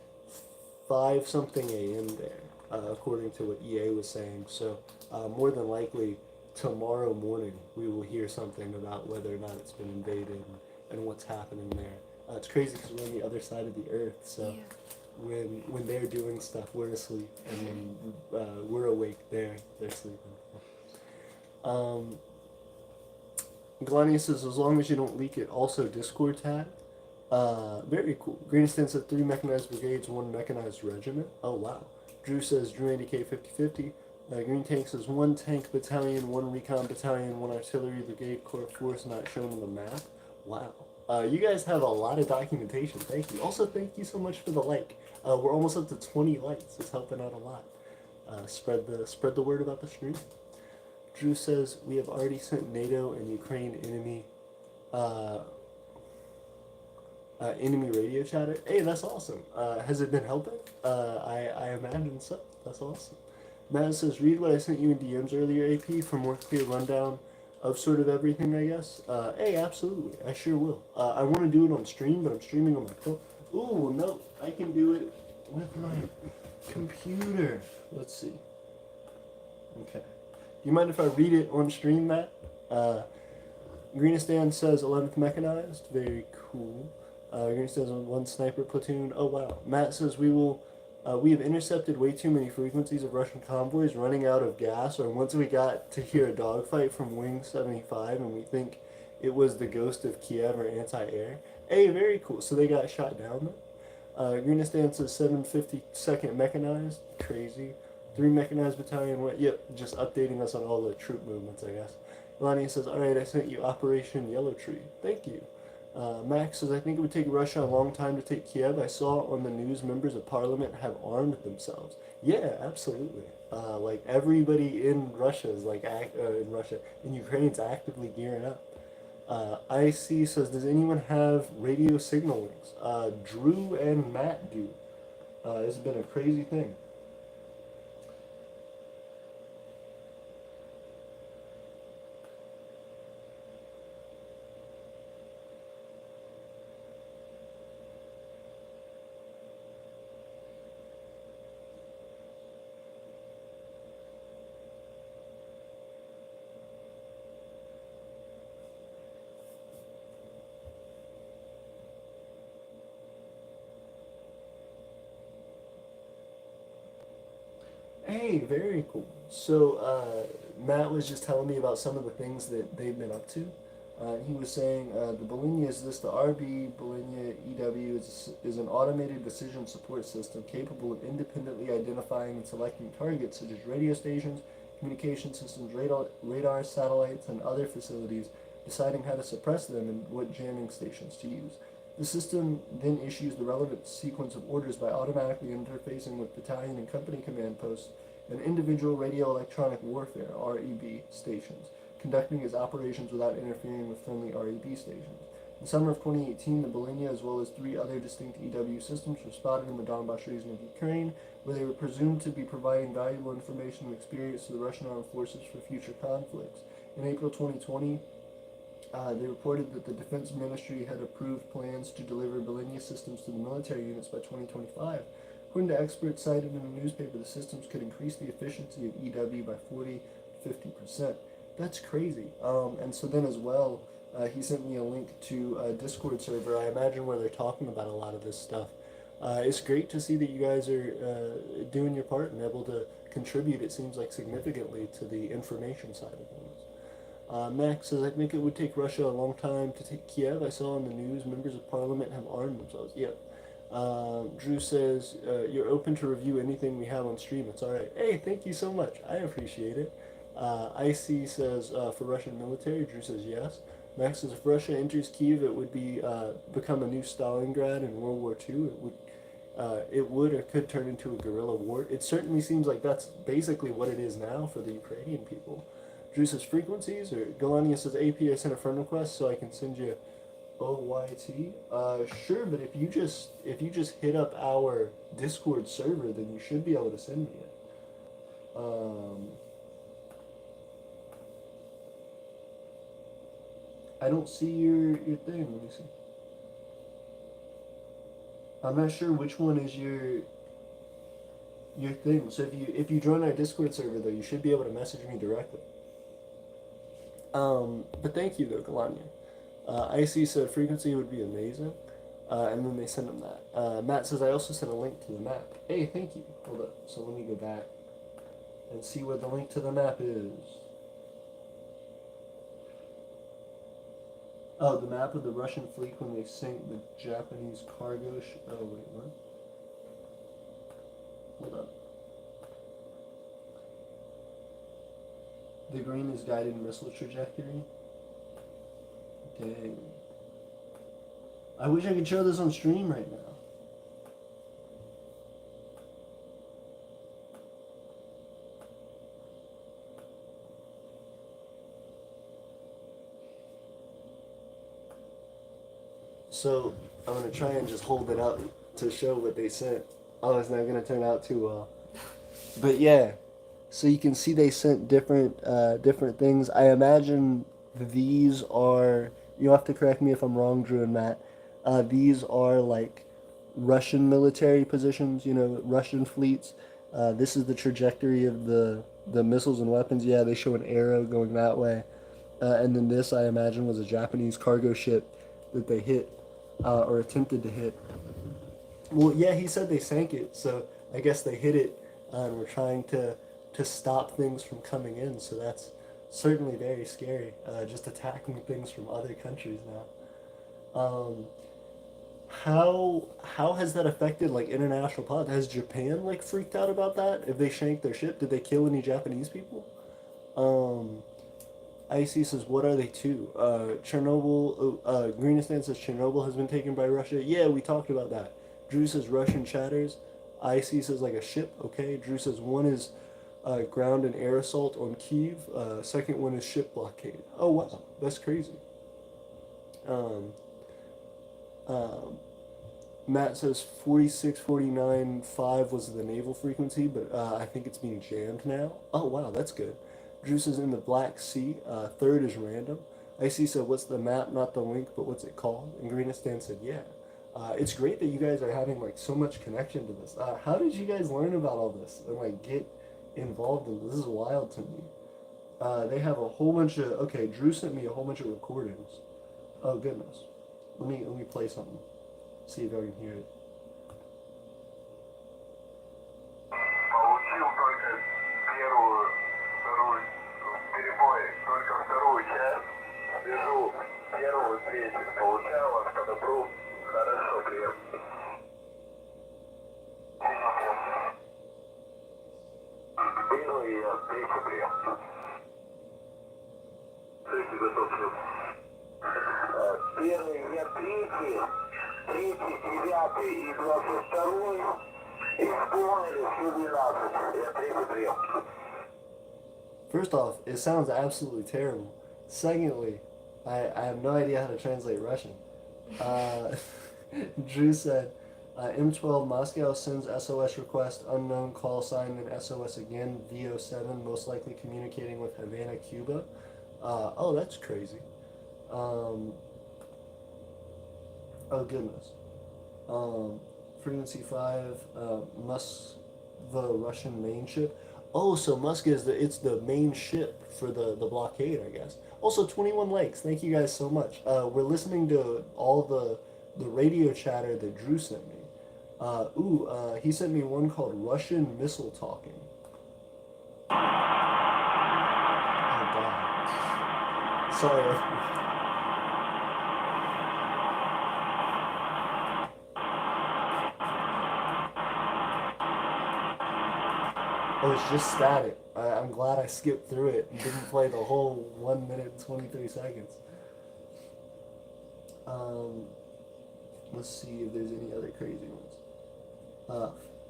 5 something a.m. there, according to what EA was saying. So more than likely tomorrow morning we will hear something about whether or not it's been invaded and what's happening there. It's crazy because we're on the other side of the earth, so Yeah. when they're doing stuff, we're asleep, and when we're awake, they're sleeping. Galania says as long as you don't leak it. Also Discord tab. Very cool. Greenistan said 3 mechanized brigades, 1 mechanized regiment. Oh wow. Drew says Drew ADK 50-50. Green Tank says 1 tank battalion, 1 recon battalion, 1 artillery brigade corps force not shown on the map. Wow. You guys have a lot of documentation. Thank you. Also, thank you so much for the like. We're almost up to 20 likes. It's helping out a lot. Spread the word about the stream. Drew says we have already sent NATO and Ukraine uh, enemy radio chatter. Hey, that's awesome. Has it been helping? I imagine so. That's awesome. Matt says, read what I sent you in DMs earlier, AP, for more clear rundown of sort of everything, I guess. Hey, absolutely. I sure will. I want to do it on stream, but I'm streaming on my phone. Ooh, no. I can do it with my computer. Let's see. Okay. Do you mind if I read it on stream, Matt? Greenistan says 11th Mechanized. Very cool. Greenistan says 1 sniper platoon. Oh, wow. Matt says we have intercepted way too many frequencies of Russian convoys running out of gas, or once we got to hear a dogfight from Wing 75 and we think it was the Ghost of Kiev or anti-air. Hey, very cool. So they got shot down then? Greenistan says 752nd Mechanized. Crazy. 3 mechanized battalion. Yep, just updating us on all the troop movements, I guess. Lonnie says, alright, I sent you Operation Yellow Tree. Thank you. Max says, I think it would take Russia a long time to take Kiev. I saw on the news members of parliament have armed themselves. Yeah, absolutely. Like everybody in Russia is like, in Ukraine's actively gearing up. IC says, does anyone have radio signal links? Drew and Matt do. It's been a crazy thing. Hey, very cool. So, Matt was just telling me about some of the things that they've been up to. He was saying the Bologna is this. The RB Bologna EW is an automated decision support system capable of independently identifying and selecting targets such as radio stations, communication systems, radar, satellites, and other facilities, deciding how to suppress them and what jamming stations to use. The system then issues the relevant sequence of orders by automatically interfacing with battalion and company command posts and individual radio electronic warfare (REB) stations, conducting its operations without interfering with friendly REB stations. In summer of 2018, the Bologna, as well as 3 other distinct EW systems, were spotted in the Donbass region of Ukraine, where they were presumed to be providing valuable information and experience to the Russian armed forces for future conflicts. In April 2020, they reported that the Defense Ministry had approved plans to deliver Bologna systems to the military units by 2025. According to experts cited in the newspaper, the systems could increase the efficiency of EW by 40 to 50%. That's crazy. And so then as well, he sent me a link to a Discord server, I imagine, where they're talking about a lot of this stuff. It's great to see that you guys are doing your part and able to contribute, it seems like, significantly to the information side of things. Max says, I think it would take Russia a long time to take Kiev. I saw on the news members of parliament have armed themselves. Yeah. Drew says, you're open to review anything we have on stream. It's alright. Hey, thank you so much. I appreciate it. IC says, for Russian military. Drew says, yes. Max says, if Russia enters Kiev, it would become a new Stalingrad in World War II. It would or could turn into a guerrilla war. It certainly seems like that's basically what it is now for the Ukrainian people. Drew says frequencies, or Galania says AP, I sent a friend request so I can send you OYT. Sure, but if you just hit up our Discord server, then you should be able to send me it. I don't see your thing. Let me see. I'm not sure which one is your thing. So if you join our Discord server though, you should be able to message me directly. But thank you though, Galania. IC said frequency would be amazing, and then they sent him that. Matt says I also sent a link to the map. Hey, thank you. Hold up. So let me go back and see what the link to the map is. Oh, the map of the Russian fleet when they sank the Japanese cargo ship. Oh wait, what? Hold up. The green is guided missile trajectory. Dang. I wish I could show this on stream right now. So I'm gonna try and just hold it up to show what they sent. Oh, it's not gonna turn out too well. But yeah, so you can see they sent different things. I imagine these are. You'll have to correct me if I'm wrong, Drew and Matt. These are like Russian military positions. You know, Russian fleets. This is the trajectory of the missiles and weapons. Yeah, they show an arrow going that way. And then this, I imagine, was a Japanese cargo ship that they hit or attempted to hit. Well, yeah, he said they sank it, so I guess they hit it and were trying to stop things from coming in. So that's certainly very scary. Just attacking things from other countries now. How has that affected like international politics? Has Japan like freaked out about that? If they shanked their ship, did they kill any Japanese people? IC says, what are they too? Chernobyl, Greenistan says Chernobyl has been taken by Russia. Yeah, we talked about that. Drew says Russian chatters. IC says like a ship. Okay. Drew says one is ground and air assault on Kyiv. Second one is ship blockade. Oh wow, that's crazy. Um, Matt says 4649.5 was the naval frequency, but I think it's being jammed now. Oh wow, that's good. Drew says in the Black Sea. Third is random. IC said, what's the map? Not the link, but what's it called? And Greenistan said, yeah. It's great that you guys are having like so much connection to this. How did you guys learn about all this and like get involved in this? This is wild to me. They have a whole bunch of. Okay, Drew sent me a whole bunch of recordings. Oh goodness. Let me play something. See if I can hear it. Получил только первую, вторую перебой, только вторую часть. Свяжу Первый, третий. Получаю вас по добру. Хорошо, прием. Первый, я, третий прием. Третий готов, прием. Первый, я третий, девятый и 22-й. Исполнили все 12. Я третий прием. First off, it sounds absolutely terrible. Secondly, I have no idea how to translate Russian. Uh, Drew said, M12 Moscow sends SOS request, unknown call sign, and SOS again, VO7, most likely communicating with Havana, Cuba. Oh, that's crazy. Um, oh, goodness. Frequency 5, Musk, the Russian main ship. Oh, so Musk is it's the main ship for the blockade, I guess. Also, 21 likes. Thank you guys so much. We're listening to all the radio chatter that Drew sent me. He sent me one called Russian Missile Talking. Oh, God. Sorry. Oh, it's just static. I'm glad I skipped through it and didn't play the whole 1 minute and 23 seconds. Um, let's see if there's any other crazy ones.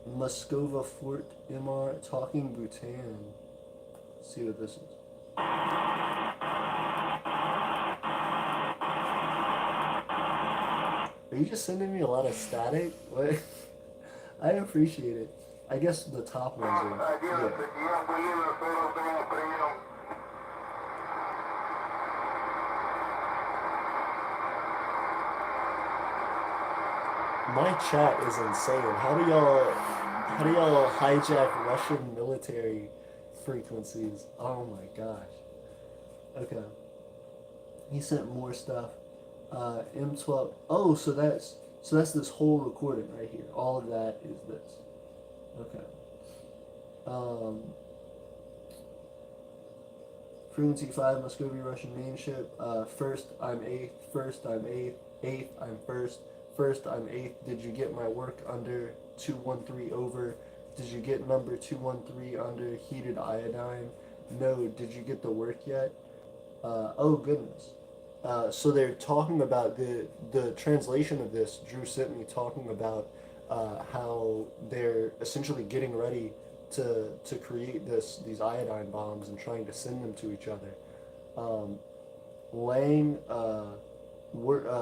Moscova Fort MR Talking Bhutan. Let's see what this is. Are you just sending me a lot of static? What? I appreciate it. I guess the top ones are. Yeah. My chat is insane. How do y'all hijack Russian military frequencies? Oh my gosh. Okay. He sent more stuff. M12. Oh, so that's this whole recording right here. All of that is this. Okay. Frequency 5 Muscovy Russian main ship. First, I'm 8th. First, I'm 8th. 8th, I'm 1st. First, I'm 8th. Did you get my work under 213 over? Did you get number 213 under heated iodine? No. Did you get the work yet? Oh, goodness. So they're talking about the translation of this. Drew sent me talking about how they're essentially getting ready to create these iodine bombs and trying to send them to each other. Lang,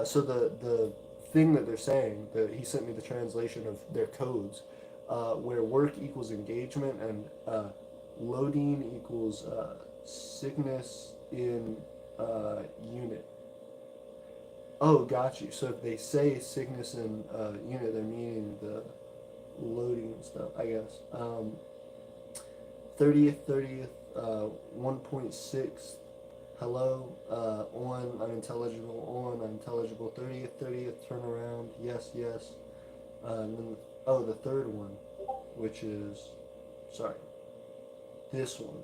so the thing that they're saying, that he sent me the translation of their codes, where work equals engagement and loading equals sickness in unit. Oh, got you. So if they say sickness in unit, they're meaning the loading and stuff, I guess. 30th, 1.6, hello, on, unintelligible, 30th, turn around, yes, and then, the third one, which is, sorry, this one.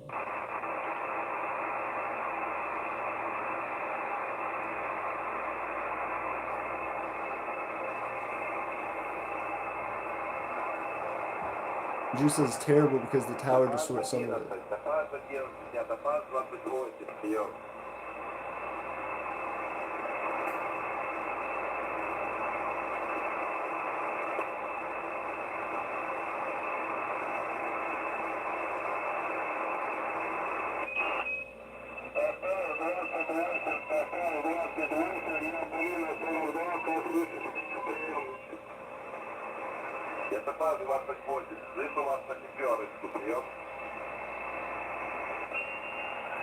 Drew says it's terrible because the tower distorts some of it. Это фаз 28, слышу вас на пятерочку, прием.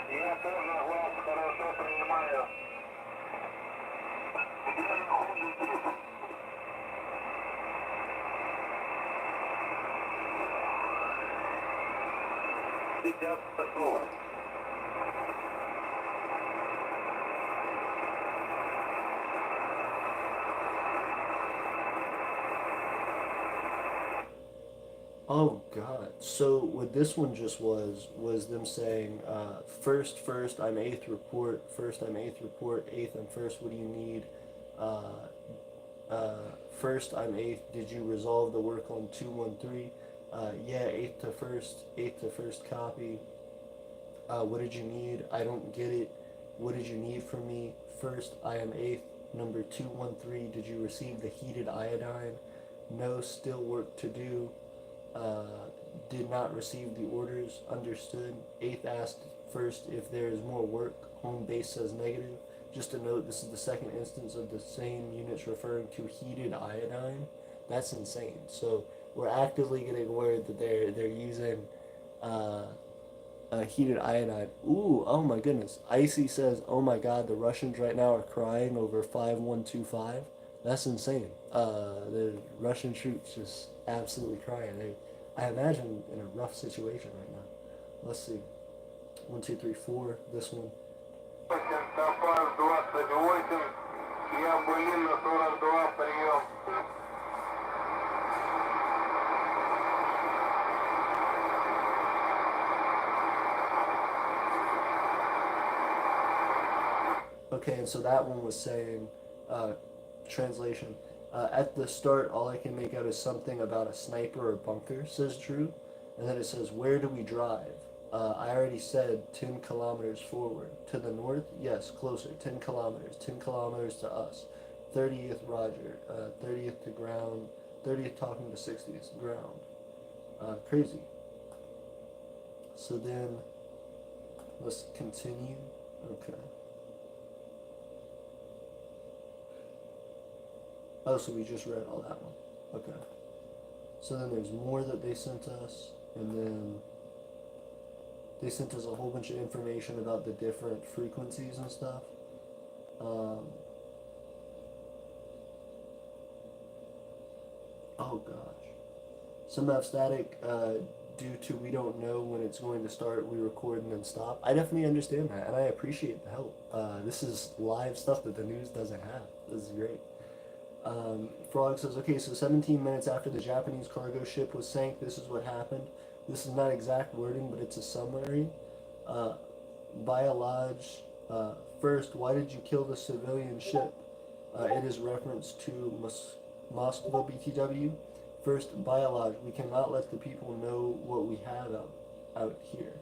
Я тоже вас хорошо принимаю. Где находитесь? Сейчас такого. Oh God. So what this one just was them saying, first, I'm eighth report, eighth, I'm first, what do you need? Uh, First, I'm eighth, did you resolve the work on 213? Yeah, eighth to first copy. What did you need? I don't get it. What did you need from me? First, I am eighth. Number 213, did you receive the heated iodine? No, still work to do. Did not receive the orders. Understood. Eighth asked first if there is more work. Home base says negative. Just a note, this is the second instance of the same units referring to heated iodine. That's insane. So we're actively getting word that they're using uh, heated iodine. Ooh, oh my goodness. Icy says, oh my god, the Russians right now are crying over 5125. That's insane. The Russian troops just absolutely crying. I imagine in a rough situation right now. Let's see. 1, 2, 3, 4. This one. Okay, and so that one was saying, translation. At the start, all I can make out is something about a sniper or bunker, says Drew. And then it says, where do we drive? I already said 10 kilometers forward. To the north? Yes, closer. 10 kilometers. 10 kilometers to us. 30th, Roger. 30th to ground. 30th talking to 60th, ground. Crazy. So then, let's continue. Okay. Oh, so we just read all that one. Okay. So then there's more that they sent us, and then they sent us a whole bunch of information about the different frequencies and stuff. Oh gosh. Some have static due to we don't know when it's going to start, we record and then stop. I definitely understand that, and I appreciate the help. This is live stuff that the news doesn't have. This is great. Frog says, okay, so 17 minutes after the Japanese cargo ship was sank, this is what happened. This is not exact wording, but it's a summary. Biolodge, first, why did you kill the civilian ship? It is reference to Moscow BTW. First, Biolodge, we cannot let the people know what we have out here.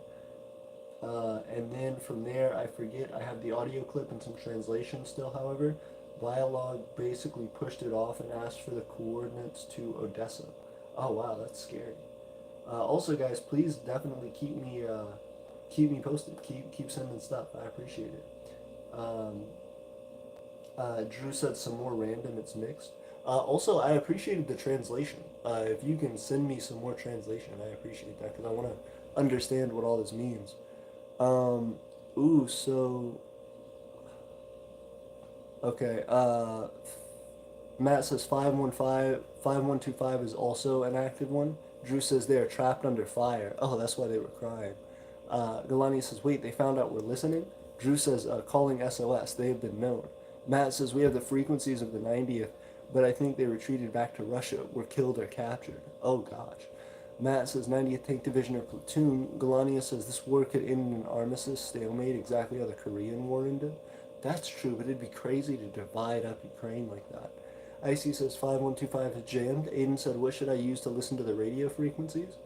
And then from there, I forget, I have the audio clip and some translation still, however. Biolog basically pushed it off and asked for the coordinates to Odessa. Oh wow, that's scary. Also, guys, please definitely keep me posted. Keep sending stuff. I appreciate it. Drew said some more random. It's mixed. Also, I appreciated the translation. If you can send me some more translation, I appreciate that because I want to understand what all this means. Ooh, so okay. Matt says 5125 is also an active one. Drew says they are trapped under fire. Oh, that's why they were crying. Galani says, wait, they found out we're listening? Drew says, calling SOS. They have been known. Matt says, we have the frequencies of the 90th, but I think they retreated back to Russia, were killed or captured. Oh, gosh. Matt says, 90th Tank Division or Platoon. Galania says, this war could end in an armistice stalemate, exactly how the Korean War ended. That's true, but it'd be crazy to divide up Ukraine like that. Icy says 5125 is jammed. Aiden said, what should I use to listen to the radio frequencies?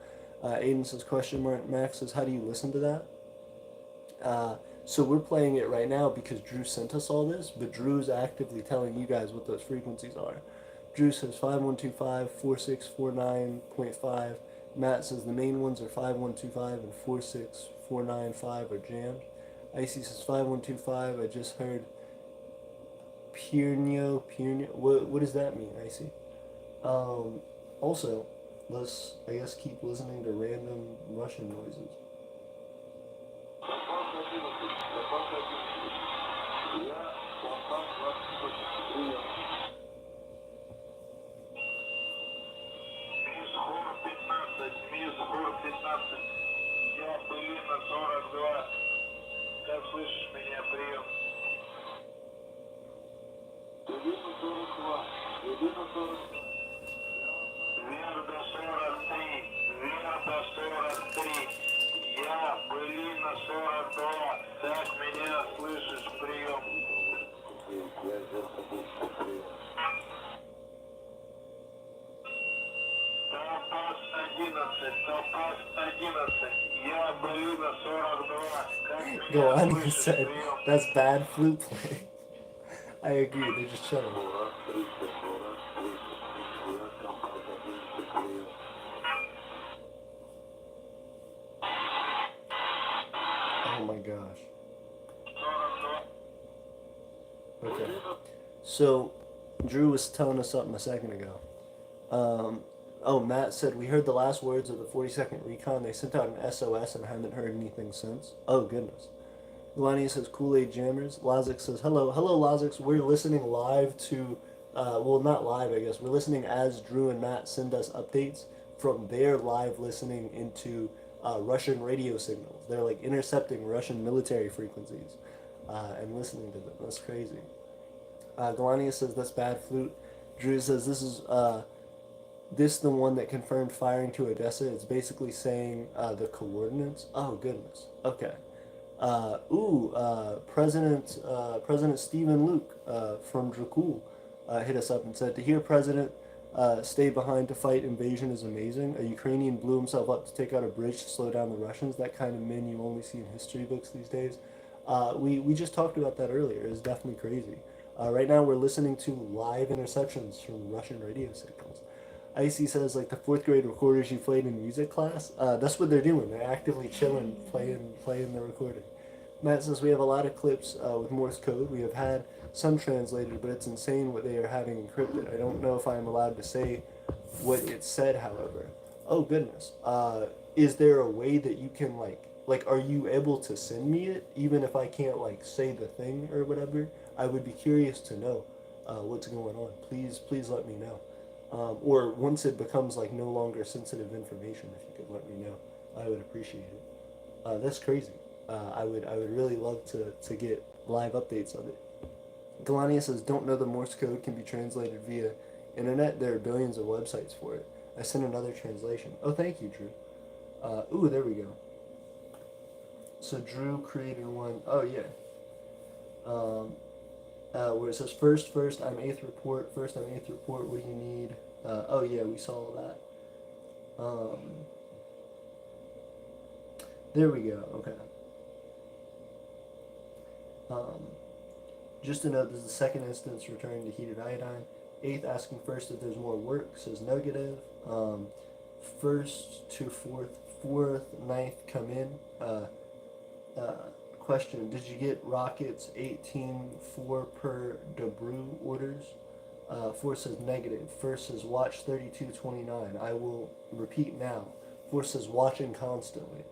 Aiden says, question mark. Max says, how do you listen to that? So we're playing it right now because Drew sent us all this, but Drew's actively telling you guys what those frequencies are. Drew says 5125, 4649.5. Matt says the main ones are 5125 and 46495 are jammed. Icy says 5125, I just heard Aeternia. What does that mean, Icy? Also, let's, I guess, keep listening to random Russian noises. Как слышишь меня, прием? Иди на 42. Иди на 42. Верда 43. Лето 43. Я Былина 42. Так меня слышишь? Прием. Топаз 11. Топаз 11. Я Былина 42. Как меня Galani слышишь? said, Прием. that's bad flute playing. I agree, they're just chilling. Oh my gosh. Okay. So, Drew was telling us something a second ago. Matt said, we heard the last words of the 42nd Recon. They sent out an SOS and haven't heard anything since. Oh, goodness. Melania says, Kool-Aid Jammers. Lazix says, hello. Hello, Lazix. We're listening live to, well, not live, I guess. We're listening as Drew and Matt send us updates from their live listening into Russian radio signals. They're like intercepting Russian military frequencies and listening to them. That's crazy. Galania says, that's bad flute. Drew says, this the one that confirmed firing to Odessa. It's basically saying the coordinates. Oh, goodness. Okay. President Stephen Luke from Dracul hit us up and said, to hear President stay behind to fight invasion is amazing. A Ukrainian blew himself up to take out a bridge to slow down the Russians. That kind of men you only see in history books these days. We just talked about that earlier. It's definitely crazy. Right now we're listening to live interceptions from Russian radio signals. Icy says, like the fourth grade recorders you played in music class, that's what they're doing. They're actively chilling, playing the recording. Matt says, we have a lot of clips with Morse code. We have had some translated, but it's insane what they are having encrypted. I don't know if I am allowed to say what it said, however. Oh, goodness. Is there a way that you can, are you able to send me it, even if I can't, say the thing or whatever? I would be curious to know what's going on. Please let me know. Or once it becomes, no longer sensitive information, if you could let me know, I would appreciate it. That's crazy. I would really love to get live updates of it. Galania says, don't know the Morse code can be translated via internet. There are billions of websites for it. I sent another translation. Oh, thank you, Drew. There we go. So Drew created one. Oh, yeah. Where it says, first, I'm 8th report. What do you need? Yeah, we saw that. There we go. Okay. Just to note, this is the second instance returning to heated iodine. 8th asking first if there's more work, says negative. 1st to 4th, 9th come in. Question, did you get rockets 18-4 per Debrew orders? 4 says negative. 1st says watch 3229. I will repeat now. 4 says watching constantly.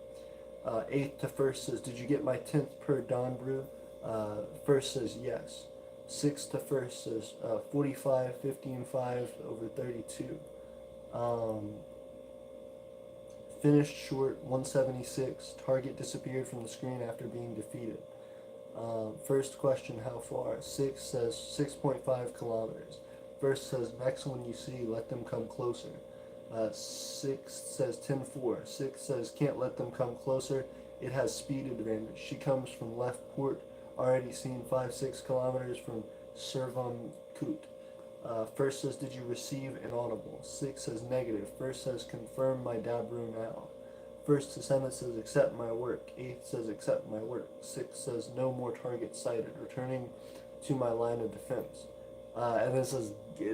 8th to 1st says, did you get my 10th per Don Brew? 1st says yes. 6th to 1st says 45, 15-5 over 32. Finished short 176. Target disappeared from the screen after being defeated. First question, how far? 6 says 6.5 kilometers. 1st says next one you see, let them come closer. 6 says 10-4. 6 says can't let them come closer. It has speed advantage. She comes from left port. Already seen 5-6 kilometers from Servon-Kut. 1st says, did you receive inaudible? 6 says negative. 1st says, confirm my Dabru now. 1st to 7th says, accept my work. 8th says, accept my work. 6 says, no more target sighted. Returning to my line of defense. And then it says,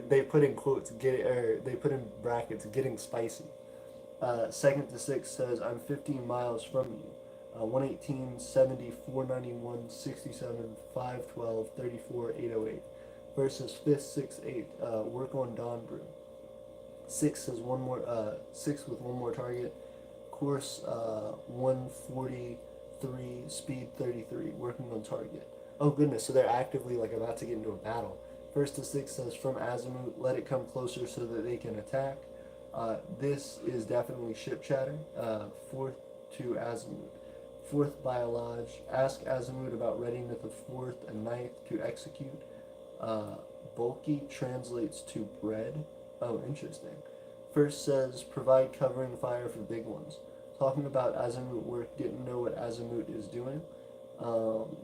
they put in quotes, they put in brackets, getting spicy. 2nd to 6th says, I'm 15 miles from you. 118, 70, 491, 67, 512, 34, 808. Versus 5th, 6th, 8th, work on Don Brew. 6 says 6 with one more target. Course 143, speed 33, working on target. Oh goodness, so they're actively about to get into a battle. 1st to 6th says from Azimuth, let it come closer so that they can attack. This is definitely ship chatter. 4th to Azimuth. 4th Biolage, ask Azimuth about readiness of 4th and 9th to execute. Bulky translates to bread. Oh, interesting. First says, provide covering fire for big ones. Talking about azimuth work, didn't know what azimuth is doing. Um,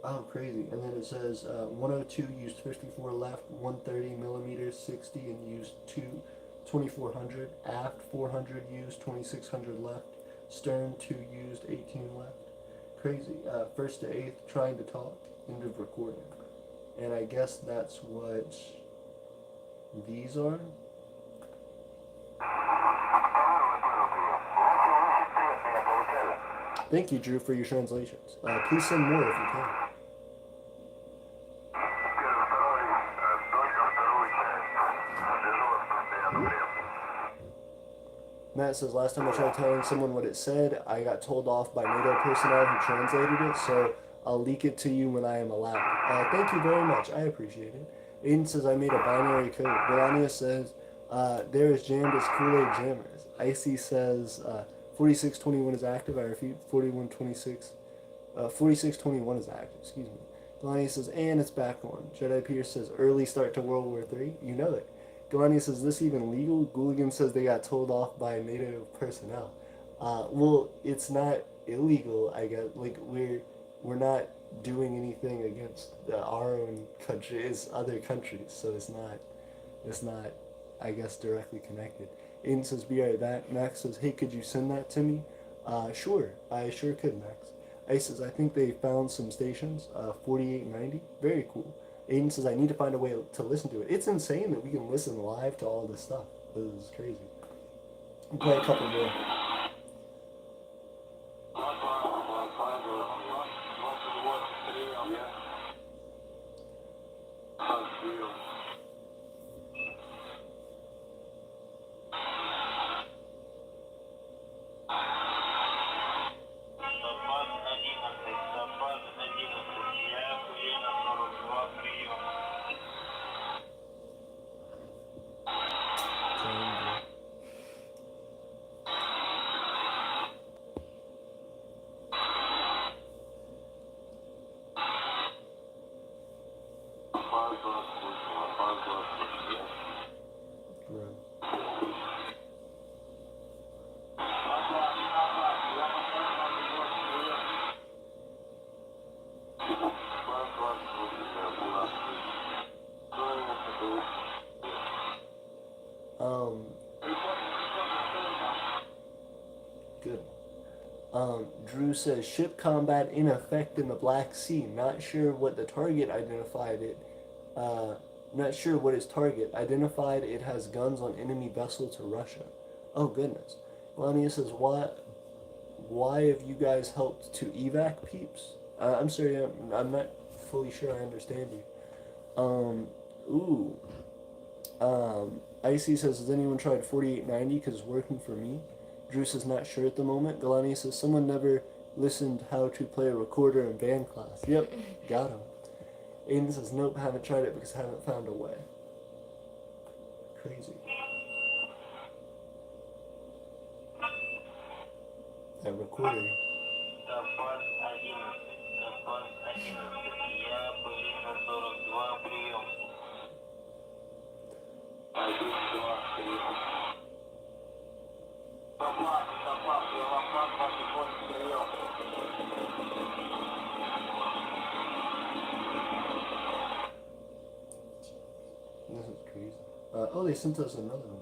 oh, crazy. And then it says 102 used 54 left, 130 millimeters, 60, and used 2400. Aft 400 used, 2600 left. Stern 2 used, 18 left. Crazy. First to eighth, trying to talk. End of recording. And I guess that's what these are. Thank you, Drew, for your translations. Please send more if you can. Matt says, last time I tried telling someone what it said, I got told off by NATO personnel who translated it, so I'll leak it to you when I am allowed. Thank you very much. I appreciate it. Aiden says, I made a binary code. Melania says, they're as jammed as Kool-Aid jammers. Icy says, 4621 is active. I refute. 4621 is active. Excuse me. Melania says, and it's back on. Jedi Pierce says, early start to World War III. You know it. Galani says, this even legal? Gooligan says they got told off by NATO personnel. Well, it's not illegal, I guess. Like, we're not doing anything against our own country. It's other countries, so it's not, I guess, directly connected. Aiden says, be right back. Max says, hey, could you send that to me? Sure. I sure could, Max. Ice says, I think they found some stations, 4890. Very cool. Aiden says, I need to find a way to listen to it. It's insane that we can listen live to all this stuff. This is crazy. We'll play a couple more. Good. Drew says, ship combat in effect in the Black Sea. Not sure what the target identified it. Not sure what his target identified. It has guns on enemy vessel to Russia. Oh, goodness. Melania says, why have you guys helped to evac peeps? I'm sorry, I'm not fully sure I understand you. Icy says, has anyone tried 4890 because it's working for me? Drew says, not sure at the moment. Galani says, someone never listened how to play a recorder in band class. Yep, got him. Aiden says, nope, haven't tried it because I haven't found a way. Crazy. That recorder. This is crazy. Oh, they sent us another one.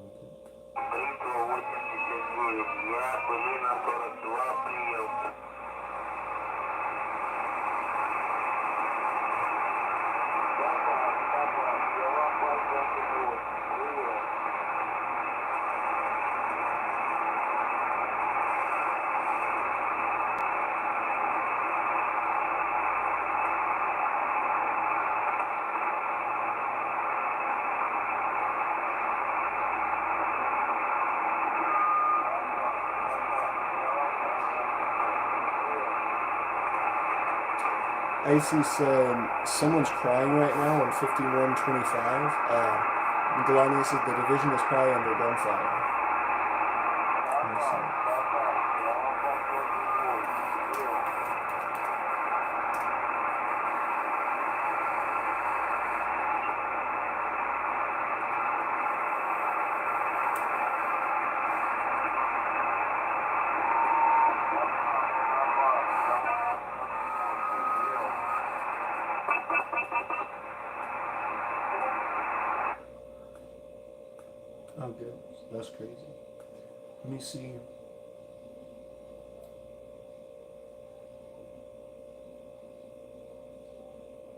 Icy said, someone's crying right now on 5125. Galani said the division is probably under gunfire. Let me see. That's crazy. Let me see.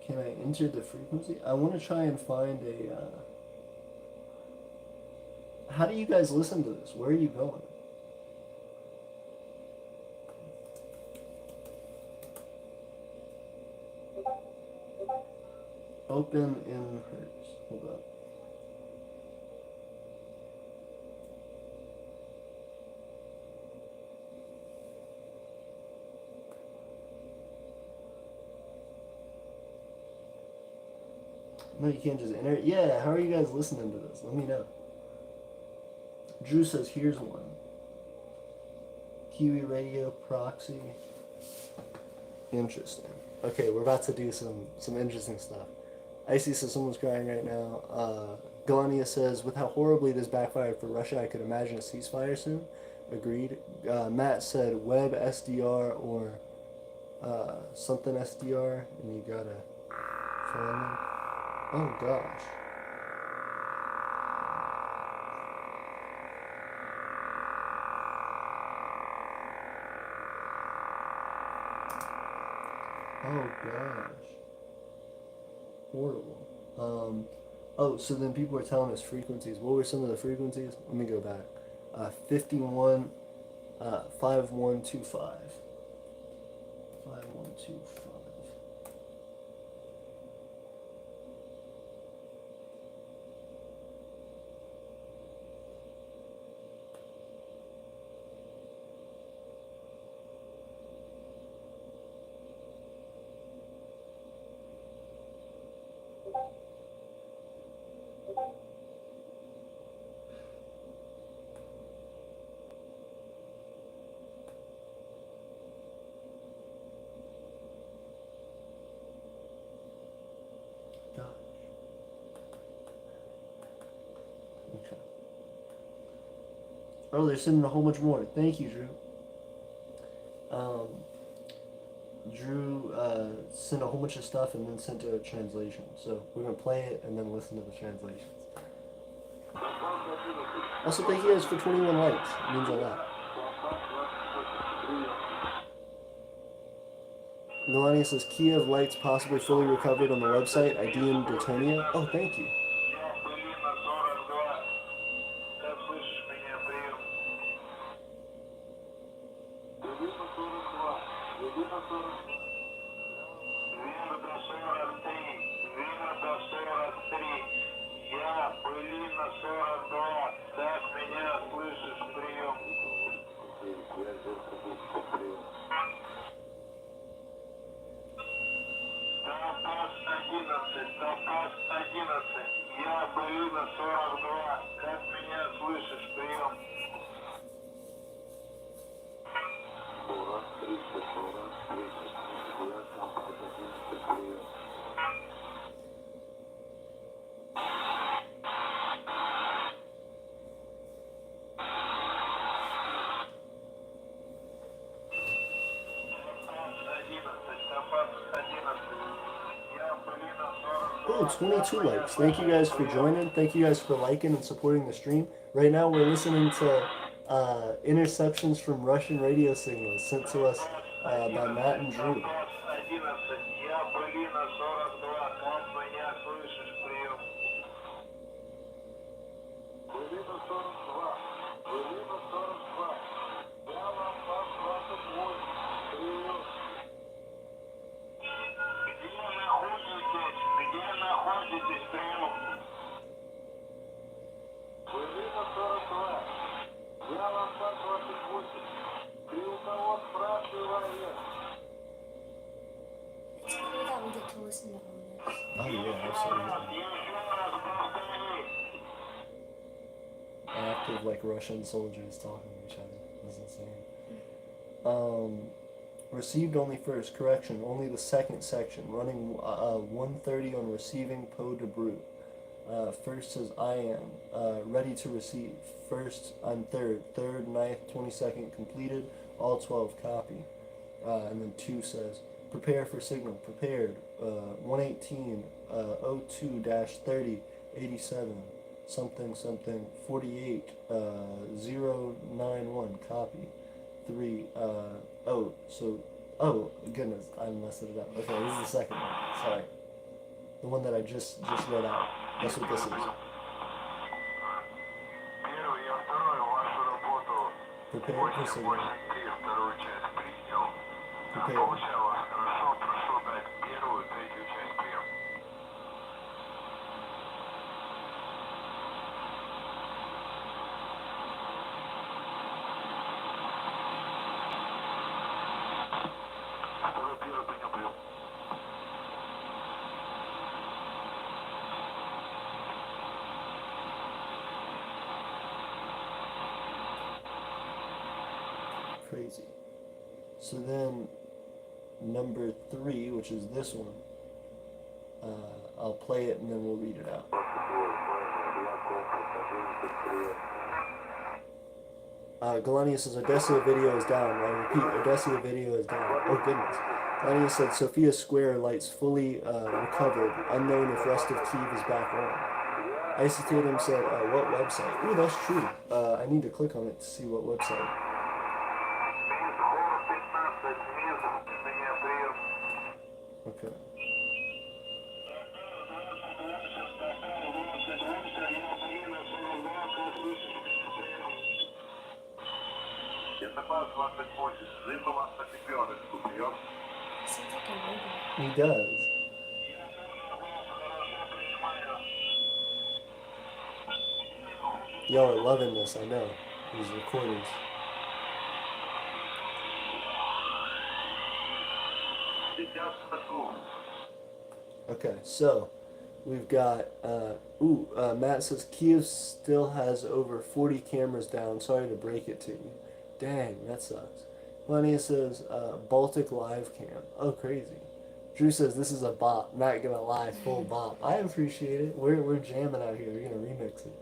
Can I enter the frequency? I want to try and find a. How do you guys listen to this? Where are you going? Open in Hertz. Hold up. No, you can't just enter it. Yeah, how are you guys listening to this? Let me know. Drew says, here's one. Kiwi Radio Proxy. Interesting. Okay, we're about to do some interesting stuff. Icy says someone's crying right now. Galania says, with how horribly this backfired for Russia, I could imagine a ceasefire soon. Agreed. Matt said web SDR or something SDR, and you gotta find them. Oh gosh. Oh gosh. Horrible. Oh, so then people were telling us frequencies. What were some of the frequencies? Let me go back. 51, 5125. 5125. Gosh. Okay. Oh, they're sending a whole bunch more. Thank you, Drew. Drew sent a whole bunch of stuff and then sent a translation. So we're going to play it and then listen to the translations. Also, thank you guys for 21 likes. It means a lot. Melania says, Kiev lights possibly fully recovered on the website. ID in Aeternia. Oh, thank you. Oh, 22 likes. Thank you guys for joining. Thank you guys for liking and supporting the stream. Right now we're listening to interceptions from Russian radio signals sent to us by Matt and Drew. It's cool that we get to listen to all this. Oh yeah, absolutely. Active like Russian soldiers talking to each other. That's insane. Received only first. Correction, only the second section. Running 130 on receiving Poe de Brute. First says I am. Ready to receive. First, I'm third. Third, ninth, 22nd completed. All 12 copy. And then 2 says, prepare for signal. Prepared. 118, 02-30, 87. something something 48 091 copy 3 oh so oh goodness I messed it up. Okay, this is the second one. Sorry, the one that I just read out. That's what this is. Первый, я второй вашу работу Prepare for очень signal. вторую часть принял. Prepare. Получалось хорошо, прошу дать первую, третью часть прием. Второй первый принял прием. Crazy. So then, number 3, which is this one, I'll play it and then we'll read it out. Galania says Odessa video is down. I repeat, Odessa video is down. Oh goodness. Galania said Sophia Square lights fully recovered. Unknown if rest of Kyiv is back on. Isotatum said, what website? Ooh, that's true. I need to click on it to see what website. Okay. Sounds like a robot. He does. Y'all are loving this, I know. These recordings. Okay, so we've got Matt says Kyiv still has over 40 cameras down. Sorry to break it to you. Dang, that sucks. Melania says Baltic live cam. Oh, crazy. Drew says this is a bop. Not gonna lie, full bop. I appreciate it. We're jamming out here. We're gonna remix it.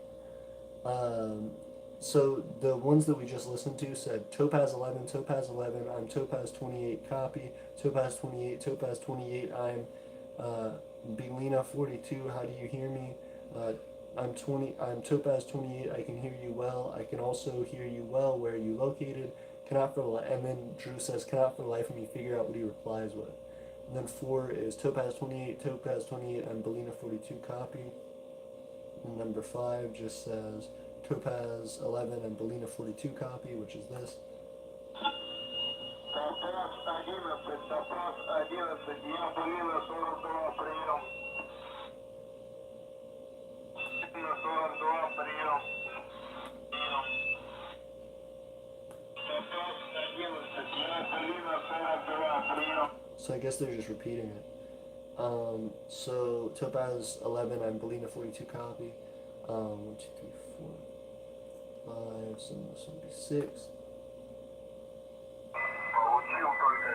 So the ones that we just listened to said Topaz 11, Topaz 11. I'm Topaz 28 copy. Topaz 28, Topaz 28. I'm Belina 42. How do you hear me? I'm Topaz 28. I can hear you well. I can also hear you well. Where are you located? Cannot for and then Drew says cannot for the life of me figure out what he replies with. And then 4 is Topaz 28, Topaz 28. I'm Belina 42 copy. And number 5 just says Topaz 11 and Belina 42 copy, which is this. So I guess they're just repeating it. So Topaz 11 and Belina 42 copy. 1, 2, 3, 4, 5, so this will be 6. Получил только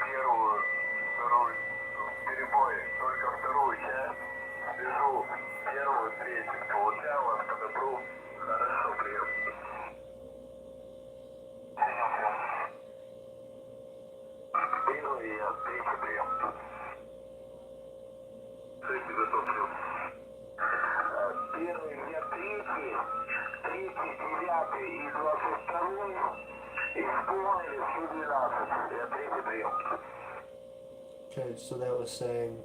первую, вторую, перебой, только вторую часть. Свяжу первую, третью. Получалось, подобру. Хорошо, прием. Первый и третий прием. Третий готов прием. Первый, я третий, девятый и 22-й исполнили все 12. Я третий прием. Okay, so that was saying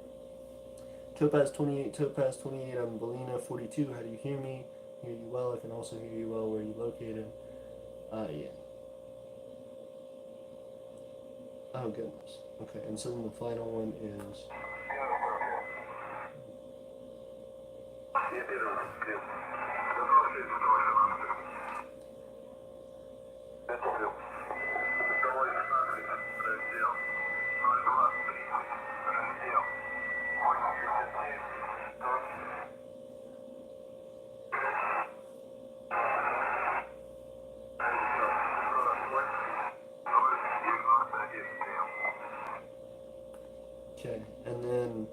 Topaz 28, Topaz 28, I'm Belina 42, how do you hear me? Hear you well, I can also hear you well, where are you located? Yeah. Oh goodness. Okay, and so then the final one is Я первый прием. Готовы ли? Готов прием. Готовы 16, раздел 023, раздел 87, 100. okay, and then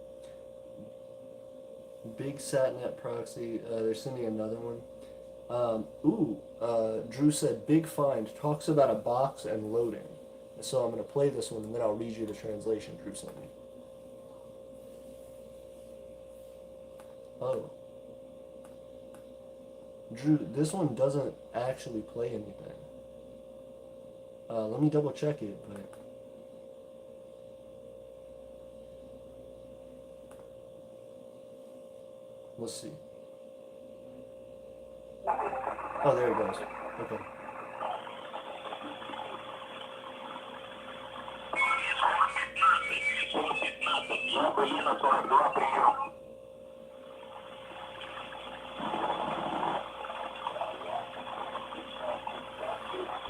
Big Satnet Proxy, they're sending another one. Drew said Big Find talks about a box and loading. So I'm going to play this one and then I'll read you the translation Drew sent me. Oh. Drew, this one doesn't actually play anything. Let me double check it, but let's see. Oh, there it goes. Okay.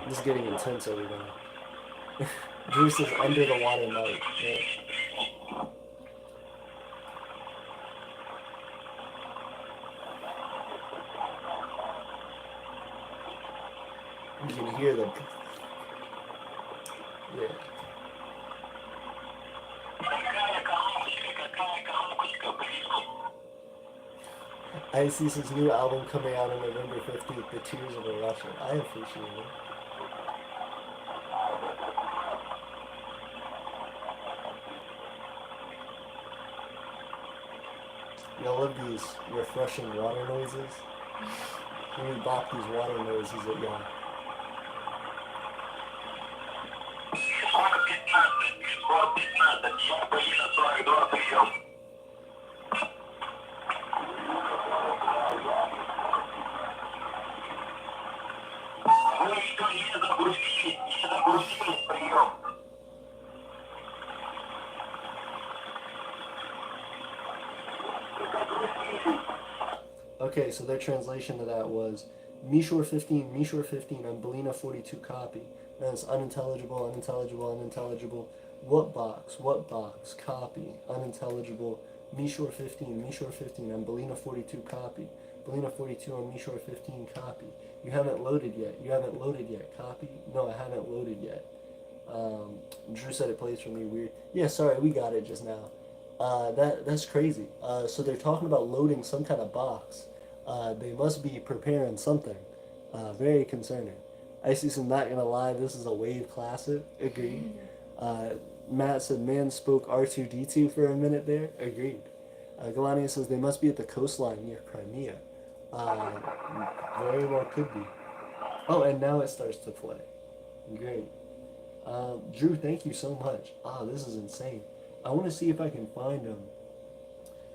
This is getting intense over there. Drew says under the water night. Yeah. You can hear them. Yeah. Ice's new album coming out on November 15th, The Tears of a Russian. I appreciate it. Y'all love these refreshing water noises? Let me bop these water noises at y'all. Okay, so their translation to that was Mishore 15, Mishore 15, and Belina 42 copy. And it's unintelligible, unintelligible, unintelligible. What box, copy, unintelligible. Mishore 15, Mishore 15, and Belina 42 copy. Belina 42 and Mishore 15 copy. You haven't loaded yet. You haven't loaded yet. Copy? No, I haven't loaded yet. Drew said it plays for me weird. Yeah, sorry, we got it just now. That's crazy. So they're talking about loading some kind of box. They must be preparing something. Very concerning. Isis, I'm not gonna lie, this is a wave classic. Agreed. Matt said, man spoke R2D2 for a minute there. Agreed. Galania says they must be at the coastline near Crimea. Very well could be. Oh, and now it starts to play. Great. Drew, thank you so much. This is insane. I want to see if I can find them.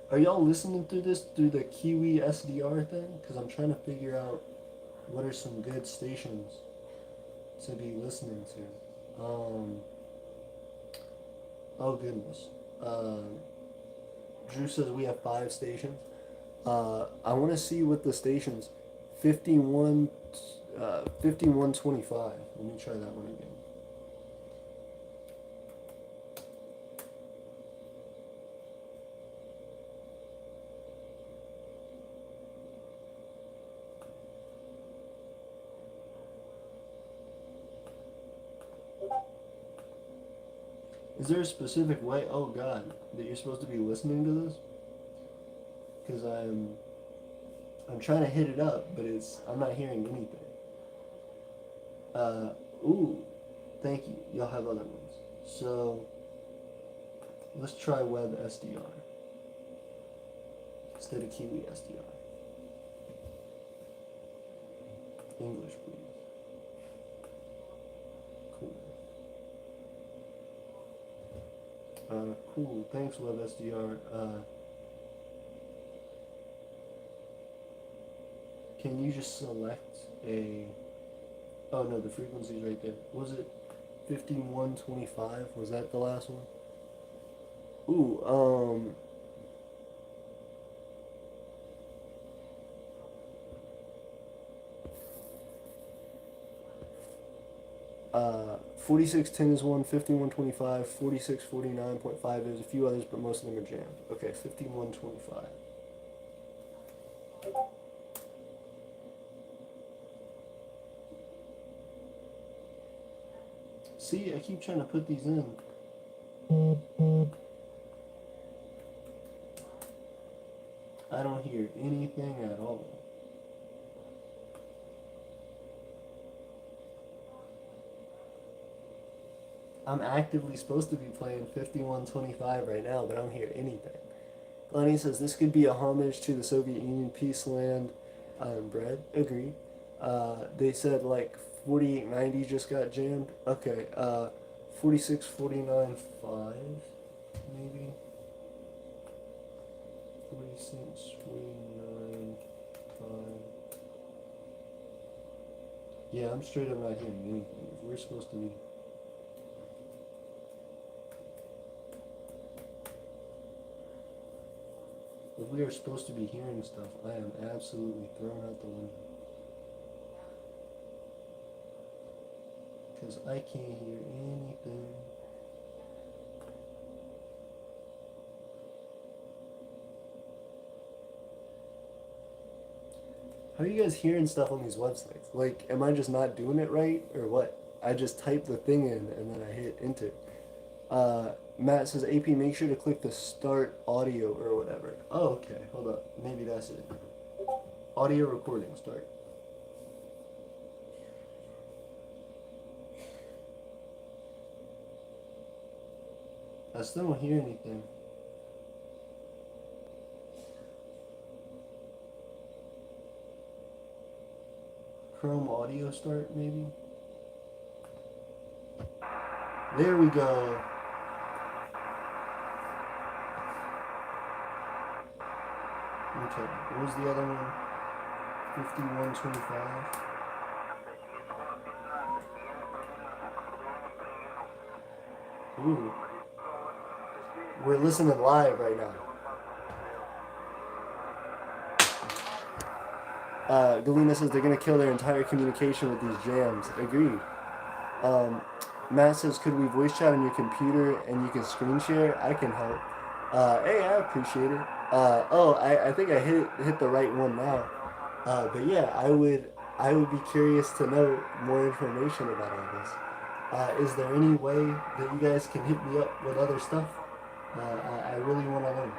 Are y'all listening through this through the Kiwi SDR thing? Because I'm trying to figure out what are some good stations to be listening to. Oh goodness. Drew says we have 5 stations. I want to see what the stations 5125. Let me try that one again. Is there a specific way, oh God, that you're supposed to be listening to this? Because I'm trying to hit it up, but I'm not hearing anything. Ooh, thank you. Y'all have other ones. So, let's try Web SDR instead of Kiwi SDR. English, please. Cool. Thanks, WebSDR. Can you just select a... Oh, no, the frequency's right there. Was it 5125? Was that the last one? Ooh, 4610 is one, 5125, 4649.5, there's a few others, but most of them are jammed. Okay, 5125. See, I keep trying to put these in. I don't hear anything at all. I'm actively supposed to be playing 5125 right now, but I don't hear anything. Lenny says this could be a homage to the Soviet Union peace land. Bread, agreed. They said like 4890 just got jammed. Okay, 4649 5, maybe. 4649 5. Yeah, I'm straight up not hearing anything. If we're supposed to be. If we are supposed to be hearing stuff, I am absolutely thrown out the window. Because I can't hear anything. How are you guys hearing stuff on these websites? Like, am I just not doing it right, or what? I just type the thing in and then I hit enter. Matt says, AP, make sure to click the start audio or whatever. Oh, okay. Hold up. Maybe that's it. Audio recording start. I still don't hear anything. Chrome audio start, maybe? There we go. Okay, what was the other one? 5125. Ooh. We're listening live right now. Galena says they're going to kill their entire communication with these jams. Agreed. Matt says, could we voice chat on your computer and you can screen share? I can help. Hey, I appreciate it. I think I hit the right one now. But yeah, I would be curious to know more information about all this. Is there any way that you guys can hit me up with other stuff? I really want to learn.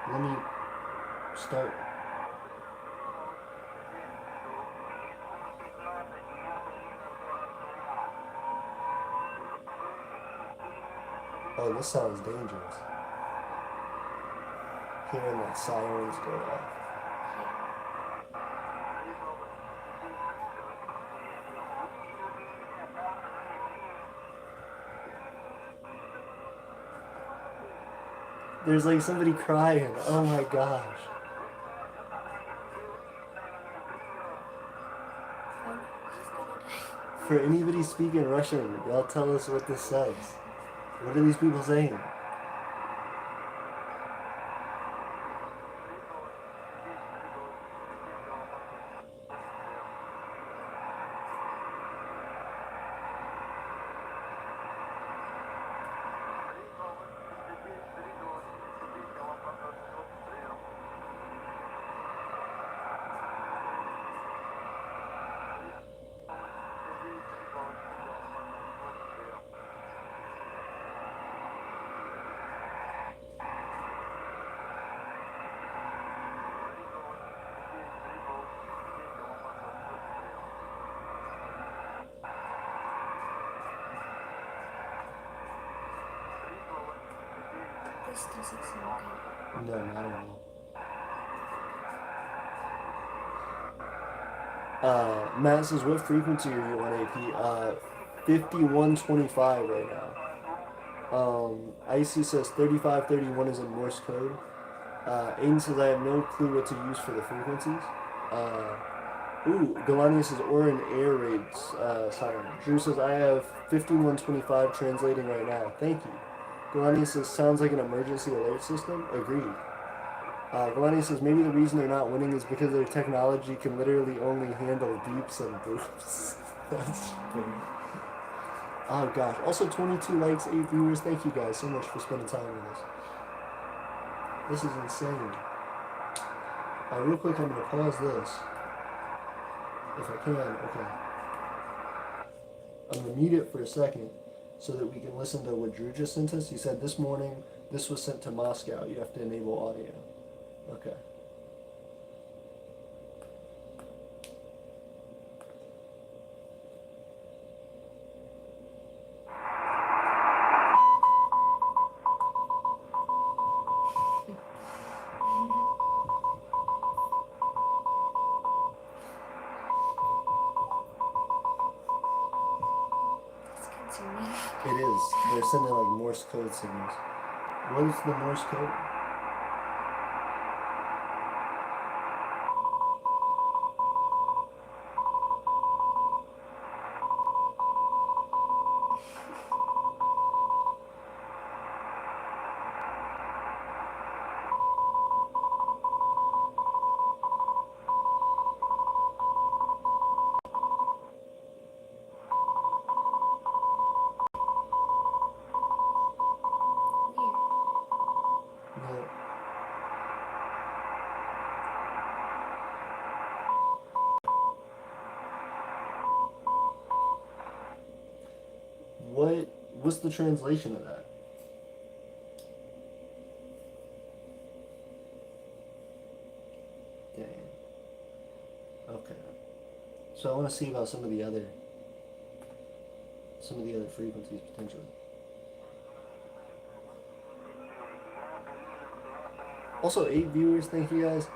Let me start. Oh, this sounds dangerous. Hearing that sirens go off. There's like somebody crying. Oh my gosh. For anybody speaking Russian, y'all tell us what this says. What are these people saying? This doesn't sound good. No, not at all. Matt says, what frequency are you on, AP? 5125 right now. Icy says 3531 is in Morse code. Aiden says, I have no clue what to use for the frequencies. Galania says, or an air raids siren. Drew says, I have 5125 translating right now. Thank you. Galania says, sounds like an emergency alert system. Agreed. Galania says, maybe the reason they're not winning is because their technology can literally only handle beeps and boops. That's funny. Oh gosh. Also 22 likes, 8 viewers. Thank you guys so much for spending time with us. This is insane. Real quick, I'm going to pause this. If I can, okay. I'm going to mute it for a second so that we can listen to what Drew just sent us. He said this morning, this was sent to Moscow. You have to enable audio. Okay. to me. It is. They're sending like Morse code signals. What is the Morse code? Weird. Yeah. What's the translation of that? Dang. Okay. So I want to see about some of the other frequencies potentially. Also, 8 viewers, thank you guys.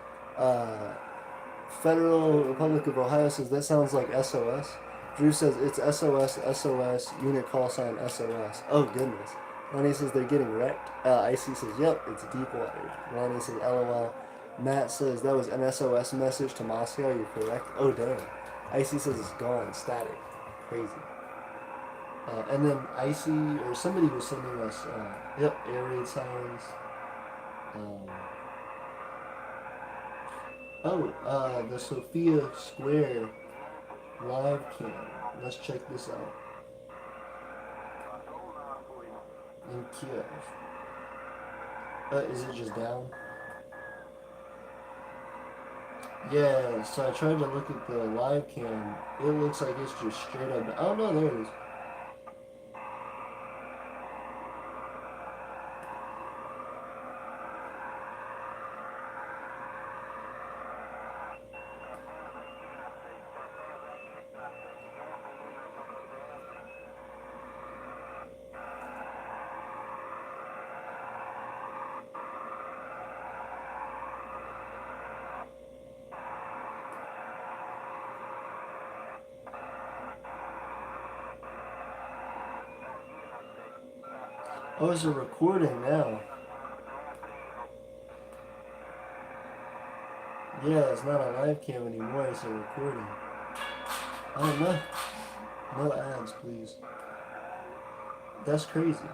Federal Republic of Ohio says that sounds like SOS. Drew says it's SOS, SOS, unit call sign SOS. Oh goodness. Lonnie says they're getting wrecked. Icy says, yep, it's deep water. Lonnie says, LOL. Matt says that was an SOS message to Moscow, you're correct. Oh damn. Icy says it's gone, static. Crazy. And then Icy, or somebody was sending us, yep, air raid sirens. The Sophia Square live cam. Let's check this out. In Kiev. Is it just down? Yeah, so I tried to look at the live cam. It looks like it's just straight up. Oh no, there it is. Oh, it's a recording now. Yeah, it's not a live cam anymore, it's a recording. Oh, no. No ads, please. That's crazy.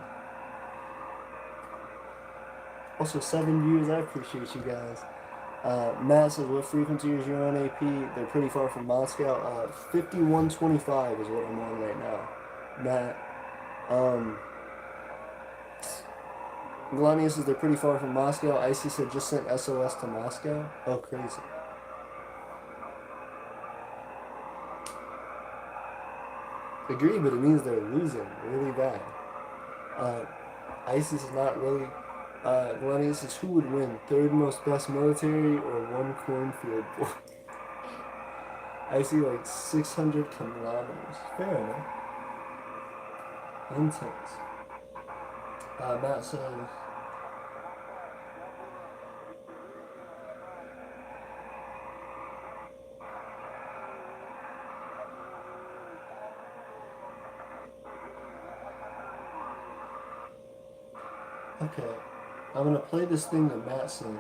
Also, 7 views, I appreciate you guys. Matt says, what frequency is your on AP? They're pretty far from Moscow. 5125 is what I'm on right now. Matt. Melania says they're pretty far from Moscow. Icy said just sent SOS to Moscow. Oh, crazy. Agree, but it means they're losing really bad. Icy says not really. Melania says who would win? Third most best military or one cornfield boy? Icy like 600 kilometers. Fair enough. Intense. Matt says. Okay, I'm gonna play this thing that Matt sent.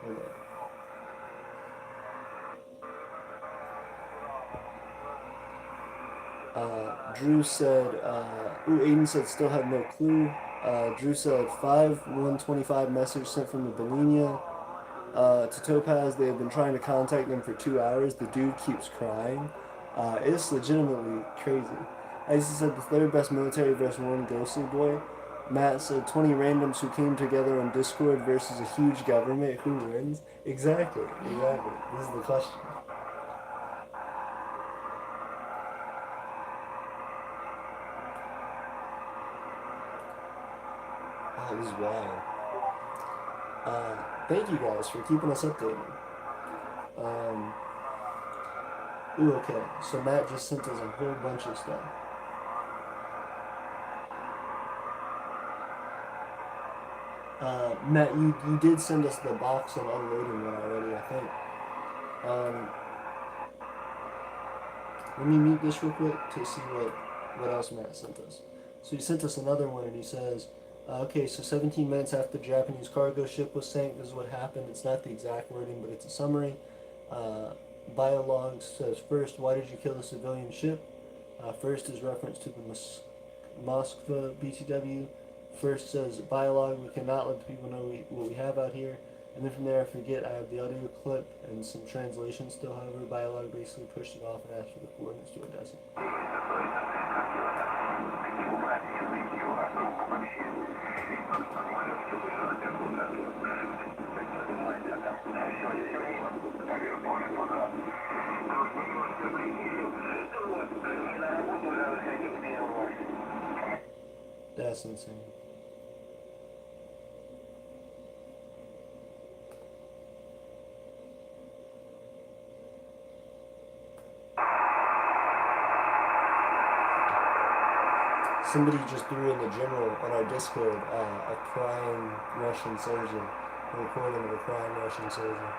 Hold on. Drew said, Aiden said still have no clue. Drew said 5/125 message sent from the Bolinia to Topaz. They have been trying to contact them for 2 hours. The dude keeps crying. It's legitimately crazy. Icy said the third best military versus one ghostly boy. Matt said 20 randoms who came together on Discord versus a huge government. Who wins? Exactly. This is the question. Oh, this is wild. Thank you guys for keeping us updated. Okay. So Matt just sent us a whole bunch of stuff. Matt, you did send us the box and unloading one already, I think. Let me mute this real quick to see what else Matt sent us. So he sent us another one, and he says, okay, so 17 minutes after the Japanese cargo ship was sank, this is what happened. It's not the exact wording, but it's a summary. Uh, Biolog says, first, why did you kill the civilian ship? First is reference to the Moskva BTW. First says, Biolog, we cannot let the people know what we have out here. And then from there, I forget, I have the audio clip and some translation still. However, Biolog basically pushed it off and asked for the coordinates to Odessa. That's insane. Somebody just threw in the general on our Discord a crying Russian soldier, a recording of a crying Russian soldier.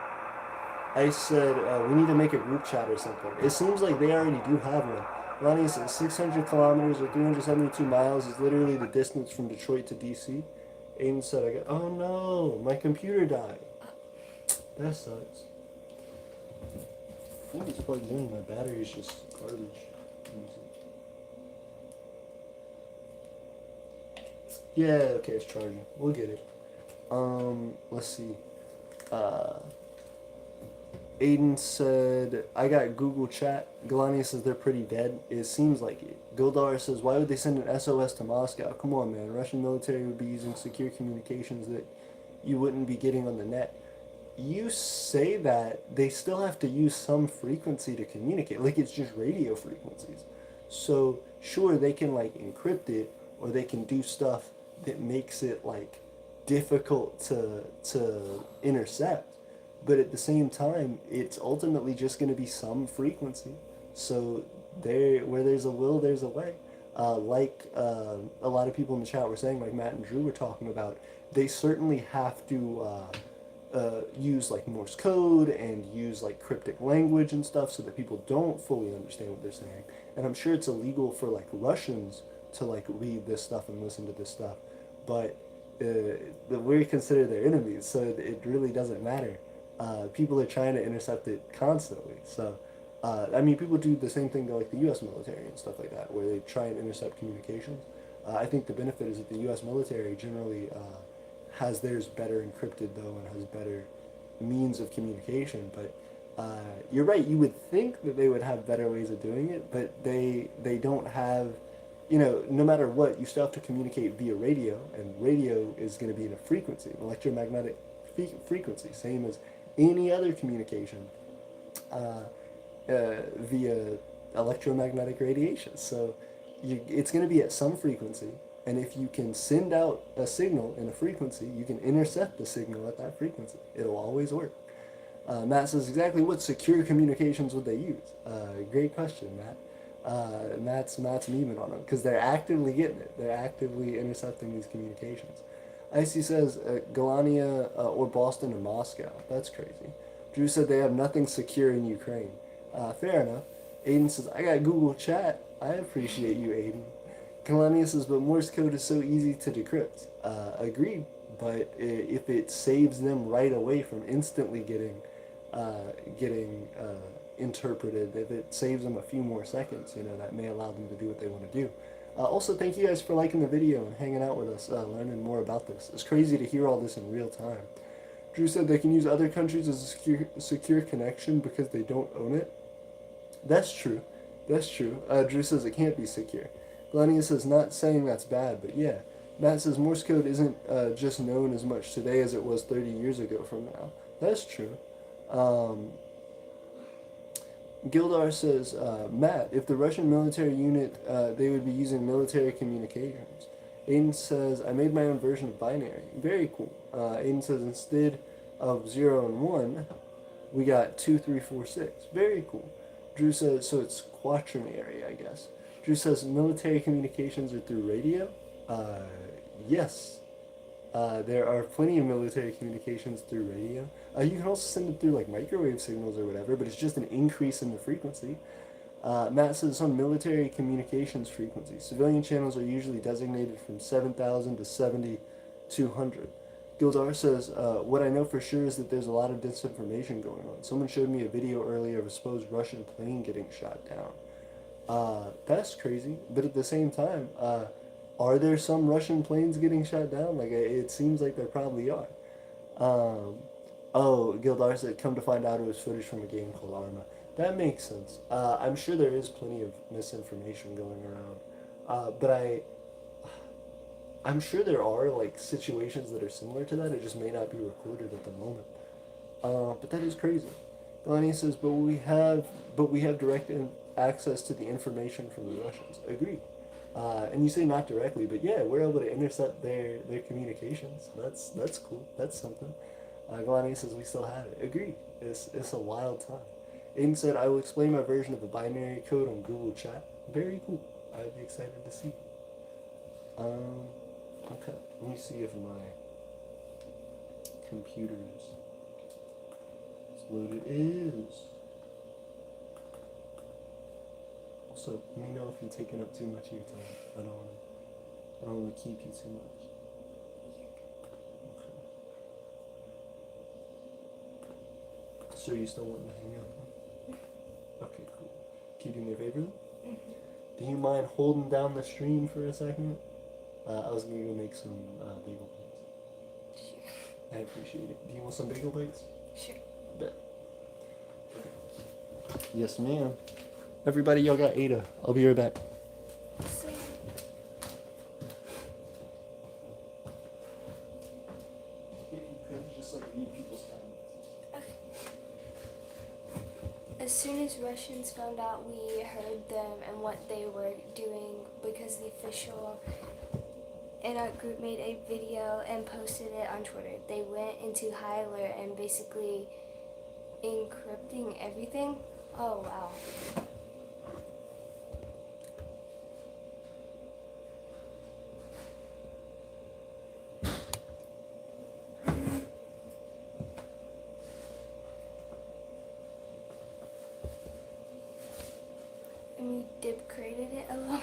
I said, we need to make a group chat or something. It seems like they already do have one. Lonnie says 600 kilometers or 372 miles is literally the distance from Detroit to DC. Aiden said, oh no, my computer died. That sucks. I think it's plugged in, my battery's just garbage. Yeah, okay, it's charging. We'll get it. Let's see. Aiden said, I got Google Chat. Galania says they're pretty dead. It seems like it. Gildar says, why would they send an SOS to Moscow? Come on, man. Russian military would be using secure communications that you wouldn't be getting on the net. You say that, they still have to use some frequency to communicate. Like, it's just radio frequencies. So, sure, they can, like, encrypt it, or they can do stuff that makes it, like, difficult to intercept. But at the same time, it's ultimately just going to be some frequency. So where there's a will, there's a way. A lot of people in the chat were saying, like Matt and Drew were talking about, they certainly have to use like Morse code and use like cryptic language and stuff so that people don't fully understand what they're saying. And I'm sure it's illegal for like Russians to like read this stuff and listen to this stuff. But we're considered their enemies, so it really doesn't matter. People are trying to intercept it constantly. So, I mean, people do the same thing to like the U.S. military and stuff like that, where they try and intercept communications. I think the benefit is that the U.S. military generally has theirs better encrypted, though, and has better means of communication. But you're right, you would think that they would have better ways of doing it, but they don't have, you know, no matter what, you still have to communicate via radio, and radio is going to be in a frequency, electromagnetic frequency, same as any other communication via electromagnetic radiation. So it's going to be at some frequency, and if you can send out a signal in a frequency, you can intercept the signal at that frequency. It'll always work. Matt says, exactly what secure communications would they use? Great question, Matt. Matt's memeing on them because they're actively getting it. They're actively intercepting these communications. Icy says Galania or Boston and Moscow. That's crazy. Drew said they have nothing secure in Ukraine. Fair enough. Aiden says, I got Google Chat. I appreciate you, Aiden. Galania says, but Morse code is so easy to decrypt. Agreed. But if it saves them right away from instantly getting interpreted, if it saves them a few more seconds, you know, that may allow them to do what they want to do. Also, thank you guys for liking the video and hanging out with us, learning more about this. It's crazy to hear all this in real time. Drew said they can use other countries as a secure connection because they don't own it. That's true. That's true. Drew says it can't be secure. Glenia says, not saying that's bad, but yeah. Matt says Morse code isn't just known as much today as it was 30 years ago from now. That's true. Gildar says, Matt, if the Russian military unit, they would be using military communications. Aiden says, I made my own version of binary. Very cool. Aiden says, instead of 0 and 1, we got 2, 3, 4, 6. Very cool. Drew says, so it's quaternary, I guess. Drew says, military communications are through radio? Yes. There are plenty of military communications through radio. You can also send it through like microwave signals or whatever, but it's just an increase in the frequency. Matt says on military communications frequencies, civilian channels are usually designated from 7,000 to 7,200. Gildar says, what I know for sure is that there's a lot of disinformation going on. Someone showed me a video earlier of a supposed Russian plane getting shot down. That's crazy, but at the same time, are there some Russian planes getting shot down? Like, it seems like there probably are. Um, oh, Gildar said, come to find out it was footage from a game called Arma. That makes sense. I'm sure there is plenty of misinformation going around. I'm sure there are, like, situations that are similar to that. It just may not be recorded at the moment. But that is crazy. Delaney says, but we have direct access to the information from the Russians. Agreed. And you say not directly, but yeah, we're able to intercept their communications. That's cool. That's something. Galani says we still have it. Agreed. It's a wild time. Aiden said I will explain my version of the binary code on Google Chat. Very cool. I'd be excited to see. Okay. Let me see if my computer's as loaded is. Also, let me know if I'm taking up too much of your time. I don't want to keep you too much. Okay. So you still want to hang out? Okay, cool. Can you do me a favor? Do you mind holding down the stream for a second? I was gonna go make some bagel bites. Sure. I appreciate it. Do you want some bagel bites? Sure. Bet. Yes, ma'am. Everybody, y'all got Ada. I'll be right back. So, If you could just like read people's comments. as soon as Russians found out, we heard them and what they were doing because the official in our group made a video and posted it on Twitter. They went into high alert and basically encrypting everything. Oh wow. And we dip created it alone.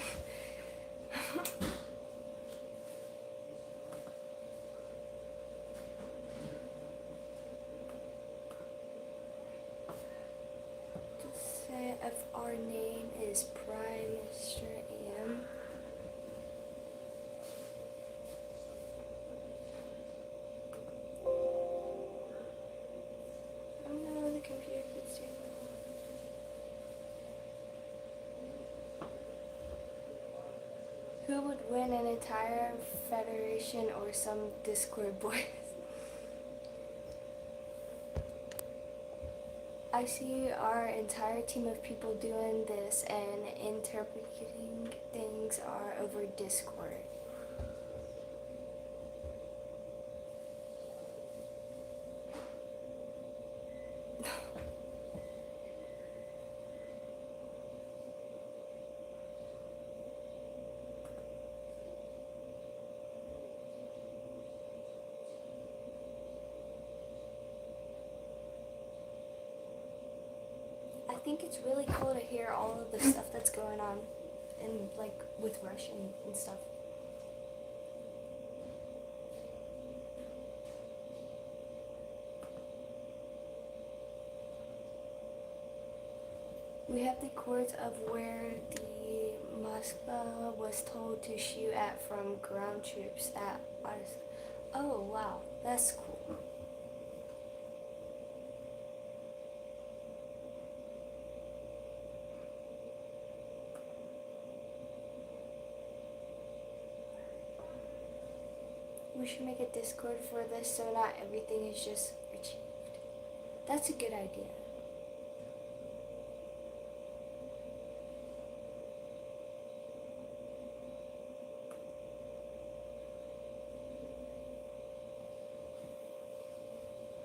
If our name is Prime Minister AM. Oh no, the computer keeps doing that. Who would win an entire federation or some Discord boys? I see our entire team of people doing this and interpreting things are over Discord. I think it's really cool to hear all of the stuff that's going on in like with Russian and stuff. We have the codes of where the Moscow was told to shoot at from ground troops at us. Oh wow, that's cool. We should make a Discord for this so not everything is just achieved. That's a good idea.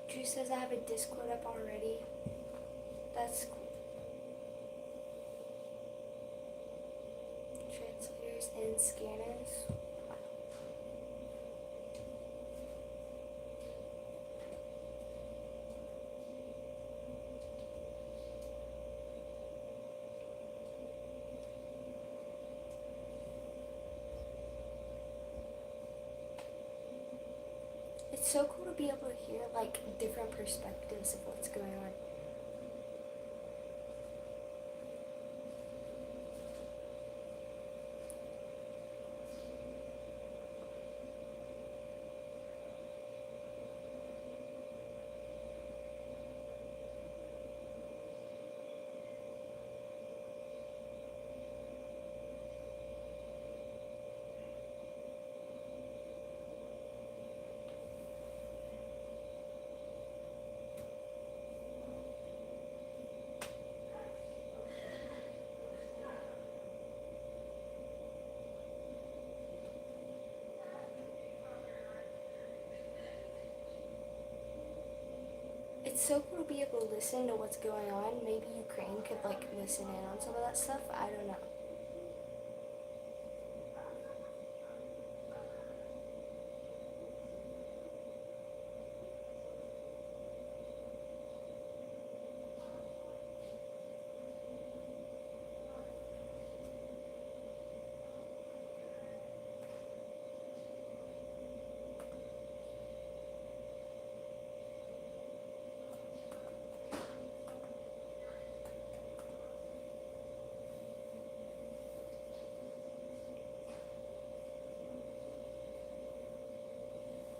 Drew says I have a Discord up already. That's cool. Translators and scanners. so cool to be able to hear like different perspectives of what's going on. It's so cool to be able to listen to what's going on. Maybe Ukraine could like listen in on some of that stuff. I don't know.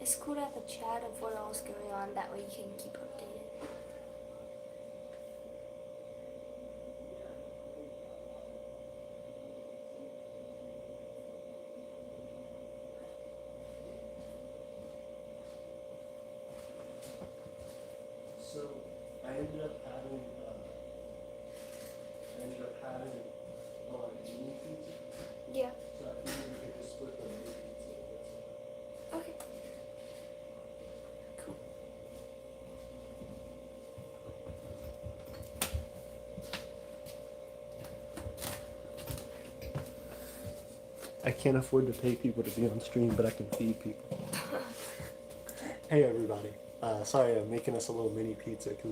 It's cool to have a chat of what all's going on. That way you can keep updated. So I ended up having mini pizza. Yeah. So I figured we could just split the mini pizza. Okay. Cool. I can't afford to pay people to be on stream, but I can feed people. Hey everybody. Sorry I'm making us a little mini pizza because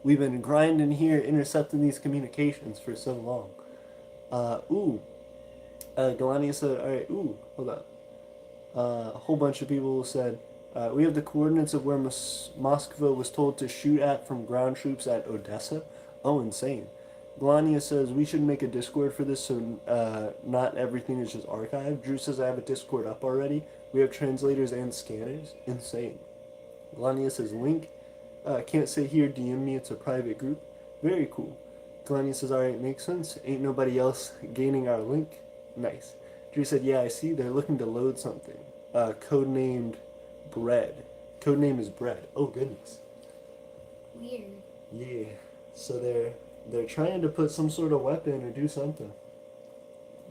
we've been grinding here, intercepting these communications for so long. Galani said, all right, hold on. A whole bunch of people said, we have the coordinates of where Moskva was told to shoot at from ground troops at Odessa. Oh, insane. Glania says we should make a Discord for this so not everything is just archived. Drew says I have a Discord up already. We have translators and scanners. Insane. Glania says link. Can't say here, DM me, it's a private group. Very cool. Glania says alright, makes sense. Ain't nobody else gaining our link. Nice. Drew said, yeah, I see they're looking to load something. Codenamed Bread. Codename is Bread. Oh goodness. Weird. Yeah. So they're trying to put some sort of weapon or do something.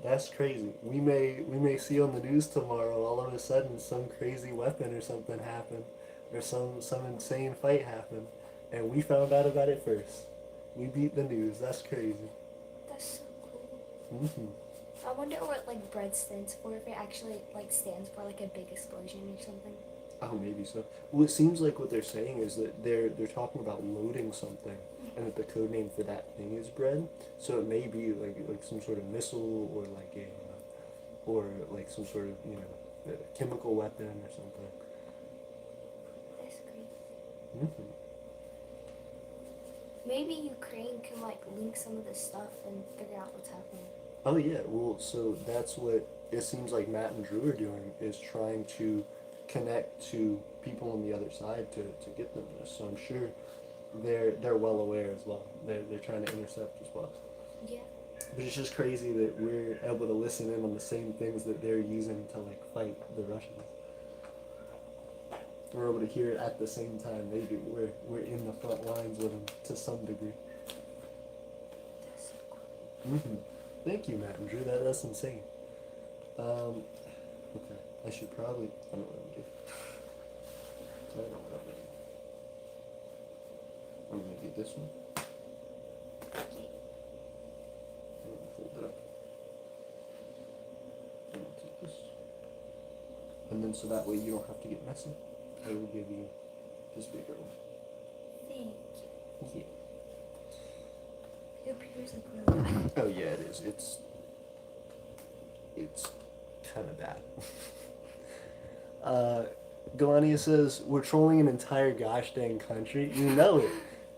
That's crazy. We may see on the news tomorrow all of a sudden some crazy weapon or something happen, or some insane fight happen, and we found out about it first. We beat the news. That's crazy. That's so cool. Mhm. I wonder what like bread stands for. If it actually like stands for like a big explosion or something. Oh, maybe so. Well, it seems like what they're saying is that they're talking about loading something, and that the code name for that thing is bread. So it may be like some sort of missile or like a or like some sort of chemical weapon or something. That's great. Mm-hmm. Maybe Ukraine can like link some of this stuff and figure out what's happening. Oh yeah, well, so that's what it seems like Matt and Drew are doing, is trying to connect to people on the other side to get them this. So I'm sure they're well aware as well. They're trying to intercept as well. Yeah. But it's just crazy that we're able to listen in on the same things that they're using to like fight the Russians. We're able to hear it at the same time they do. We're in the front lines with them to some degree. That's so cool. Mm-hmm. Thank you, Matt and Drew. That's insane. Okay. I should probably. I don't know what I'm doing. I don't know what I'm doing. I'm gonna do this one. Okay. I'm gonna fold it up. I'm gonna take this. And then so that way you don't have to get messy. I will give you this bigger one. Thank you. Yeah. Your paper's like really bad. Oh yeah, it is. It's kind of bad. Galania says, we're trolling an entire gosh dang country. You know it.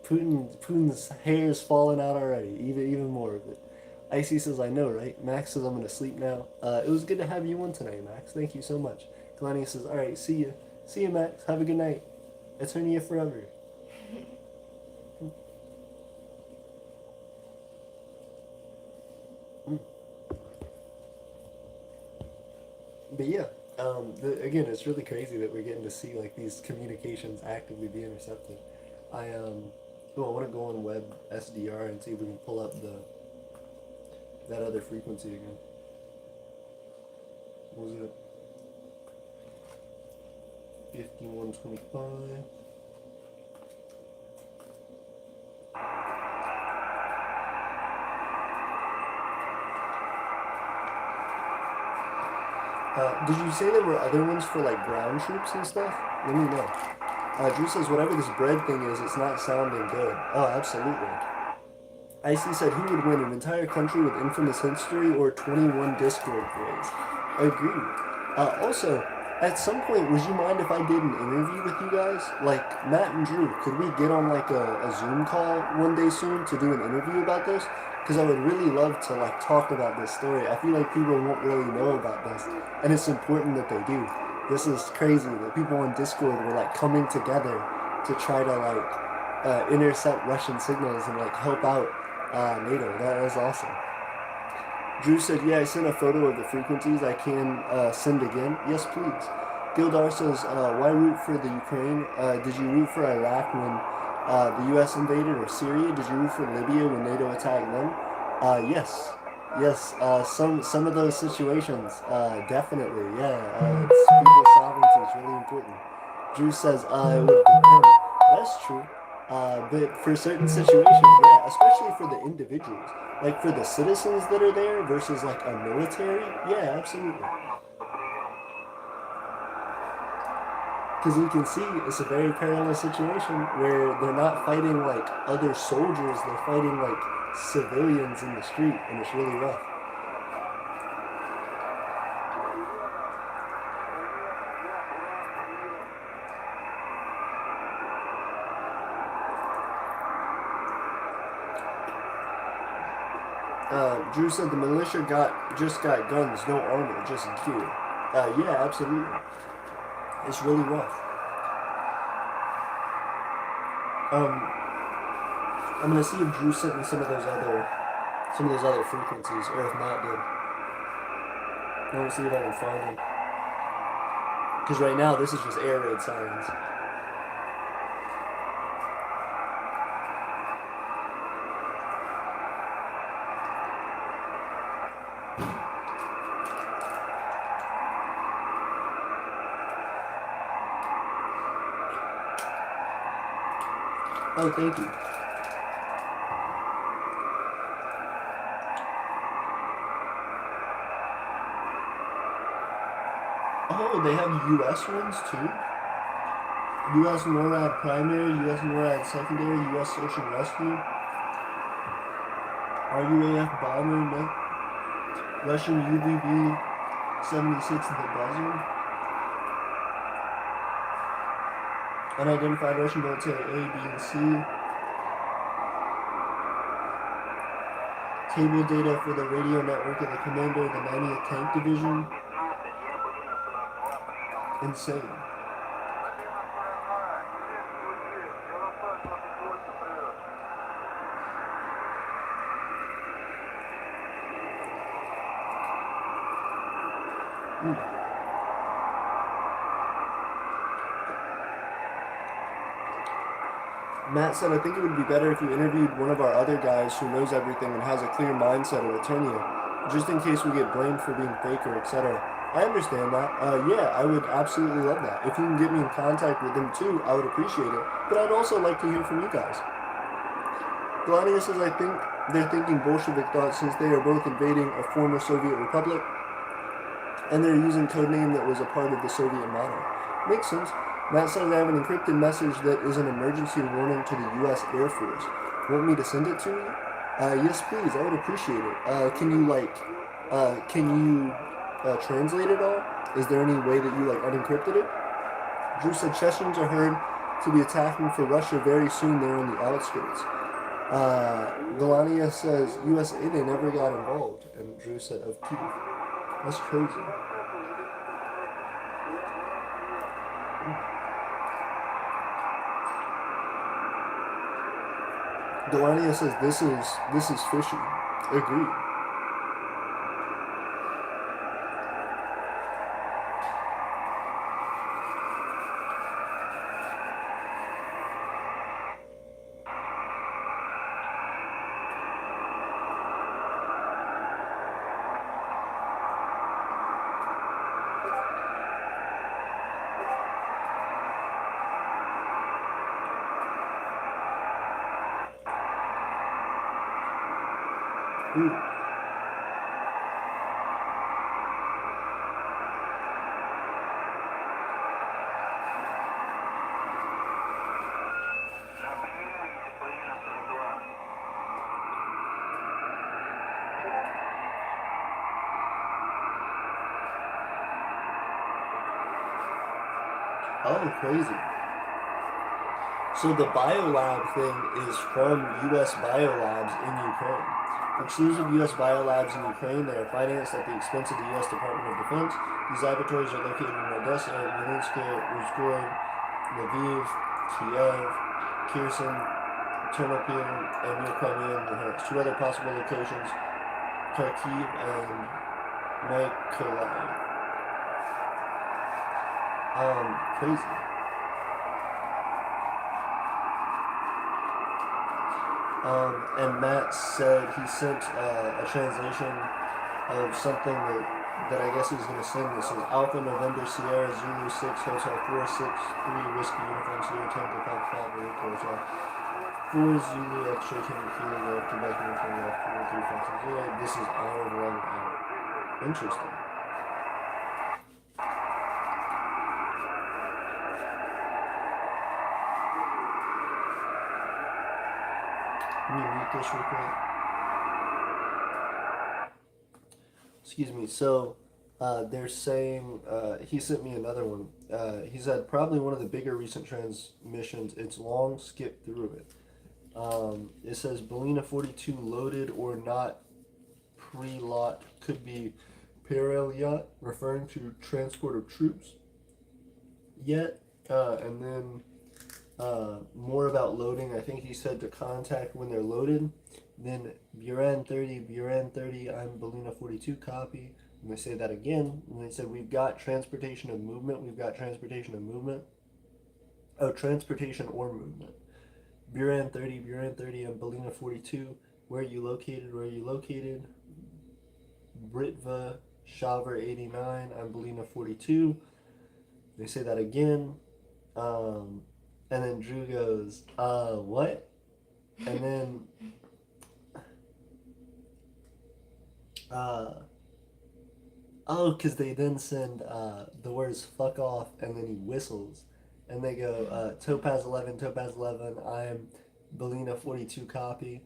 Putin's hair is falling out already. Even more of it. Icy says, I know, right? Max says, I'm going to sleep now. It was good to have you on tonight, Max. Thank you so much. Galania says, all right, see you. See you, Max. Have a good night. Aeternia forever. But yeah, again, it's really crazy that we're getting to see like these communications actively be intercepted. I want to go on web SDR and see if we can pull up that other frequency again. What was it? 5125. Did you say there were other ones for like ground troops and stuff? Let me know. Drew says whatever this bread thing is, it's not sounding good. Oh, absolutely. Icy said who would win, an entire country with infamous history or 21 Discord boys? Agreed. Also, at some point, would you mind if I did an interview with you guys? Like Matt and Drew, could we get on like a Zoom call one day soon to do an interview about this? Because I would really love to like talk about this story. I feel like people won't really know about this, and it's important that they do. This is crazy that people on Discord were like coming together to try to like intercept Russian signals and like help out NATO. That was awesome. Drew said, yeah, I sent a photo of the frequencies. I can send again. Yes, please. Gildar says, why root for the Ukraine? Did you root for Iraq when the U.S. invaded, or Syria? Did you root for Libya when NATO attacked them? Yes. Yes, some of those situations, definitely, yeah. People's sovereignty is really important. Drew says, it would depend. That's true. But for certain situations, yeah, especially for the individuals, like for the citizens that are there versus like a military, yeah, absolutely. Because you can see it's a very perilous situation where they're not fighting like other soldiers, they're fighting like civilians in the street, and it's really rough. Drew said the militia just got guns, no armor, just gear. Yeah, absolutely. It's really rough. I'm gonna see if Drew sent me some of those other frequencies, or if Matt did. I want to see if I can find them. Because right now this is just air raid sirens. Oh, thank you. Oh, they have U.S. ones too? U.S. NORAD primary, U.S. NORAD secondary, U.S. search and rescue. RUAF bomber, no. Russian UVB 76 the buzzer. Unidentified Russian military A, B, and C. Cable data for the radio network of the commander of the 90th Tank Division. Insane. Matt said, I think it would be better if you interviewed one of our other guys who knows everything and has a clear mindset of Aeternia, just in case we get blamed for being fake or etc. I understand that. Yeah, I would absolutely love that. If you can get me in contact with them too, I would appreciate it. But I'd also like to hear from you guys. Gladius says, I think they're thinking Bolshevik thoughts since they are both invading a former Soviet republic, and they're using codename that was a part of the Soviet motto. Makes sense. Matt says I have an encrypted message that is an emergency warning to the U.S. Air Force. Want me to send it to you? Yes, please. I would appreciate it. Can you translate it all? Is there any way that you unencrypted it? Drew said Chechens are heard to be attacking for Russia very soon. They're on the outskirts. Galania says USA, they never got involved. And Drew said of Kiev. That's crazy. Galania says this is fishy. Agreed. Ooh. Oh, crazy. So the biolab thing is from U.S. biolabs in Ukraine. Exclusive U.S. biolabs in Ukraine. They are financed at the expense of the U.S. Department of Defense. These laboratories are located in Odessa, Yelnsk, Uzhgorod, Lviv, Kiev, Kherson, Ternopil, and near Crimea and Luhansk. Two other possible locations, Kharkiv and Mykolaiv. Crazy. And Matt said he sent a translation of something that I guess he was going to send. This is Alpha November Sierra Zulu 6 Hotel 463 Whiskey Uniform Sierra Tango Pop 5 Hotel 4 Zulu X-ray Tango Kilo Golf Quebec Uniform Golf 43560. This is hour 1 out. Interesting. Let me read this real quick. Excuse me. So they're saying he sent me another one. He said probably one of the bigger recent transmissions. It's long. Skip through it. It says Belina 42 loaded or not pre-lot could be parallel yacht, referring to transport of troops. Yet and then. More about loading. I think he said to contact when they're loaded. Then Buran 30, I'm Belina 42, copy. And they say that again. And they said, we've got transportation of movement. Oh, transportation or movement. Buran 30, I'm Belina 42. Where are you located? Britva Shaver 89, I'm Belina 42. They say that again. And then Drew goes, what? And then, because they then send the words fuck off, and then he whistles. And they go, Topaz 11, I'm Belina 42, copy.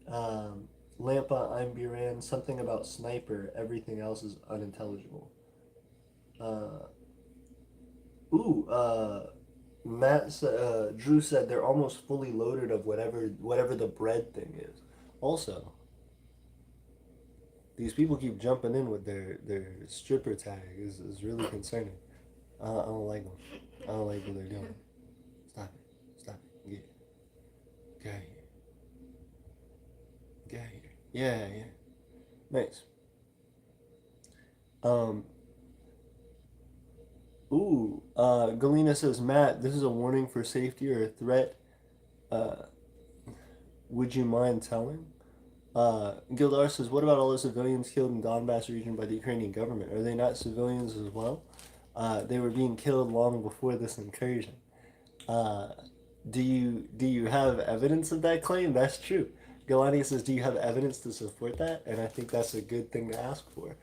Lampa, I'm Buran, something about sniper, everything else is unintelligible. Drew said they're almost fully loaded of whatever the bread thing is. Also, these people keep jumping in with their stripper tag is really concerning. I don't like them. I don't like what they're doing. Stop it. Get out of here. Yeah. Nice. Galena says, Matt, this is a warning for safety or a threat. Would you mind telling? Gildar says, what about all the civilians killed in Donbass region by the Ukrainian government? Are they not civilians as well? They were being killed long before this incursion. Do you have evidence of that claim? That's true. Galani says, do you have evidence to support that? And I think that's a good thing to ask for.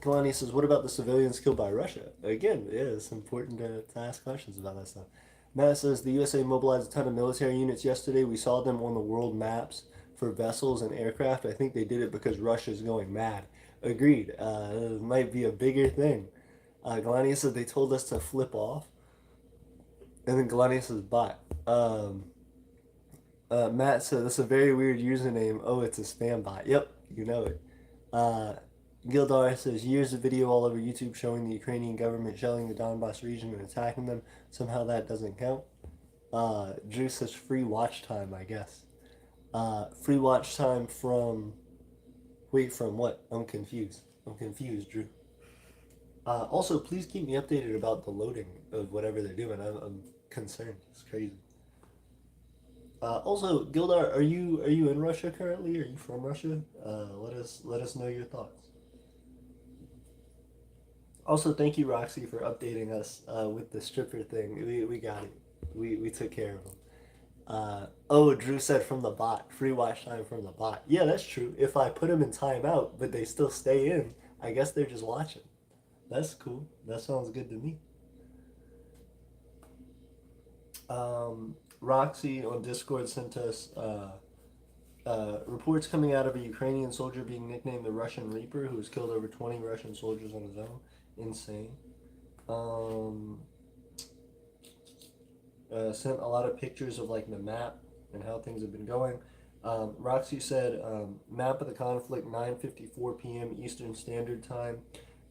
Kalani says, what about the civilians killed by Russia? Again, yeah, it's important to ask questions about that stuff. Matt says, the USA mobilized a ton of military units yesterday. We saw them on the world maps for vessels and aircraft. I think they did it because Russia's going mad. Agreed. It might be a bigger thing. Galani said, they told us to flip off. And then Galani says bot. Matt said that's a very weird username. Oh, it's a spam bot. Yep, you know it. Uh, Gildar says years of video all over YouTube showing the Ukrainian government shelling the Donbass region and attacking them. Somehow that doesn't count. Drew says free watch time, I guess. Free watch time from. Wait, from what? I'm confused. I'm confused, Drew. Also, please keep me updated about the loading of whatever they're doing. I'm concerned. It's crazy. Also, Gildar, are you in Russia currently? Are you from Russia? Let us know your thoughts. Also, thank you, Roxy, for updating us with the stripper thing. We got it. We took care of them. Oh, Drew said from the bot. Free watch time from the bot. Yeah, that's true. If I put them in timeout, but they still stay in, I guess they're just watching. That's cool. That sounds good to me. Roxy on Discord sent us reports coming out of a Ukrainian soldier being nicknamed the Russian Reaper, who has killed over 20 Russian soldiers on his own. Insane. Sent a lot of pictures of like the map and how things have been going. Roxy said, map of the conflict, 9:54 p.m. Eastern Standard Time.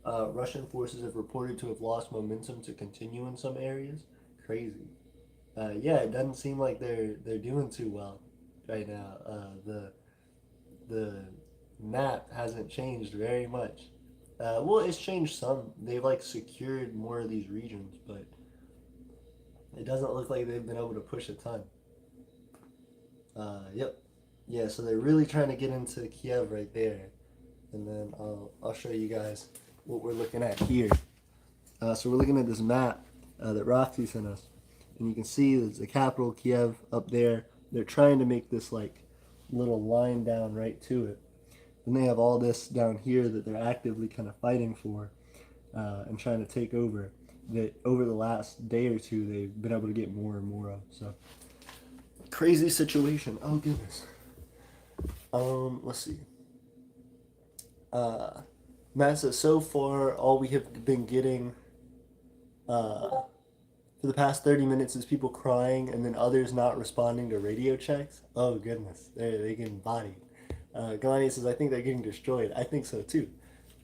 Russian forces have reported to have lost momentum to continue in some areas. Crazy. Yeah, it doesn't seem like they're doing too well right now. The map hasn't changed very much. Well, it's changed some. They've like secured more of these regions, but it doesn't look like they've been able to push a ton. Yep. Yeah, so they're really trying to get into Kiev right there, and then I'll show you guys what we're looking at here. So we're looking at this map that Roxy sent us. And you can see there's the capital, Kiev, up there. They're trying to make this like little line down right to it. Then they have all this down here that they're actively kind of fighting for and trying to take over. That over the last day or two, they've been able to get more and more of. So crazy situation. Oh goodness. Let's see. Matt says so far all we have been getting for the past 30 minutes is people crying and then others not responding to radio checks. Oh goodness, they're getting bodied. Galani says, I think they're getting destroyed. I think so too.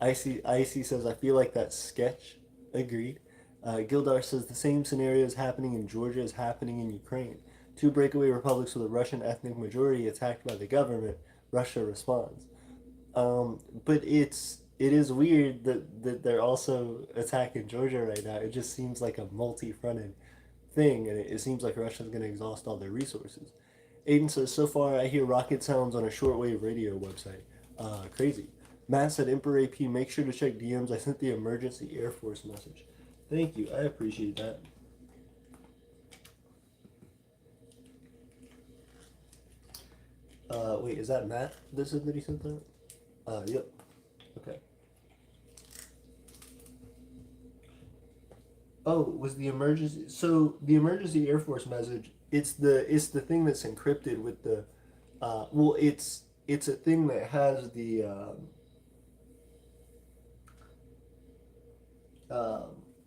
Icy says, I feel like that's sketch. Agreed. Gildar says, the same scenario is happening in Georgia is happening in Ukraine. Two breakaway republics with a Russian ethnic majority attacked by the government. Russia responds. But it is weird that they're also attacking Georgia right now. It just seems like a multi-fronted thing, and it seems like Russia's going to exhaust all their resources. Aiden says, so far I hear rocket sounds on a shortwave radio website. Crazy. Matt said, Emperor AP, make sure to check DMs. I sent the emergency Air Force message. Thank you. I appreciate that. Wait, is that Matt that said that he sent that? Yep. Okay. Oh, was the emergency? So the emergency Air Force message. It's the thing that's encrypted with the. Well, it's a thing that has the.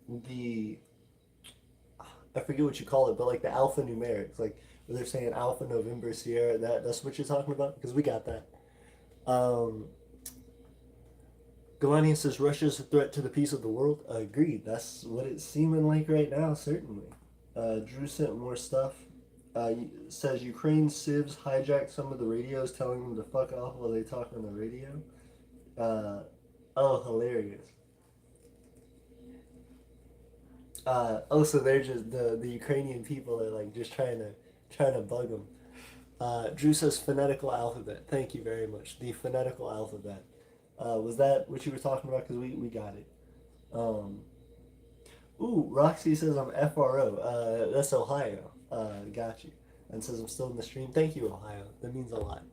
The. I forget what you call it, but like the alphanumerics, like where they're saying Alpha November Sierra. That's what you're talking about because we got that. Galani says Russia's a threat to the peace of the world. Agreed. That's what it's seeming like right now, certainly. Drew sent more stuff. Says Ukraine civs hijacked some of the radios telling them to fuck off while they talk on the radio. Oh, hilarious. So they're just the Ukrainian people are like just trying to bug them. Drew says phonetical alphabet. Thank you very much. The phonetical alphabet. Was that what you were talking about? Because we got it. Ooh, Roxy says I'm FRO. That's Ohio. Got you. And says I'm still in the stream. Thank you, Ohio. That means a lot.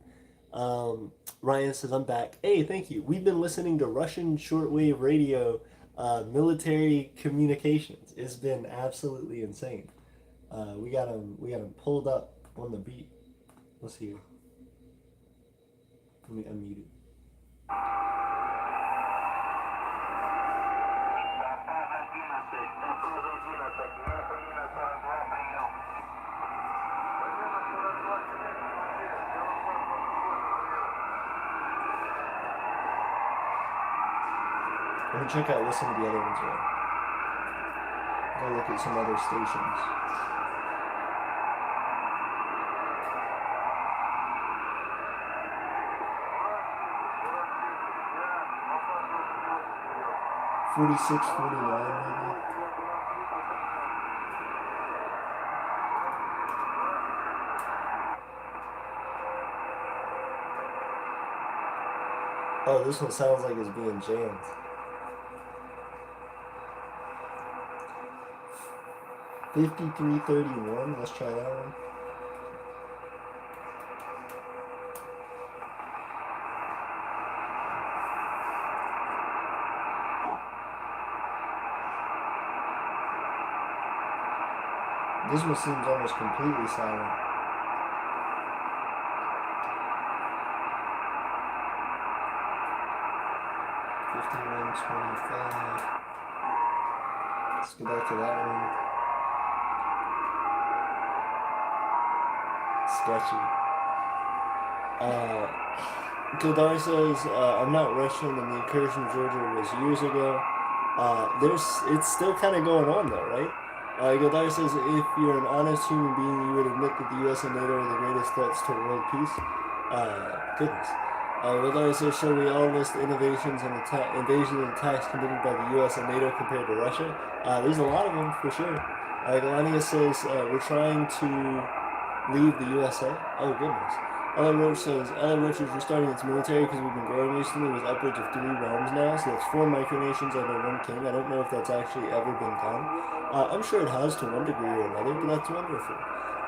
Ryan says I'm back. Hey, thank you. We've been listening to Russian shortwave radio, military communications. It's been absolutely insane. We got him pulled up on the beat. Let's hear. Let me unmute it. Let me check out what some of the other ones are. Go look at some other stations. $46, $49 maybe. Oh, this one sounds like it's being jammed. $53.31. Let's try that one. This one seems almost completely silent. $51.25. Let's go back to that one. Sketchy. Gildar says, I'm not Russian and the incursion of Georgia was years ago. It's still kind of going on though, right? Gildar says, if you're an honest human being, you would admit that the US and NATO are the greatest threats to world peace. Goodness. Gildar says, shall we all list invasions and attacks committed by the US and NATO compared to Russia? There's a lot of them for sure. Galania says, we're trying to leave the USA. Oh goodness. Ella Roach says, Ella Roach is restarting its military because we've been growing recently with upwards of 3 realms now, so that's 4 micronations under 1 king. I don't know if that's actually ever been done. I'm sure it has to one degree or another, but that's wonderful.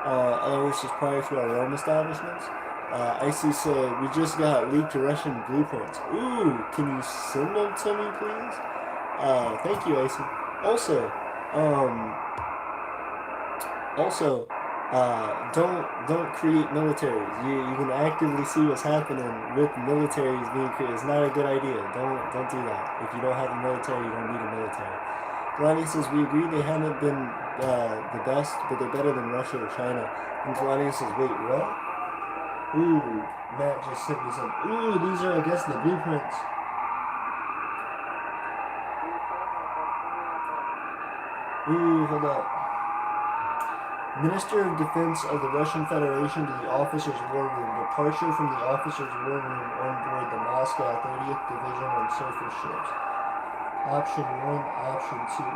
Ella Roach says, prior to our realm establishments. Icy said, we just got leaked Russian blueprints. Ooh, can you send them to me, please? Thank you, Icy. Also, don't create militaries. You can actively see what's happening with militaries being created. It's not a good idea. Don't do that. If you don't have a military, you don't need a military. Kalani says, we agree they haven't been the best, but they're better than Russia or China. And Kalani says, wait, what? Ooh, Matt just sent me some. Ooh, these are, I guess, the blueprints. Ooh, hold up. Minister of Defense of the Russian Federation to the Officers' War Room. Departure from the Officers' War Room on board the Moscow 30th Division on surface ships. Option 1, Option 2.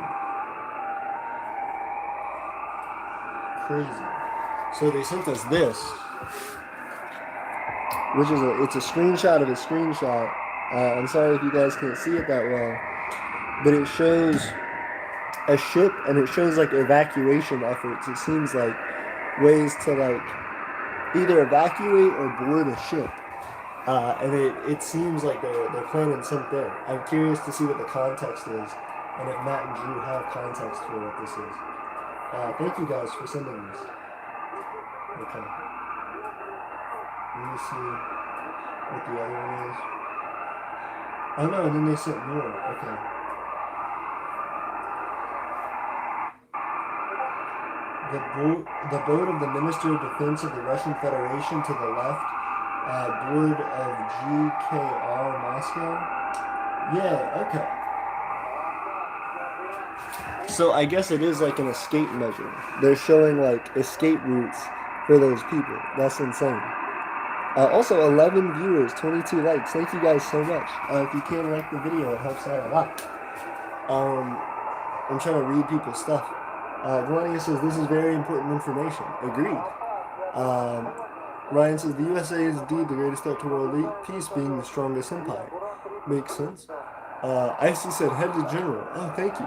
Crazy. So they sent us this, which is it's a screenshot of a screenshot. I'm sorry if you guys can't see it that well, but it shows a ship and it shows like evacuation efforts. It seems like ways to like either evacuate or board a ship, and it seems like they're planning something. I'm curious to see what the context is and if Matt and Drew have context for what this is. Thank you guys for sending this. Okay. Let me see what the other one is. Oh no, and then they sent more. Okay. The boat of the Minister of Defense of the Russian Federation to the left, board of GKR Moscow. Yeah, okay. So I guess it is like an escape measure. They're showing like escape routes for those people. That's insane. Also, 11 viewers, 22 likes. Thank you guys so much. If you can like the video, it helps out a lot. I'm trying to read people's stuff. Galania says, this is very important information. Agreed. Ryan says, the USA is indeed the greatest threat to world peace, being the strongest empire. Makes sense. Icy said, head to general. Oh, thank you.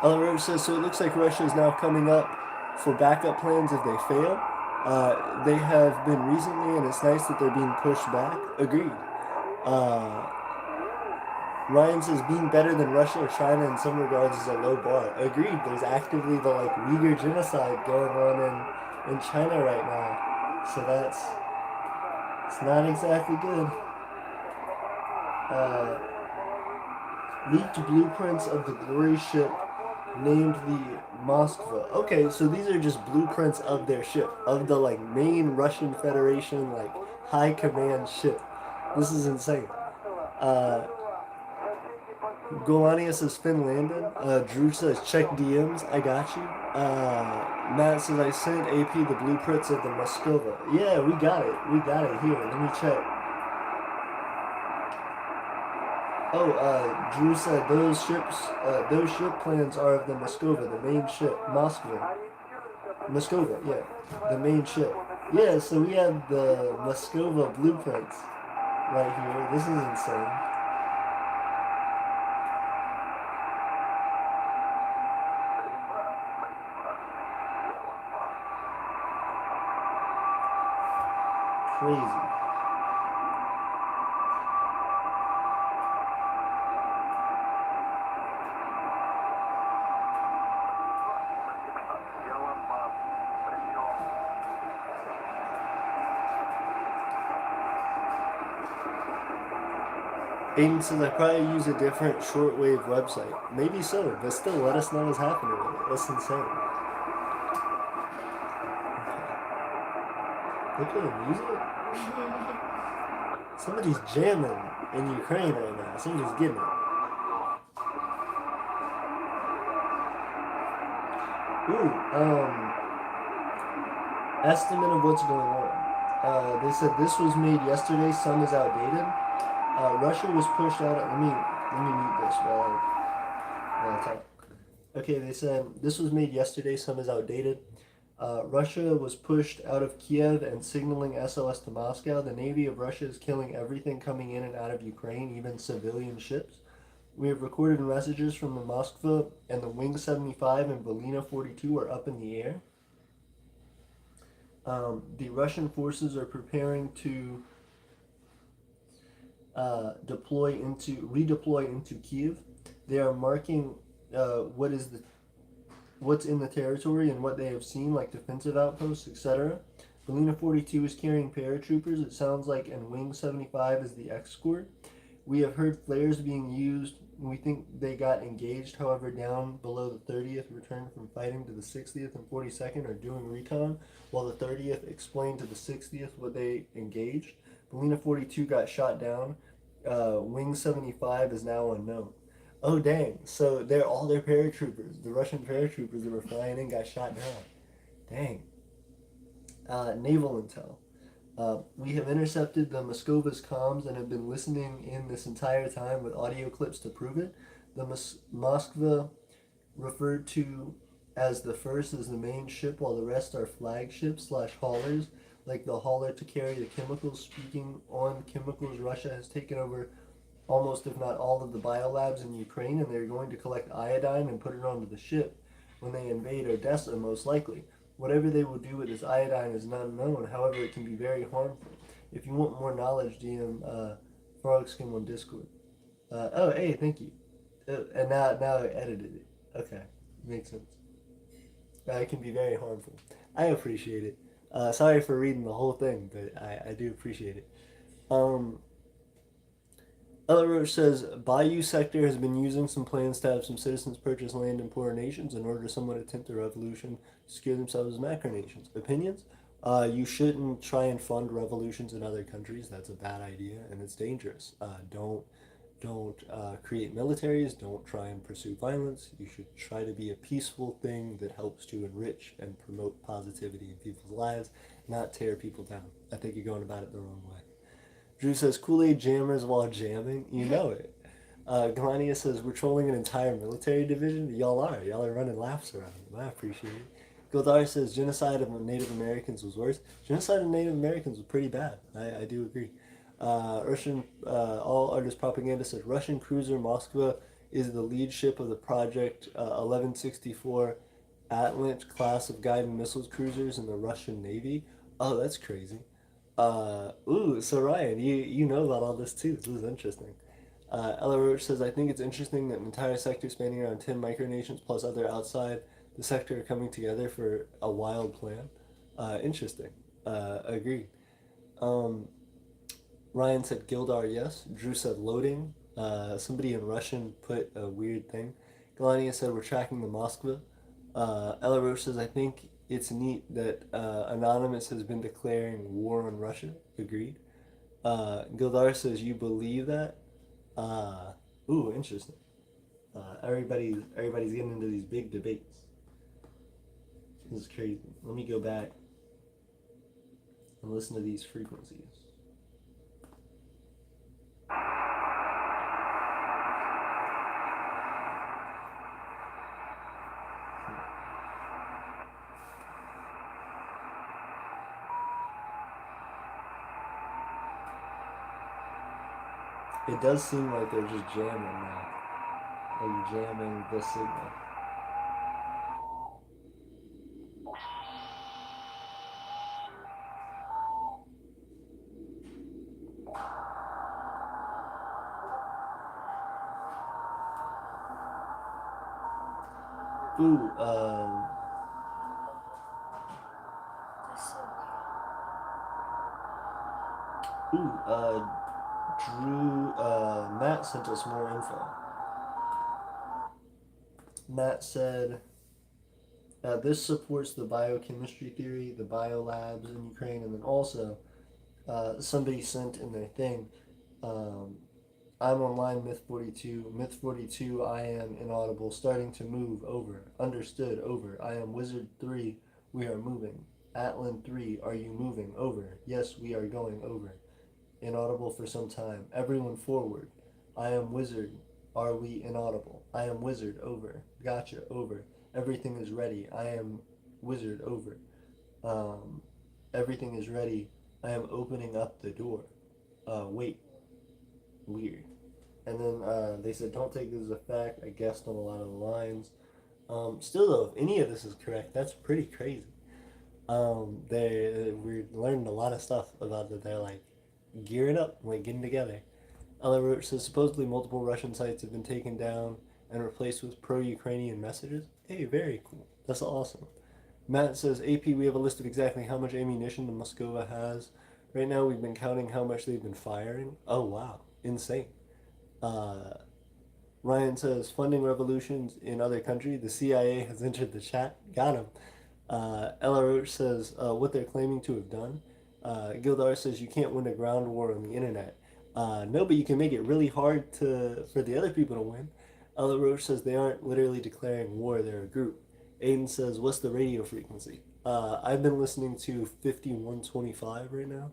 Ellen Rose says, so it looks like Russia is now coming up for backup plans if they fail. They have been recently, and it's nice that they're being pushed back. Agreed. Ryan says being better than Russia or China in some regards is a low bar. Agreed. There's actively the like Uyghur genocide going on in China right now. So it's not exactly good. Leaked blueprints of the glory ship named the Moskva. Okay, so these are just blueprints of their ship, of the like main Russian Federation like high command ship. This is insane. Uh, Golania says Finlandin. Drew says check DMs. I got you. Matt says I sent AP the blueprints of the Moskova. Yeah, we got it. We got it here. Let me check. Oh, Drew said those ship plans are of the Moskova, the main ship, Moskva. Moskova, yeah, the main ship. Yeah, so we have the Moskova blueprints right here. This is insane. Crazy. Aiden says I probably use a different shortwave website. Maybe so, but still let us know what's happening with it. That's insane. They playing music? Somebody's jamming in Ukraine right now. Somebody's getting it. Ooh, estimate of what's going on. They said this was made yesterday. Some is outdated. Russia was pushed out. Let me mute this while I talk. Okay, they said this was made yesterday. Some is outdated. Russia was pushed out of Kiev and signaling SOS to Moscow. The Navy of Russia is killing everything coming in and out of Ukraine, even civilian ships. We have recorded messages from the Moskva and the Wing 75 and Belina 42 are up in the air. The Russian forces are preparing to redeploy into Kiev. They are marking what's in the territory and what they have seen, like defensive outposts, etc. Belina 42 is carrying paratroopers, it sounds like, and Wing 75 is the escort. We have heard flares being used. We think they got engaged, however, down below the 30th returned from fighting to the 60th and 42nd are doing recon, while the 30th explained to the 60th what they engaged. Belina 42 got shot down. Wing 75 is now unknown. Oh dang! So all their paratroopers, the Russian paratroopers that were flying in, got shot down. Dang. Naval intel. We have intercepted the Moskova's comms and have been listening in this entire time with audio clips to prove it. The Moskva, referred to as the first, is the main ship, while the rest are flagships / haulers, like the hauler to carry the chemicals. Speaking on chemicals, Russia has taken over almost, if not all, of the biolabs in Ukraine, and they're going to collect iodine and put it onto the ship when they invade Odessa, most likely. Whatever they will do with this iodine is not known. However, it can be very harmful. If you want more knowledge, DM Frogskim on Discord. Oh, hey, thank you. And now I edited it. Okay, makes sense. It can be very harmful. I appreciate it. Sorry for reading the whole thing, but I do appreciate it. Ella Roach says, Bayou sector has been using some plans to have some citizens purchase land in poorer nations in order to somewhat attempt a revolution to secure themselves as macro nations. Opinions? You shouldn't try and fund revolutions in other countries. That's a bad idea, and it's dangerous. Don't create militaries. Don't try and pursue violence. You should try to be a peaceful thing that helps to enrich and promote positivity in people's lives, not tear people down. I think you're going about it the wrong way. Drew says, Kool-Aid jammers while jamming. You know it. Galania says, we're trolling an entire military division. Y'all are running laps around them. I appreciate it. Gildar says, genocide of Native Americans was worse. Genocide of Native Americans was pretty bad. I do agree. Russian, all artist propaganda said, Russian cruiser Moskva is the lead ship of the Project 1164 Atlant class of guided missiles cruisers in the Russian Navy. Oh, that's crazy. So Ryan, you know about all this too. This is interesting. Ella Roach says, I think it's interesting that an entire sector spanning around 10 micronations plus other outside the sector are coming together for a wild plan. Interesting. Agreed. Ryan said Gildar, yes. Drew said loading. Somebody in Russian put a weird thing. Galania said we're tracking the Moskva. Ella Roach says, I think it's neat that Anonymous has been declaring war on Russia. Agreed. Gildar says, you believe that? Ooh, interesting. Everybody's getting into these big debates. This is crazy. Let me go back and listen to these frequencies. It does seem like they're just jamming now. Like jamming the signal. Ooh, That's so Drew, Matt sent us more info. Matt said, this supports the biochemistry theory, the biolabs in Ukraine, and then also somebody sent in their thing, um, I'm online, Myth 42. Myth 42, I am inaudible, starting to move, over. Understood, over. I am Wizard 3, we are moving. Atlan 3, are you moving, over. Yes, we are going, over. Inaudible for some time. Everyone forward. I am Wizard, are we inaudible? I am Wizard, over. Gotcha, over. Everything is ready. I am Wizard, over. Um, everything is ready. I am opening up the door. Wait. Weird. And then they said, don't take this as a fact. I guessed on a lot of the lines. Still, though, if any of this is correct, that's pretty crazy. We're learning a lot of stuff about that. They're like gearing up, like getting together. Ella Roach says supposedly multiple Russian sites have been taken down and replaced with pro-Ukrainian messages. Hey, very cool. That's awesome. Matt says, AP, we have a list of exactly how much ammunition the Moscova has. Right now, we've been counting how much they've been firing. Oh, wow. Insane. Uh, Ryan says, funding revolutions in other countries. The CIA has entered the chat. Got him. Ella Roach says, what they're claiming to have done. Gildar says, you can't win a ground war on the internet. No, but you can make it really hard for the other people to win. Ella Roach says, they aren't literally declaring war, they're a group. Aiden says, what's the radio frequency? I've been listening to 5125 right now.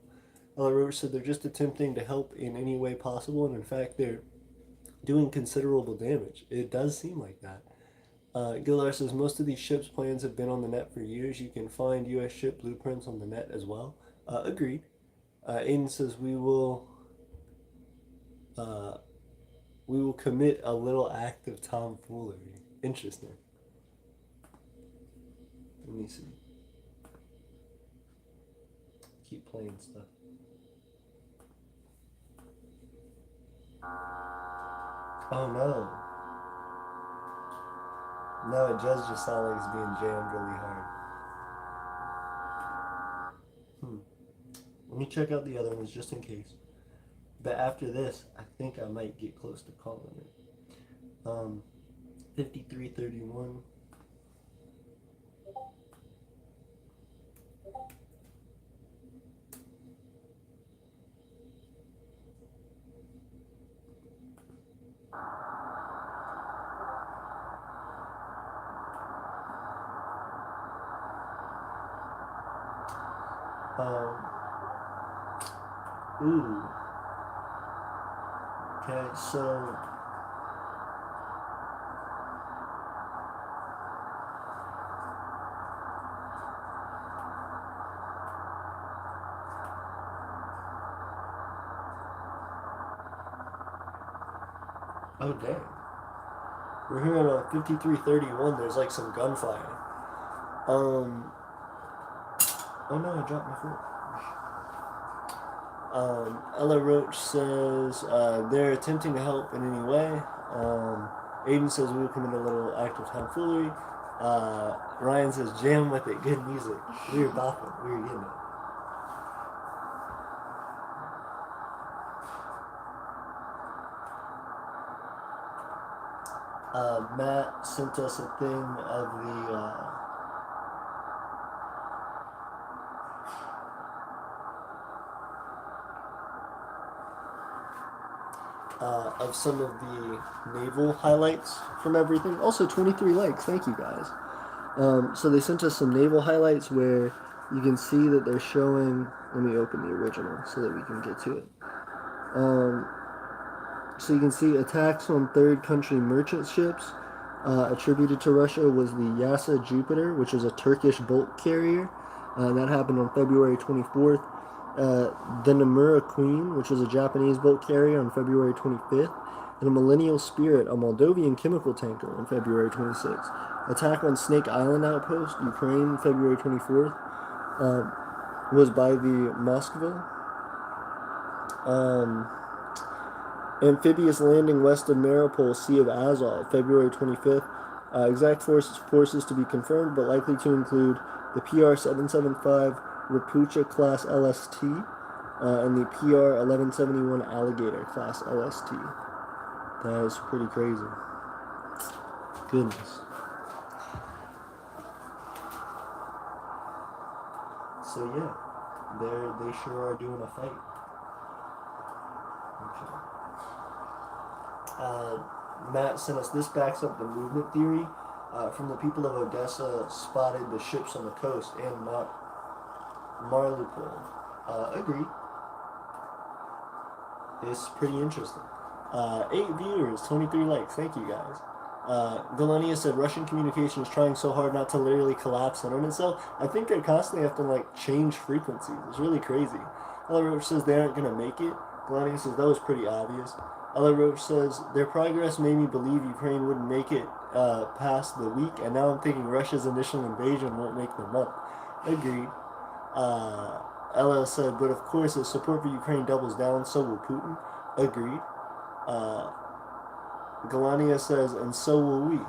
Ella Roach said, they're just attempting to help in any way possible, and in fact, they're doing considerable damage. It does seem like that. Gildar says most of these ships' plans have been on the net for years. You can find U.S. ship blueprints on the net as well. Agreed. Aiden says uh, we will commit a little act of tomfoolery. Interesting. Let me see. Keep playing stuff. Oh no. No, it does just sound like it's being jammed really hard. Let me check out the other ones just in case. But after this, I think I might get close to calling it. 5331. Ooh. Okay, so oh dang. We're hearing on 5331 there's like some gunfire. Oh no, I dropped my phone. Ella Roach says they're attempting to help in any way. Aiden says we will commit a little act of tomfoolery. Ryan says jam with it, good music. We were bopping, we were getting it. Matt sent us a thing of of some of the naval highlights from everything. Also, 23 likes. Thank you guys. So they sent us some naval highlights where you can see that they're showing. Let me open the original so that we can get to it. So you can see attacks on third country merchant ships attributed to Russia was the Yasa Jupiter, which is a Turkish bulk carrier. That happened on February 24th. The Nomura Queen, which was a Japanese bulk carrier, on February 25th. And a Millennial Spirit, a Moldovan chemical tanker, on February 26th. Attack on Snake Island outpost, Ukraine, February 24th, was by the Moskva. Amphibious landing west of Mariupol, Sea of Azov, February 25th. Exact forces to be confirmed, but likely to include the PR-775 Rapucha class LST and the PR-1171 Alligator class LST. That is pretty crazy. Goodness. So yeah, they sure are doing a fight. Okay. Matt sent us, this backs up the movement theory from the people of Odessa spotted the ships on the coast and not Mariupol. Agreed. It's pretty interesting. 8 viewers, 23 likes. Thank you guys. Delania said Russian communication is trying so hard not to literally collapse in on itself. I think they constantly have to like change frequencies. It's really crazy. Ella Roach says they aren't gonna make it. Delania says that was pretty obvious. Ella Roach says their progress made me believe Ukraine wouldn't make it past the week, and now I'm thinking Russia's initial invasion won't make the month. Agreed. Ella said, but of course, if support for Ukraine doubles down, so will Putin. Agreed. Galania says, and so will we.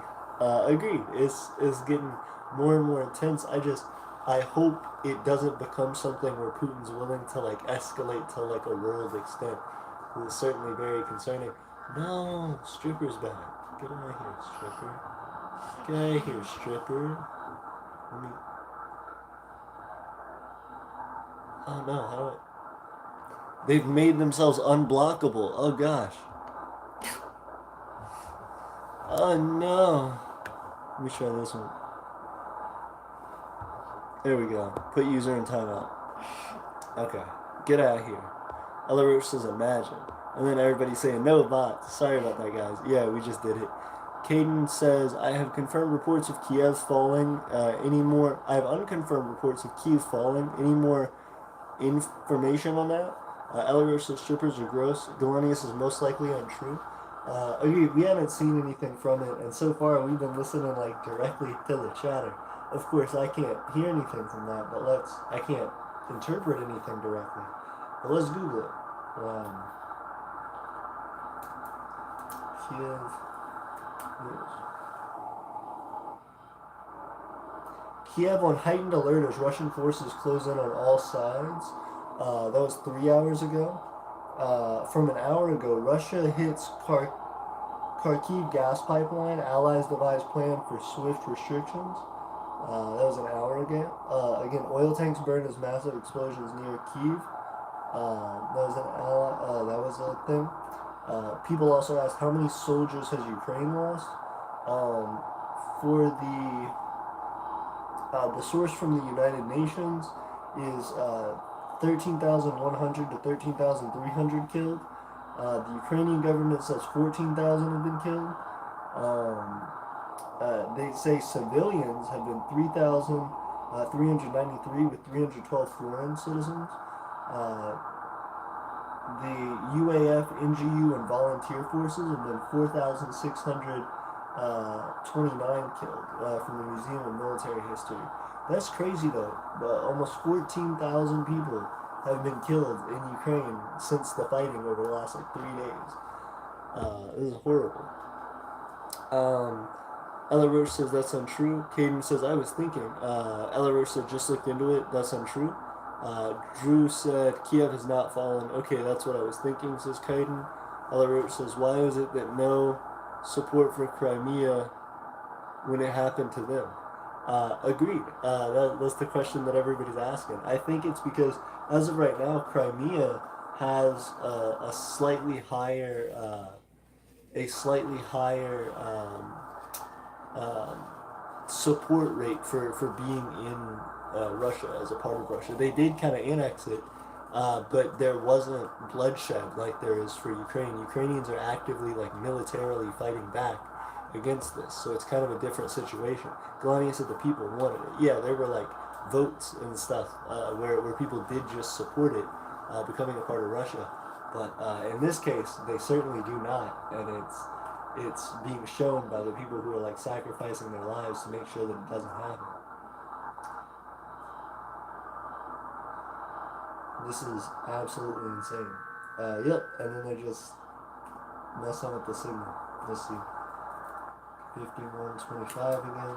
Agreed. It's getting more and more intense. I hope it doesn't become something where Putin's willing to like escalate to like a world extent. It's certainly very concerning. No, stripper's back. Get out of here, stripper. Get out of here, stripper. Let me. Oh no, how do I? They've made themselves unblockable. Oh gosh. Oh no. Let me try this one. There we go. Put user in timeout. Okay. Get out of here. Ella Roach says imagine. And then everybody's saying no bots. Sorry about that, guys. Yeah, we just did it. Caden says, I have confirmed reports of Kiev falling. I have unconfirmed reports of Kiev falling. Any more information on that? Ella Roach says strippers are gross. Galanius is most likely untrue. We haven't seen anything from it, and so far we've been listening like directly to the chatter. Of course, I can't hear anything from that, but I can't interpret anything directly. But let's Google it. Kiev news. Kiev on heightened alert as Russian forces close in on all sides. That was 3 hours ago. From an hour ago, Russia hits Kharkiv gas pipeline. Allies devise plan for swift restrictions. That was an hour ago. Again, oil tanks burned as massive explosions near Kyiv. That was a thing. People also asked how many soldiers has Ukraine lost. For the source from the United Nations is 13,100 to 13,300 killed. The Ukrainian government says 14,000 have been killed. They say civilians have been 3,393 with 312 foreign citizens. The UAF, NGU, and volunteer forces have been 4,629 killed from the Museum of Military History. That's crazy though. Almost 14,000 people have been killed in Ukraine since the fighting over the last 3 days. This is horrible. Ella Roach says that's untrue. Caden says I was thinking. Ella Roach said just looked into it. That's untrue. Drew said Kiev has not fallen. Okay, that's what I was thinking, says Caden. Ella Roach says why is it that no support for Crimea when it happened to them? Agreed. That's the question that everybody's asking. I think it's because as of right now, Crimea has a slightly higher support rate for being in Russia as a part of Russia. They did kind of annex it, but there wasn't bloodshed like there is for Ukraine. Ukrainians are actively, like, militarily fighting back against this, so it's kind of a different situation. Galani said the people wanted it. Yeah, there were like votes and stuff where people did just support it becoming a part of Russia, but in this case, they certainly do not, and it's being shown by the people who are like sacrificing their lives to make sure that it doesn't happen. This is absolutely insane. Yep, and then they're just messing with the signal. Let's see. 5125 again.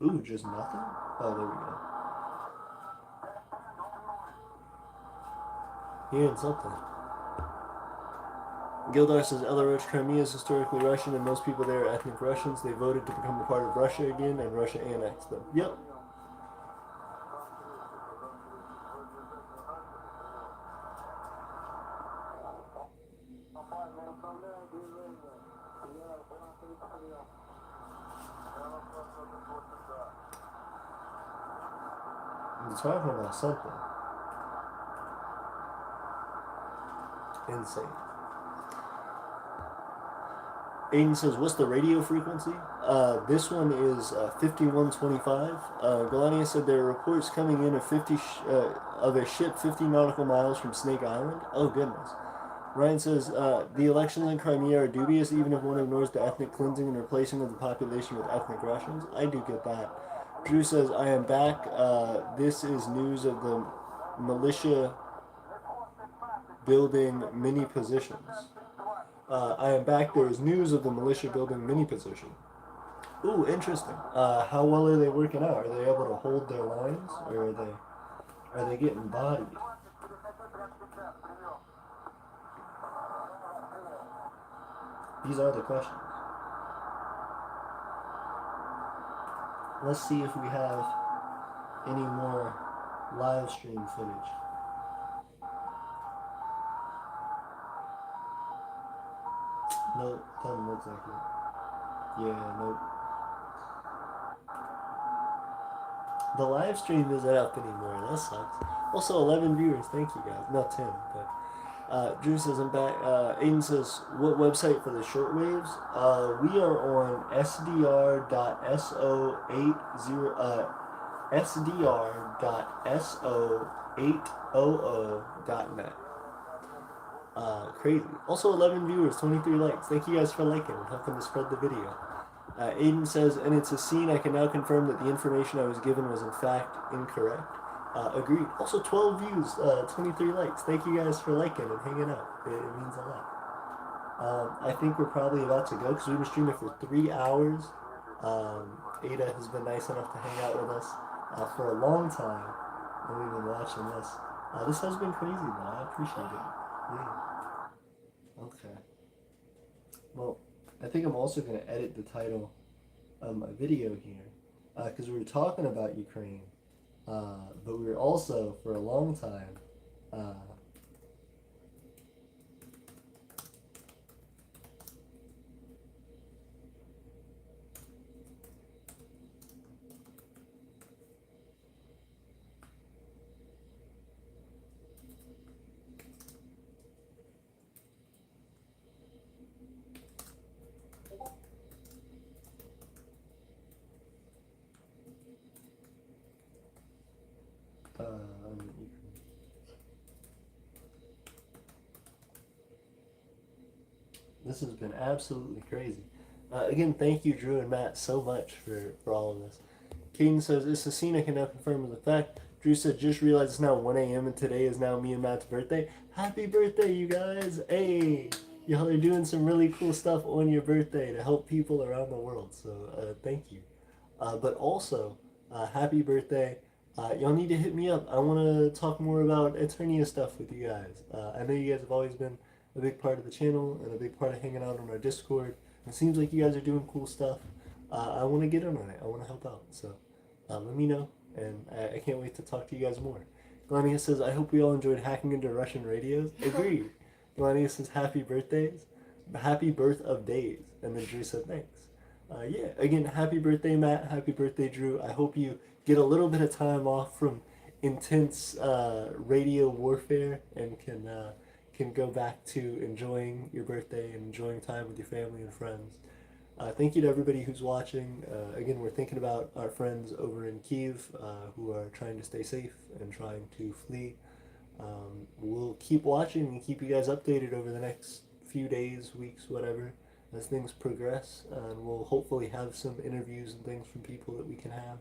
Ooh, just nothing? Oh, there we go. Hearing something. Gildar says Elaroch, Crimea is historically Russian and most people there are ethnic Russians. They voted to become a part of Russia again and Russia annexed them. Yep. We're talking about something insane. Aiden says, what's the radio frequency? This one is 5125. Galania said there are reports coming in of a ship 50 nautical miles from Snake Island. Oh, goodness. Ryan says, the elections in Crimea are dubious even if one ignores the ethnic cleansing and replacing of the population with ethnic Russians. I do get that. Drew says, I am back. This is news of the militia building mini positions. I am back. There is news of the militia building mini position. Ooh, interesting. How well are they working out? Are they able to hold their lines, or are they getting bodied? These are the questions. Let's see if we have any more live stream footage. Nope, doesn't look like it. Yeah, nope. The live stream isn't up anymore. That sucks. Also, 11 viewers. Thank you guys. Not 10, but Drew says I'm back. Aiden says, what website for the shortwaves? We are on sdr.so800.net. Crazy. Also 11 viewers, 23 likes. Thank you guys for liking and helping to spread the video. Aiden says, and it's a scene. I can now confirm that the information I was given was in fact incorrect. Agreed. Also 12 views, 23 likes. Thank you guys for liking and hanging out. It means a lot. I think we're probably about to go because we've been streaming for 3 hours. Ada has been nice enough to hang out with us for a long time, and we've been watching this. This has been crazy though. I appreciate it. Yeah. Okay. Well, I think I'm also going to edit the title of my video here because we were talking about Ukraine, but we were also, for a long time, this has been absolutely crazy. Again, thank you, Drew and Matt, so much for all of this. Caden says, it's a scene I can now confirm as a fact. Drew said, just realized it's now 1 a.m. and today is now me and Matt's birthday. Happy birthday, you guys! Hey! Y'all are doing some really cool stuff on your birthday to help people around the world, so thank you. But also, happy birthday. Y'all need to hit me up. I want to talk more about Aeternia stuff with you guys. I know you guys have always been a big part of the channel and a big part of hanging out on our Discord. It seems like you guys are doing cool stuff. I want to get in on it. I want to help out. So let me know, and I can't wait to talk to you guys more. Glania says, I hope we all enjoyed hacking into Russian radios. Agreed. Glania says, happy birthdays. Happy birth of days. And then Drew said, thanks. Yeah, again, happy birthday, Matt. Happy birthday, Drew. I hope you get a little bit of time off from intense radio warfare and can go back to enjoying your birthday and enjoying time with your family and friends. Thank you to everybody who's watching. Again, we're thinking about our friends over in Kiev who are trying to stay safe and trying to flee. We'll keep watching and keep you guys updated over the next few days, weeks, whatever, as things progress. And we'll hopefully have some interviews and things from people that we can have.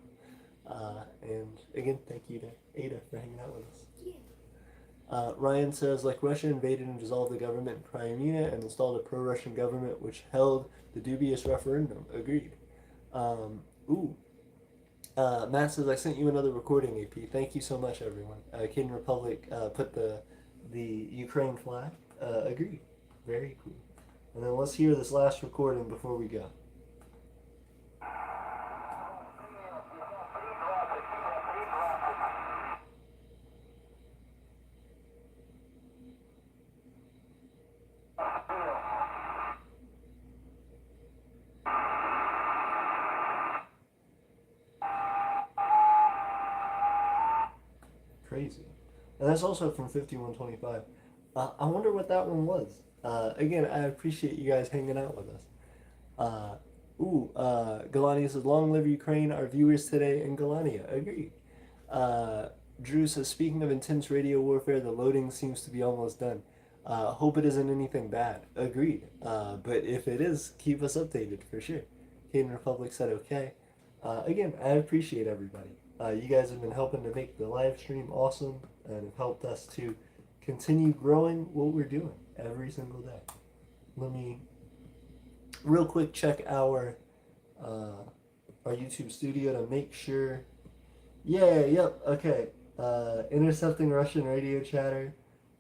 And again, thank you to Ada for hanging out with us. Yeah. Ryan says, like Russia invaded and dissolved the government in Crimea and installed a pro-Russian government which held the dubious referendum. Agreed. Matt says, I sent you another recording, AP. Thank you so much, everyone. Kid Republic put the Ukraine flag. Agreed. Very cool. And then let's hear this last recording before we go. Crazy. And that's also from 5125. I wonder what that one was. Again, I appreciate you guys hanging out with us. Galania says, long live Ukraine, our viewers today in Galania. Agreed. Drew says, speaking of intense radio warfare, the loading seems to be almost done. Hope it isn't anything bad. Agreed. But if it is, keep us updated for sure. Caden Republic said okay. Again, I appreciate everybody. You guys have been helping to make the live stream awesome and have helped us to continue growing what we're doing every single day. Let me real quick check our YouTube studio to make sure. Yeah, yep, okay. Intercepting Russian radio chatter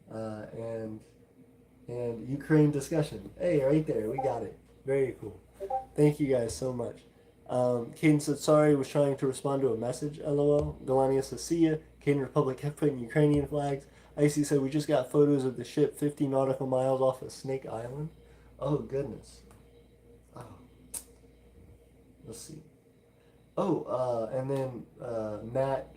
and Ukraine discussion. Hey, right there, we got it. Very cool. Thank you guys so much. Caden said, sorry, was trying to respond to a message, lol. Galania says, see ya. Caden Republic kept putting Ukrainian flags. Icy said, we just got photos of the ship 50 nautical miles off of Snake Island. Oh, goodness. Oh. Let's see. Oh, and then Matt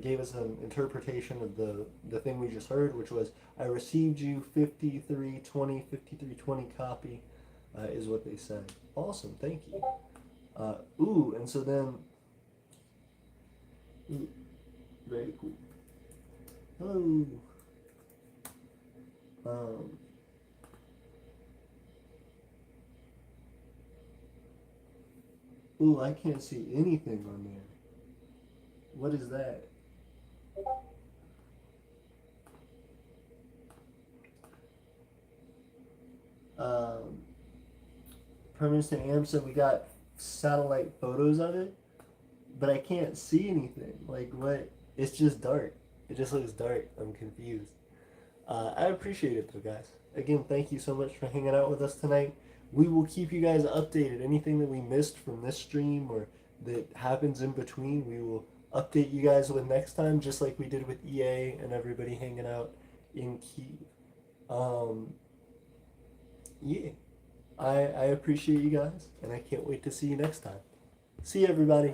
gave us an interpretation of the thing we just heard, which was, I received you 5320 copy, is what they said. Awesome, thank you. And so then, very cool. Hello. I can't see anything on there. What is that? Permanent Am said we got satellite photos of it, but I can't see anything. Like what? It's just dark. It just looks dark. I'm confused. I appreciate it though, guys. Again, thank you so much for hanging out with us tonight. We will keep you guys updated. Anything that we missed from this stream or that happens in between, we will update you guys with next time, just like we did with EA and everybody hanging out in Kyiv. Yeah. I appreciate you guys, and I can't wait to see you next time. See you, everybody.